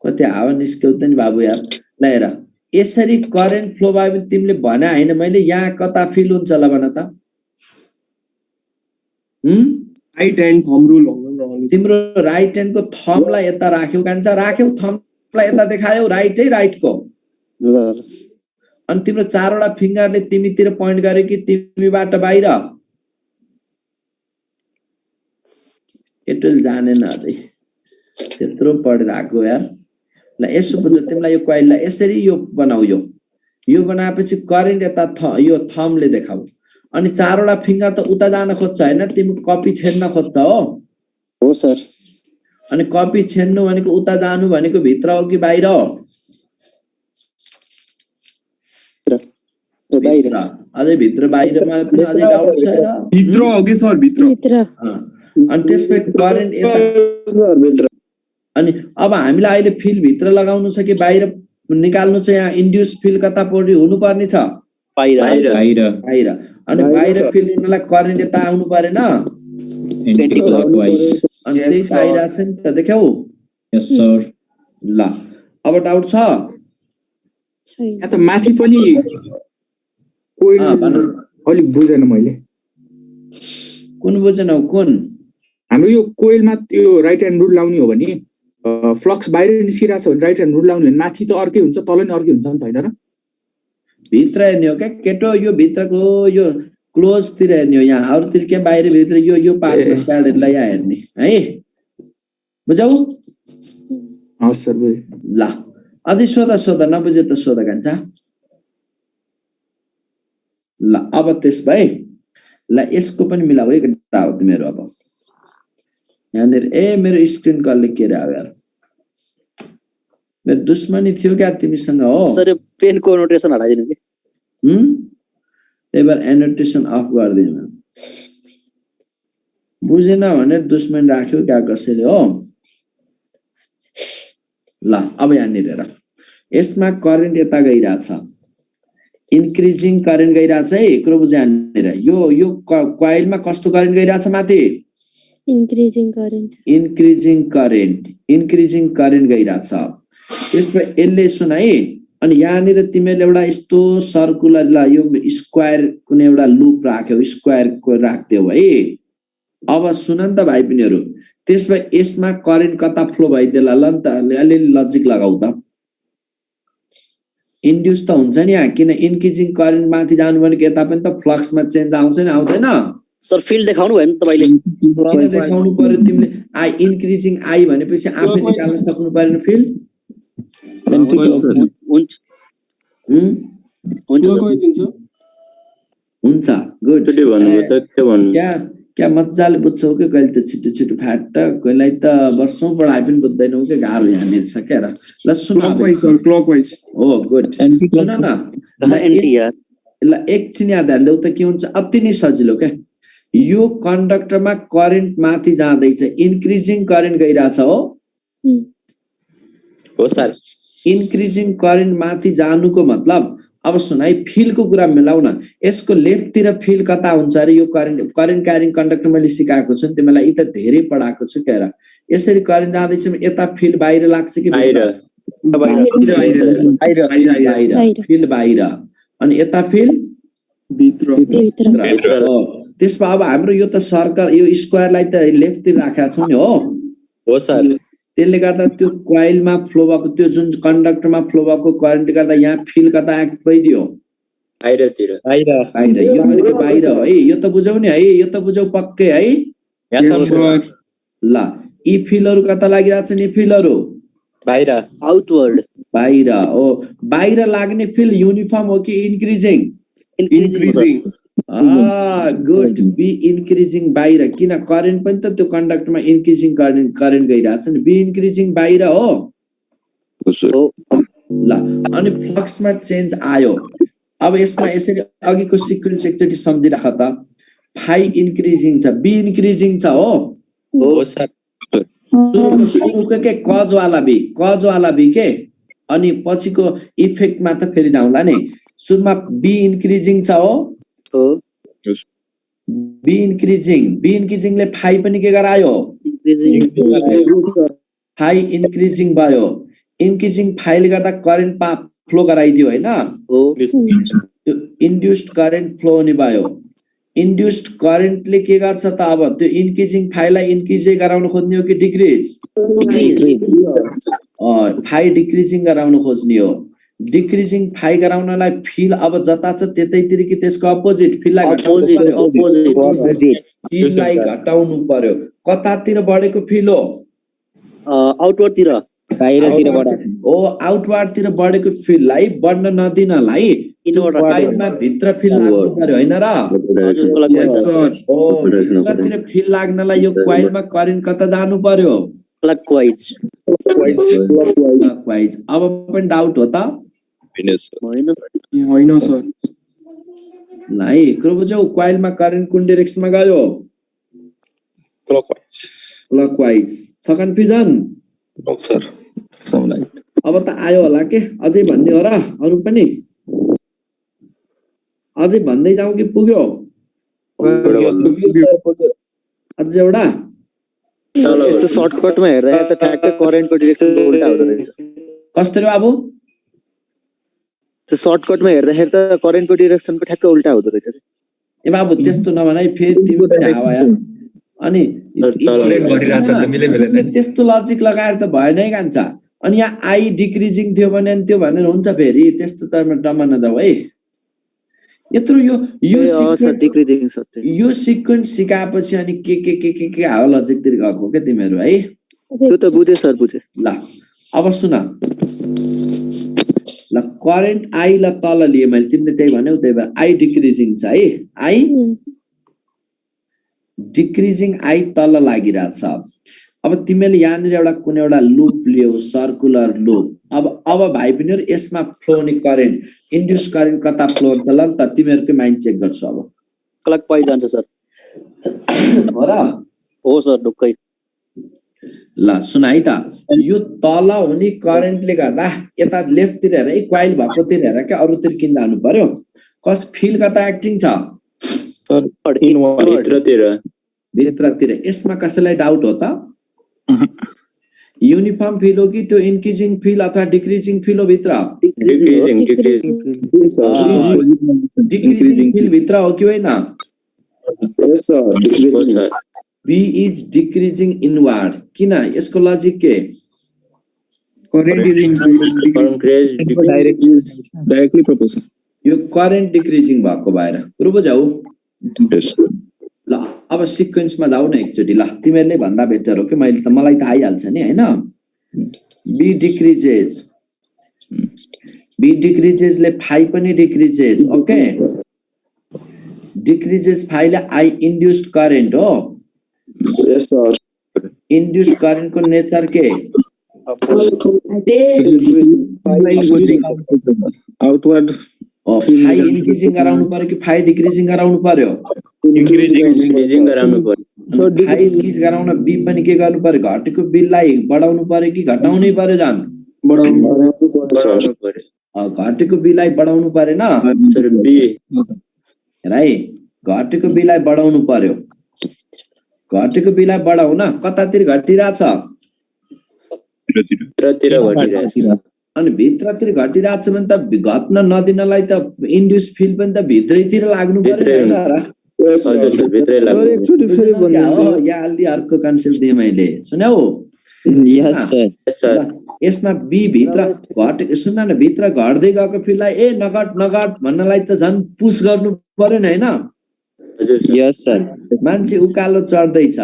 कति हावा निस्क्यौ त नि बाबु यार। ल हेर, यसरी करेन्ट फ्लो भयो भने तिमीले भने हैन मैले, यहाँ कता फिल हुन्छ ल भन त? राइट ह्यान्ड थम्ब रुल भन्नु न। तिम्रो राइट ह्यान्डको थम्बलाई यता राख्यौ कान्छा, राख्यौ थम्बलाई यता देखायौ राइटै राइटको, अनि तिम्रो चारवटा फिङ्गरले तिमीतिर पोइन्ट गर्यो कि तिमीबाट बाहिर? एटल जानेन अरे, त्यत्रो पढेर आएको यार। ल यसो बुझ, तिमीलाई यो कोइललाई यसरी यो बनाऊ, यो बनाएपछि करेन्ट यता यो थम्बले देखाऊ, अनि चारवटा फिङ्गर त उता जान खोज्छ हैन, तिमी कपी छेड्न खोज्छ हो सर। अनि कपी छेड्नु भनेको उता जानु भनेको भित्र हो कि बाहिर हो? बाहिर। अझै भित्र बाहिरमा अझै डाउट छ? भित्र हो कि सर? भित्र। अनि त्यसपछि करेन्ट यता, अनि अब हामीलाई अहिले फिल्ड भित्र लगाउनु छ कि बाहिर निकाल्नु छ? यहाँ इन्ड्युस फिल्ड कता पर्ने हुनुपर्ने छ? बाहिर। अनि बाहिर फिल्ड हुनलाई करेन्ट यता आउनु परेन? Anti clockwise. अनि त्यही आइरहेछ नि त, देख्यौ? यस सर। ल अब डाउट छ? यहाँ त माथि पनि कोइल अलिक बुझेन मैले। कुन बुझेनौ? कुन? हाम्रो यो कोइलमा यो राइट ह्यान्ड रुल लाउने हो भने फ्लक्स बाहिर निस्किरहेछ भने राइट ह्यान्ड रुल लाउने भने माथि त अर्कै हुन्छ, तल नि अर्कै हुन्छ नि त, हैन र? भित्र हेर्ने हो क्या केटो, यो भित्रको यो क्लोज तिर हेर्ने हो, यहाँ अरूतिर के बाहिर भित्र यो पार्टको स्याडहरूलाई यहाँ हेर्ने है, बुझौ? हस् सर, बुझेँ। ल अझै सोध, नबुझे त सोध कान्छा। ल अब त्यस भए ल यसको पनि मिलाऊ एक डाउट मेरो। अब यहाँनिर मेरो स्क्रिन कलले के रे यार, मेरो दुश्मनी थियो क्या तिमीसँग हो? सर पेनको नोटेसन हटाइदिनु के? त्यही भएर एनोटेसन अफ गरिदिनु, बुझेन भने दुश्मनी राख्यो क्या कसैले हो? ल अब यहाँनिर हेर, यसमा करेन्ट यता गइरहेछ, इन्क्रिजिङ करेन्ट गइरहेछ है। कुरो बुझ, यहाँनिर यो कोइलमा कस्तो करेन्ट गइरहेछ? माथि इन्क्रिजिङ करेन्ट गइरहेछ। त्यसमा यसले सुन है, अनि यहाँनिर तिमीले एउटा यस्तो सर्कुलर यो स्क्वायर कुनै एउटा लुप राख्यौ, स्क्वायरको राख्थ्यौ है। अब सुन नि त भाइ पिनीहरु, त्यसमा यसमा करेन्ट कता फ्लो भइदेला ल नि त, अलिअलि लजिक लगाऊ त। इन्ड्युस त हुन्छ नि यहाँ, किन इन्क्रिजिङ करेन्ट माथि जानु भनेको यता पनि त फ्लक्समा चेन्ज आउँछ नि, आउँदैन? सर फिल्ड देखाउनु भयो नि तपाईले। किन देखाउनु पर्यो तिमीले? आई इन्क्रिजिङ आई भनेपछि आफै निकाल्न सक्नु पर्यो फिल्ड। हुन्छ गुड। क्या मजाले बुझ्छौ के? कहिले त छिटो छिटो फ्याट, कहिलेलाई त वर्षौं पढाइ पनि बुझ्दैनौ के, गाह्रो यहाँनिर छ क्या। ल सुन, क्लकवाइज हो गुड। सुन न ल एकछिन यहाँ ध्यान देऊ त के हुन्छ, अति नै सजिलो क्या। यो कन्डक्टरमा करेन्ट माथि जाँदैछ, इन्क्रिजिङ करेन्ट गइरहेछ हो सर। इन्क्रिजिङ करेन्ट माथि जानुको मतलब, अब सुन है, फिल्डको कुरा मिलाउ न। यसको लेफ्टतिर फिल्ड कता हुन्छ अरे? यो करेन्ट क्यारिङ कन्डक्टर मैले सिकाएको छु नि तिमीलाई, यी त धेरै पढाएको छु क्या। यसरी करेन्ट जाँदैछ यता फिल्ड बाहिर लाग्छ कि फिल्ड बाहिर? अनि यता फिल भित्र त्यसमा अब हाम्रो यो त सर्कल यो स्क्वायरलाई त लेफ्टतिर राखेका छौँ नि हो सर त्यसले गर्दा त्यो कोइलमा फ्लो भएको त्यो जुन कन्डक्टरमा फ्लो भएको करेन्टले गर्दा यहाँ फिल कता गइदियो बाहिरतिर बाहिर यो भनेको बाहिर है यो त बुझौ नि है यो त बुझौ पक्कै है ल यी फिलहरु कता लागिरहेको छ नि फिलहरु बाहिर आउटवर्ड बाहिर हो बाहिर लाग्ने फिल युनिफर्म हो कि इन्क्रिजिङ गुड बी इन्क्रिजिङ बाहिर किन करेन्ट पनि त त्यो कन्डक्टरमा इन्क्रिजिङ करेन्ट गइरहेछ नि बी इन्क्रिजिङ बाहिर हो ल अनि फ्लक्समा चेन्ज आयो अब यसमा यसरी अघिको सिक्वेन्स एकचोटी सम्झिराख त फाइ इन्क्रिजिङ छ बी इन्क्रिजिङ छ हो सर सुरुको के कज वाला बी के अनि पछिको इफेक्टमा त फेरि जाउँला नि सुरुमा बी इन्क्रिजिङ छ हो बी इन्क्रिजिङले फाइ पनि के गरायो फाइ इन्क्रिजिङ भयो इन्क्रिजिङ फाइले गर्दा करेन्ट फ्लो गराइदियो हैन त्यो इन्ड्युस्ड करेन्ट फ्लो हुने भयो इन्ड्युस्ड करेन्टले के गर्छ त अब त्यो इन्क्रिजिङ फाइलाई इन्क्रिज गराउन खोज्ने हो कि डिक्रिज फाइ डिक्रिजिङ गराउन खोज्ने हो डिक्रिजिङ फाइ गराउनलाई फिल अब जता छ त्यतैतिर कि त्यसको अपोजिट फिललाई घटाउनु पर्यो कतातिर बढेको फिल हो आउटवर्डतिर बाहिरतिर बढाएको हो आउटवर्डतिर बढेको फिललाई बढ्न नदिनलाई इनवर्डरमा भित्र फिल लाग्नु पर्यो हैन र भित्रतिर फिल लाग्नलाई यो कोइलमा करेन्ट कता जानु पर्यो क्लकवाइज अब पनि डाउट हो त होइन सर ल है कुरो बुझ्यौ कोइलमा करेन्ट कुन डाइरेक्सनमा गयो क्लकवाइज छ कन्फ्युजन अब त आयो होला के अझै भन्ने हो र अरु पनि अझै भन्दै जाऊ कि पुग्यो अझै एउटा यस्तो सर्टकटमा हेर्दा त ट्याक्कै करेन्टको डाइरेक्सन उल्टा हुँदो रहेछ कस्तो रे बाबु त्यो सर्टकटमा हेर्दाखेरि त करेन्टको डाइरेक्सनको ठ्याक्कै उल्टा हुँदो रहेछ ए बाबु त्यस्तो नभन है फेरि तिमी पनि हावा यार अनि त्यस्तो लजिक लगाएर त भएन है कान्छ अनि यहाँ आई डिक्रिजिङ थियो भने त्यो भनेर हुन्छ फेरि त्यस्तो त डम्मा नजाऊ है यत्रो यो सिक्वेन्स सिकाएपछि अनि के हावा लजिकतिर गएको के तिमीहरू है त्यो त बुझे सर बुझे ल अब सुन ल करेन्ट आई ल तल लिए मैले तिमीले त्यही भन्यौ त्यही भएर आई डिक्रिजिङ छ है आई डिक्रिजिङ आई तल लागिरहेछ अब तिमीले यहाँनिर एउटा कुनै एउटा लुप लियौ सर्कुलर लुप अब भाइ बहिनीहरु यसमा फ्लो हुने करेन्ट इन्ड्युस करेन्ट कता फ्लो हुन्छ ल त तिमीहरुकै माइन्ड चेक गर्छु अब क्लकवाइज जान्छ सर हो र हो सर ढुक्कै ल सुन है त यो तल हुने करेन्टले गर्दा यता लेफ्टतिर हेर है कोइल भएकोतिर हेर के अरुतिर किन जानु पर्यो कस फिल कता एक्टिङ छ भित्रतिर यसमा कसैलाई डाउट हो त यूनिफॉर्म फील होगी तो इंक्रीजिंग फील अथवा डिक्रीजिंग फील हो भित्र डिक्रीजिंग फील भित्र हो कि होइन यस sir B is decreasing inward किन यसको लजिक के current is increasing directly proportional यो करेन्ट डिक्रिजिङ भएको भएर कुरो बुझाउ ल अब सिक्वेन्समा जाऊ न एकचोटी ल तिमीले भन्दा बेटर हो कि मैले त मलाई त आइहाल्छ नि हैन बी डिक्रिजेस ले फाइ पनि डिक्रिजेस ओके डिक्रिजेस फाइले आई इन्ड्युस्ड करेन्ट हो यस सर इन्ड्युस्ड करेन्ट को नेचर के आउटवर्ड फाइ इन्क्रिजिङ गराउनु पर्यो कि फाइ डिक्रिजिङ गराउनु पर्यो डिक्रिजिङ गराउनु पर्यो फाइ इन्क्रिज गराउन बी पनि के गर्नु पर्यो घटेको बिललाई बढाउनु पर्यो कि घटाउनै पर्यो जान बढाउनु पर्यो घटेको बिललाई बढाउनु परेन सर बी है घटेको बिललाई बढाउनु पर्यो घटेको बिललाई बढाउन कतातिर घटिरहेछ भित्रतिर घटिरहेछ अनि भित्रतिर घटिरहेको छ भने त घट्न नदिनलाई त इन्ड्युस फिल्ड पनि त भित्रैतिर लाग्नु पर्यो हैन र हजुर भित्रै लाग्छ एकचोटि फेरि भन्नु यहाँ अलि अर्को कन्सेप्ट दिएँ मैले सुन्यौ यस सर यसमा बी भित्र घट सुन्न न भित्र घट्दै गएको फिल्डलाई ए नगट भन्नलाई त झन् पुस गर्नु पर्यो नि हैन यस सर मान्छे उकालो चढ्दैछ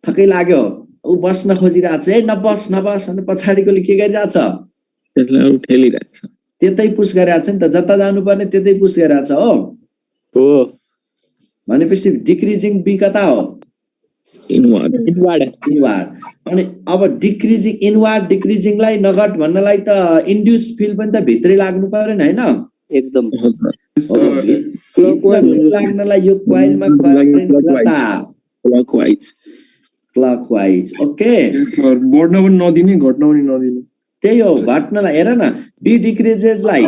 थकै लाग्यो ऊ बस्न खोजिरहेछ ए नबस अनि पछाडिकोले के गरिरहेछ त्यसलाई ठेलिरहेछ त्यतै पुस गरिरहेछ नि त जता जानुपर्ने त्यतै पुस गरिरहेछ हो भनेपछि डिक्रिजिङ बी कता हो इनवार्ड अनि अब डिक्रिजिङलाई नगट भन्नलाई त इन्ड्युस फिल्ड पनि त भित्रै लाग्नु पर्यो नि हैन एकदम लाग्नलाई यो कोइलमा क्लकवाइज ओके सर बढ्न पनि नदिने घट्न पनि नदिने त्यही हो घट्नलाई हेर न बी डिक्रिजेसलाई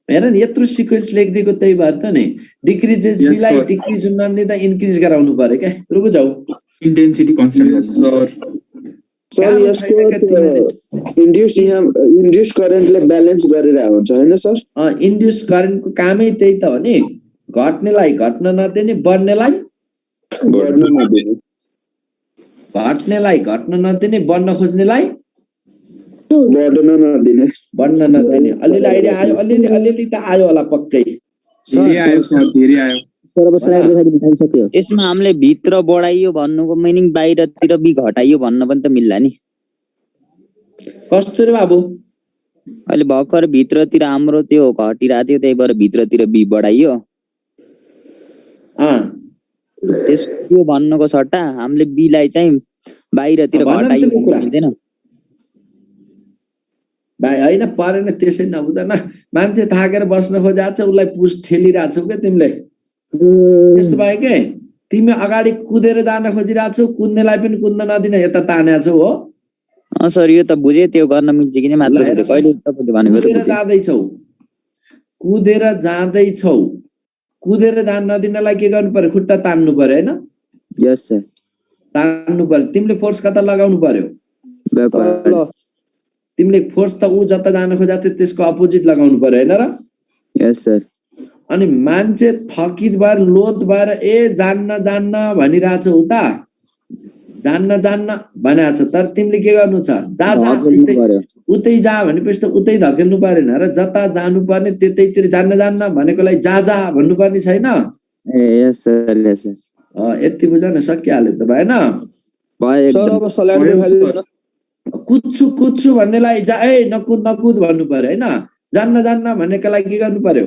हेर नि यत्रो सिक्वेन्स लेखिदिएको त्यही भएर त नि डिक्रिजेस बीलाई डिक्रिज हुन नदिँदा इन्क्रिज गराउनु पर्यो क्या रु बुझौ इन्टेन्सिटी कन्स्टेन्ट सर यसको इन्ड्युस करेन्टले ब्यालेन्स गरिरहेको हुन्छ हैन सर इन्ड्युस करेन्टको कामै त्यही त हो नि घट्नेलाई घट्न नदिने बढ्नेलाई घट्न नदिने बढ्न खोज्नेलाई बढ्न नदिने अलिअलि आइडिया आयो अलिअलि त आयो होला पक्कै यसमा हामीले भित्र बढाइयो भन्नुको मिनिङ बाहिरतिर बी घटाइयो भन्न पनि त मिल्ला नि कस्तो रे बाबु अहिले भर्खर भित्रतिर हाम्रो त्यो घटिरहेको थियो त्यही भएर भित्रतिर बी बढाइयो त्यो भन्नुको सट्टा हामीले बीलाई चाहिँ बाहिरतिर घटाइयो मिल्दैन भाइ होइन परेन त्यसै नबुझ न मान्छे थाकेर बस्न खोजेको छ उसलाई पुस ठेलिरहेको छौ क्या तिमीले त्यस्तो भयो के तिमी अगाडि कुदेर जान खोजिरहेको छौ कुद्नेलाई पनि कुद्न नदिन यता तानेको छौ हो सर यो त बुझे त्यो गर्न मिल्छ कि नै मात्र कहिले तपाईले भनेको कुदेर जान नदिनलाई के गर्नु पर्यो खुट्टा तान्नु पर्यो हैन यस सर तान्नु पर्यो तिमीले फोर्स कता लगाउनु पर्यो तिमीले फोर्स त ऊ जता जान खोजेको थियो त्यसको अपोजिट लगाउनु पर्यो हैन र यस सर अनि मान्छे थकित भएर लोत भएर ए जान्न भनिरहेछ उता जान्न भनेको छ तर तिमीले के गर्नु छ जा उतै जा भनेपछि त उतै धकेल्नु परेन र जता जानु पर्ने त्यतैतिर जान्न भनेकोलाई जा भन्नुपर्ने छैन यस सर यति बुझ न सकिहाल्यो त भएन कुद्छु भन्नेलाई जा ए नकुद भन्नु पर्यो हैन जान्न भनेकोलाई के गर्नु पर्यो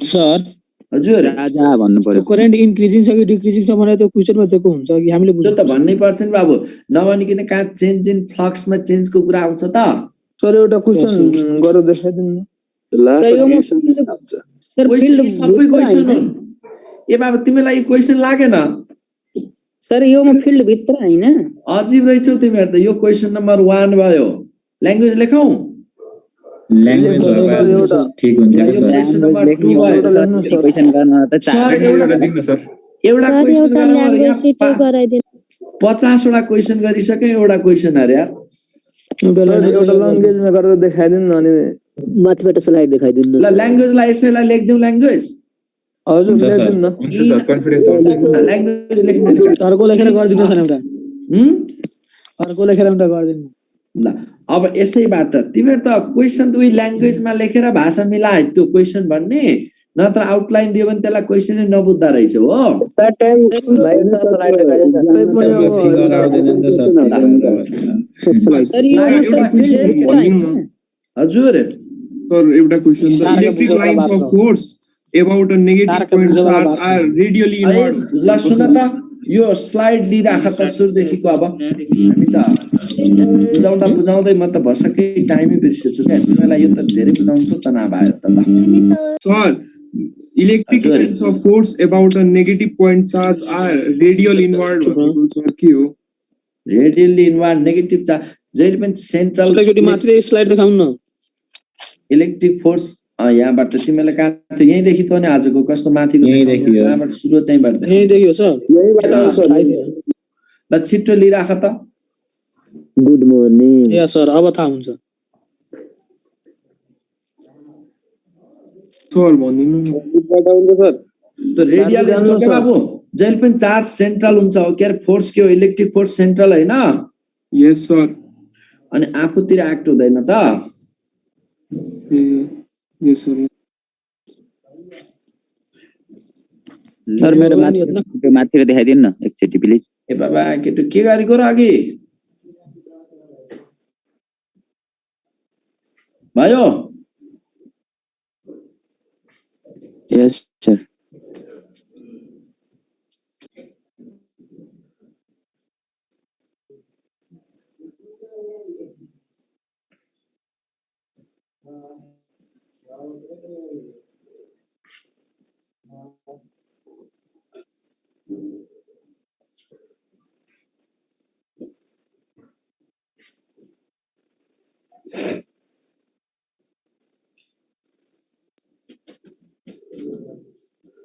सर हजुर राजा भन्नु पर्यो करेन्ट इन्क्रिजिङ छ कि डिक्रिजिङ छ भने त्यो क्वेशनमा दिएको हुन्छ कि हामीले बुझ्नु त भन्नै पर्छ नि बाबु नभनिकन कहाँ चेन्ज इन फ्लक्समा चेन्जको कुरा आउँछ त सर एउटा क्वेशन गरेर देखाइदिनु सबै क्वेशन हुन् ए बाबु तिमीलाई क्वेशन लागेन सर यो म फिल्ड भित्र हैन अजीब रहेछौ तिमीहरु त यो क्वेशन नम्बर 1 भयो ल्याङ्ग्वेज लेखौ ठीक हुन्छ एउटा क्वेशन गराइदिनु 50 वटा क्वेशन गरिसके एउटा क्वेशन अरे यार एउटा ल्याङ्ग्वेजमा गरेर देखाइदिनु न अनि माथिबाट स्लाइड देखाइदिनु ल ल्याङ्ग्वेजलाई यसैलाई लेख्दिउ ल्याङ्ग्वेज हजुर लेख्दिनु न हुन्छ सर कन्फिडेन्स ल्याङ्ग्वेज लेख्नु अर्को लेखेर गरिदिनु सर एउटा अर्को लेखेर एउटा गरिदिनु ल अब यसैबाट तिमी त क्वेशन दुई ल्याङ्ग्वेजमा लेखेर भाषा मिलाए त्यो क्वेशन भन्ने नत्र आउटलाइन दियो भने त्यसलाई क्वेशनै नबुझ्दा रहेछ हो हजुर सर एउटा question the electric lines of force about a negative point charge are radially inward ल सुन त यो स्लाइड लिइराख त सुरुदेखिको अब हामी त बुझाउँदै म त भसकै टाइमै बिर्सेछु क्या तिमीलाई यो त धेरै बुझाउँछु त नभयो त sir electric lines of force about a negative point charge are radial inward sir के हो रेडियली इनवर्ड नेगेटिभ चार्ज जहिले पनि सेन्ट्रल मात्रै स्लाइड देखाउन न इलेक्ट्रिक फोर्स यहाँबाट तिमीलाई कहाँ थियो यहीँदेखि त नि आजको कस्तो माथिको यहाँबाट सुरु त्यहीँबाट यही देखियो सर ल छिट्टो लिइराख त गुड मर्निङ या सर अब थाहा हुन्छ सर भनिदिनु न सर त्यो रेडियल के बाबु जहिले पनि चार्ज सेन्ट्रल हुन्छ हो के फोर्स के हो इलेक्ट्रिक फोर्स सेन्ट्रल हैन यस सर अनि आफूतिर एक्ट हुँदैन त यस सर सर मेरो माथि माथिर देखाइदिनु न एकचोटि प्लिज ए बाबा केटो के गरेको र अघि भयो यस सर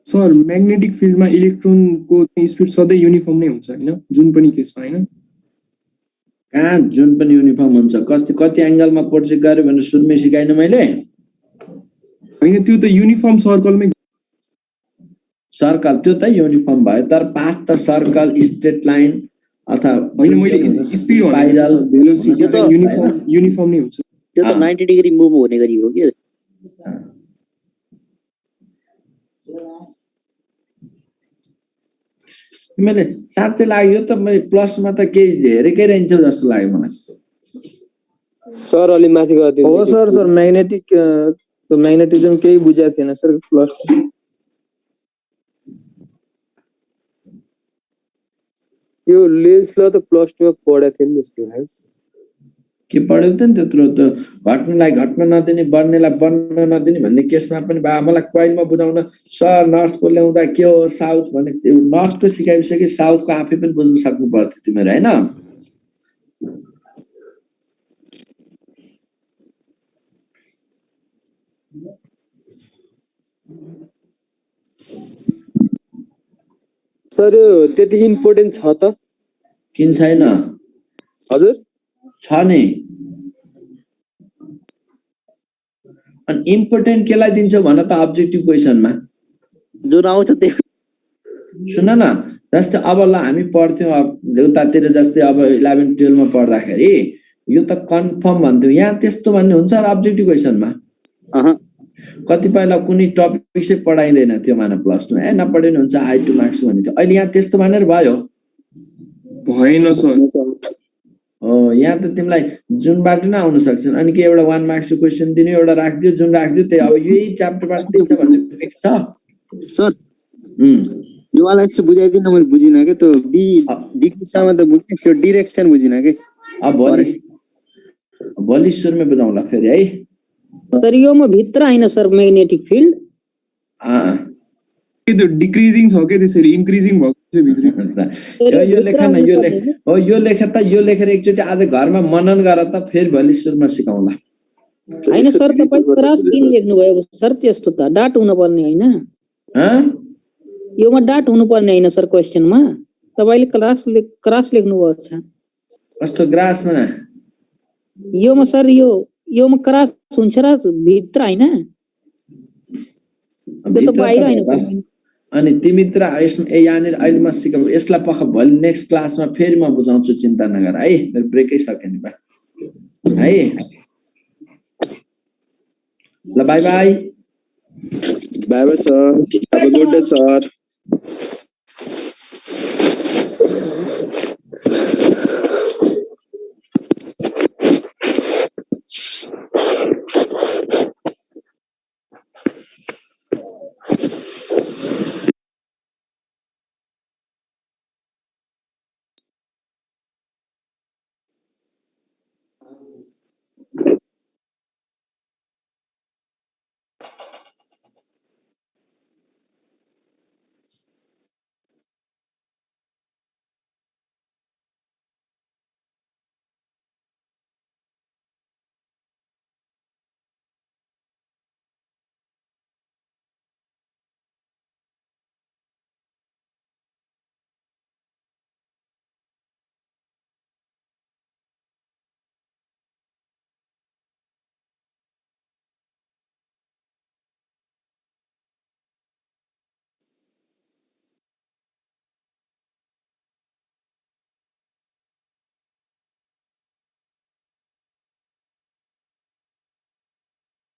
सर म्याग्नेटिक फिल्डमा इलेक्ट्रोनको स्पिड सधैँ युनिफर्म नै हुन्छ हैन जुन पनि केसमा हैन कहाँ जुन पनि युनिफर्म हुन्छ कति एंगलमा प्रोजेक्ट गर्यो भने सुरुमै सिकाइन मैले हैन त्यो त युनिफर्म सर्कलमै सर्कल त्यो त युनिफर्म भयो तर पाथ त सर्कल स्ट्रेट लाइन अथवा हैन मैले स्पिड स्पाइरल भेलोसिटी त युनिफर्म नै हुन्छ त्यो त 90 डिग्री मुभ हुने गरी हो के मैले साँच्चै लाग्यो त मैले प्लसमा त केही हेरेकै रहन्छ जस्तो लाग्यो मलाई सर अलि माथि गरिदिनु हो सर म्याग्नेटिजम केही बुझाएको थिएन सर प्लस यो लेन्सलाई त प्लस 2 मा पढाएको थियो नि जस्तो लाग्यो के पढ्यो त नि त्यत्रो त घट्नलाई घट्न नदिने बढ्नेलाई बढ्न नदिने भन्ने केसमा पनि बा मलाई क्वाइलमा बुझाउन सर नर्थको ल्याउँदा के हो साउथ भने नर्थको सिकाइसके साउथको आफै पनि बुझ्न सक्नु पर्थ्यो तिमीहरू हैन सर त्यति इम्पोर्टेन्ट छ त किन छैन हजुर छ नि अनि इम्पोर्टेन्ट केलाई दिन्छ भन त अब्जेक्टिभ क्वेशनमा जुन आउँछ त्यो सुन न जस्तै अब ल हामी पढ्थ्यौं अब उतातिर जस्तै अब 11 12 मा पढ्दाखेरि यो त कन्फर्म भन्थ्यौ यहाँ त्यस्तो भन्ने हुन्छ र अब्जेक्टिभ क्वेशनमा कतिपयलाई कुनै टपिक चाहिँ पढाइदैन थियो माने प्लस 2 ए नपढे नि हुन्छ आई 2 मार्क्स भन्ने थियो अहिले यहाँ त्यस्तो भनेर भयो भएन सर यहाँ त तिमीलाई जुनबाट नै आउन सक्छन् अनि के एउटा 1 मार्क्स क्वेशन दिनु एउटा राख्दियो जुन राख्दियो त्यही अब यही च्याप्टरबाट दिन्छ भन्ने फिक्स छ सर यो वाला चाहिँ बुझाइदिन मैले बुझिन के त्यो बी डिग्रीसम्म त बुझ्ने त्यो डाइरेक्सन बुझिन के अब भोलि सुरुमै बुझाउँला फेरि है सर योमा भित्र हैन सर म्याग्नेटिक फिल्ड त्यो डिक्रिजिङ छ के त्यसरी इन्क्रिजिङ भएको छ भित्र यो लेख न यो लेख हो यो लेख त यो लेखेर एकचोटी आज घरमा मनन गर त फेरि भोलि सुरुमा सिकाउँला हैन सर तपाई क्रस किन लेख्नु भयो सर त्यस्तो त डाट हुनु पर्ने हैन योमा डाट हुनु पर्ने हैन सर क्वेशनमा तपाईले क्रस लेख्नु भयो छ कस्तो ग्रासमा योमा सर योमा क्रस हुन्छ र भित्र हैन त्यो त बाहिर हैन सर अनि तिमीत्र यहाँनिर अहिले म सिकाउ यसलाई पख भोलि नेक्स्ट क्लासमा फेरि म बुझाउँछु चिन्ता नगर है मेरो ब्रेकै सक्यो नि बा है ल bye bye bye bye sir have a good day sir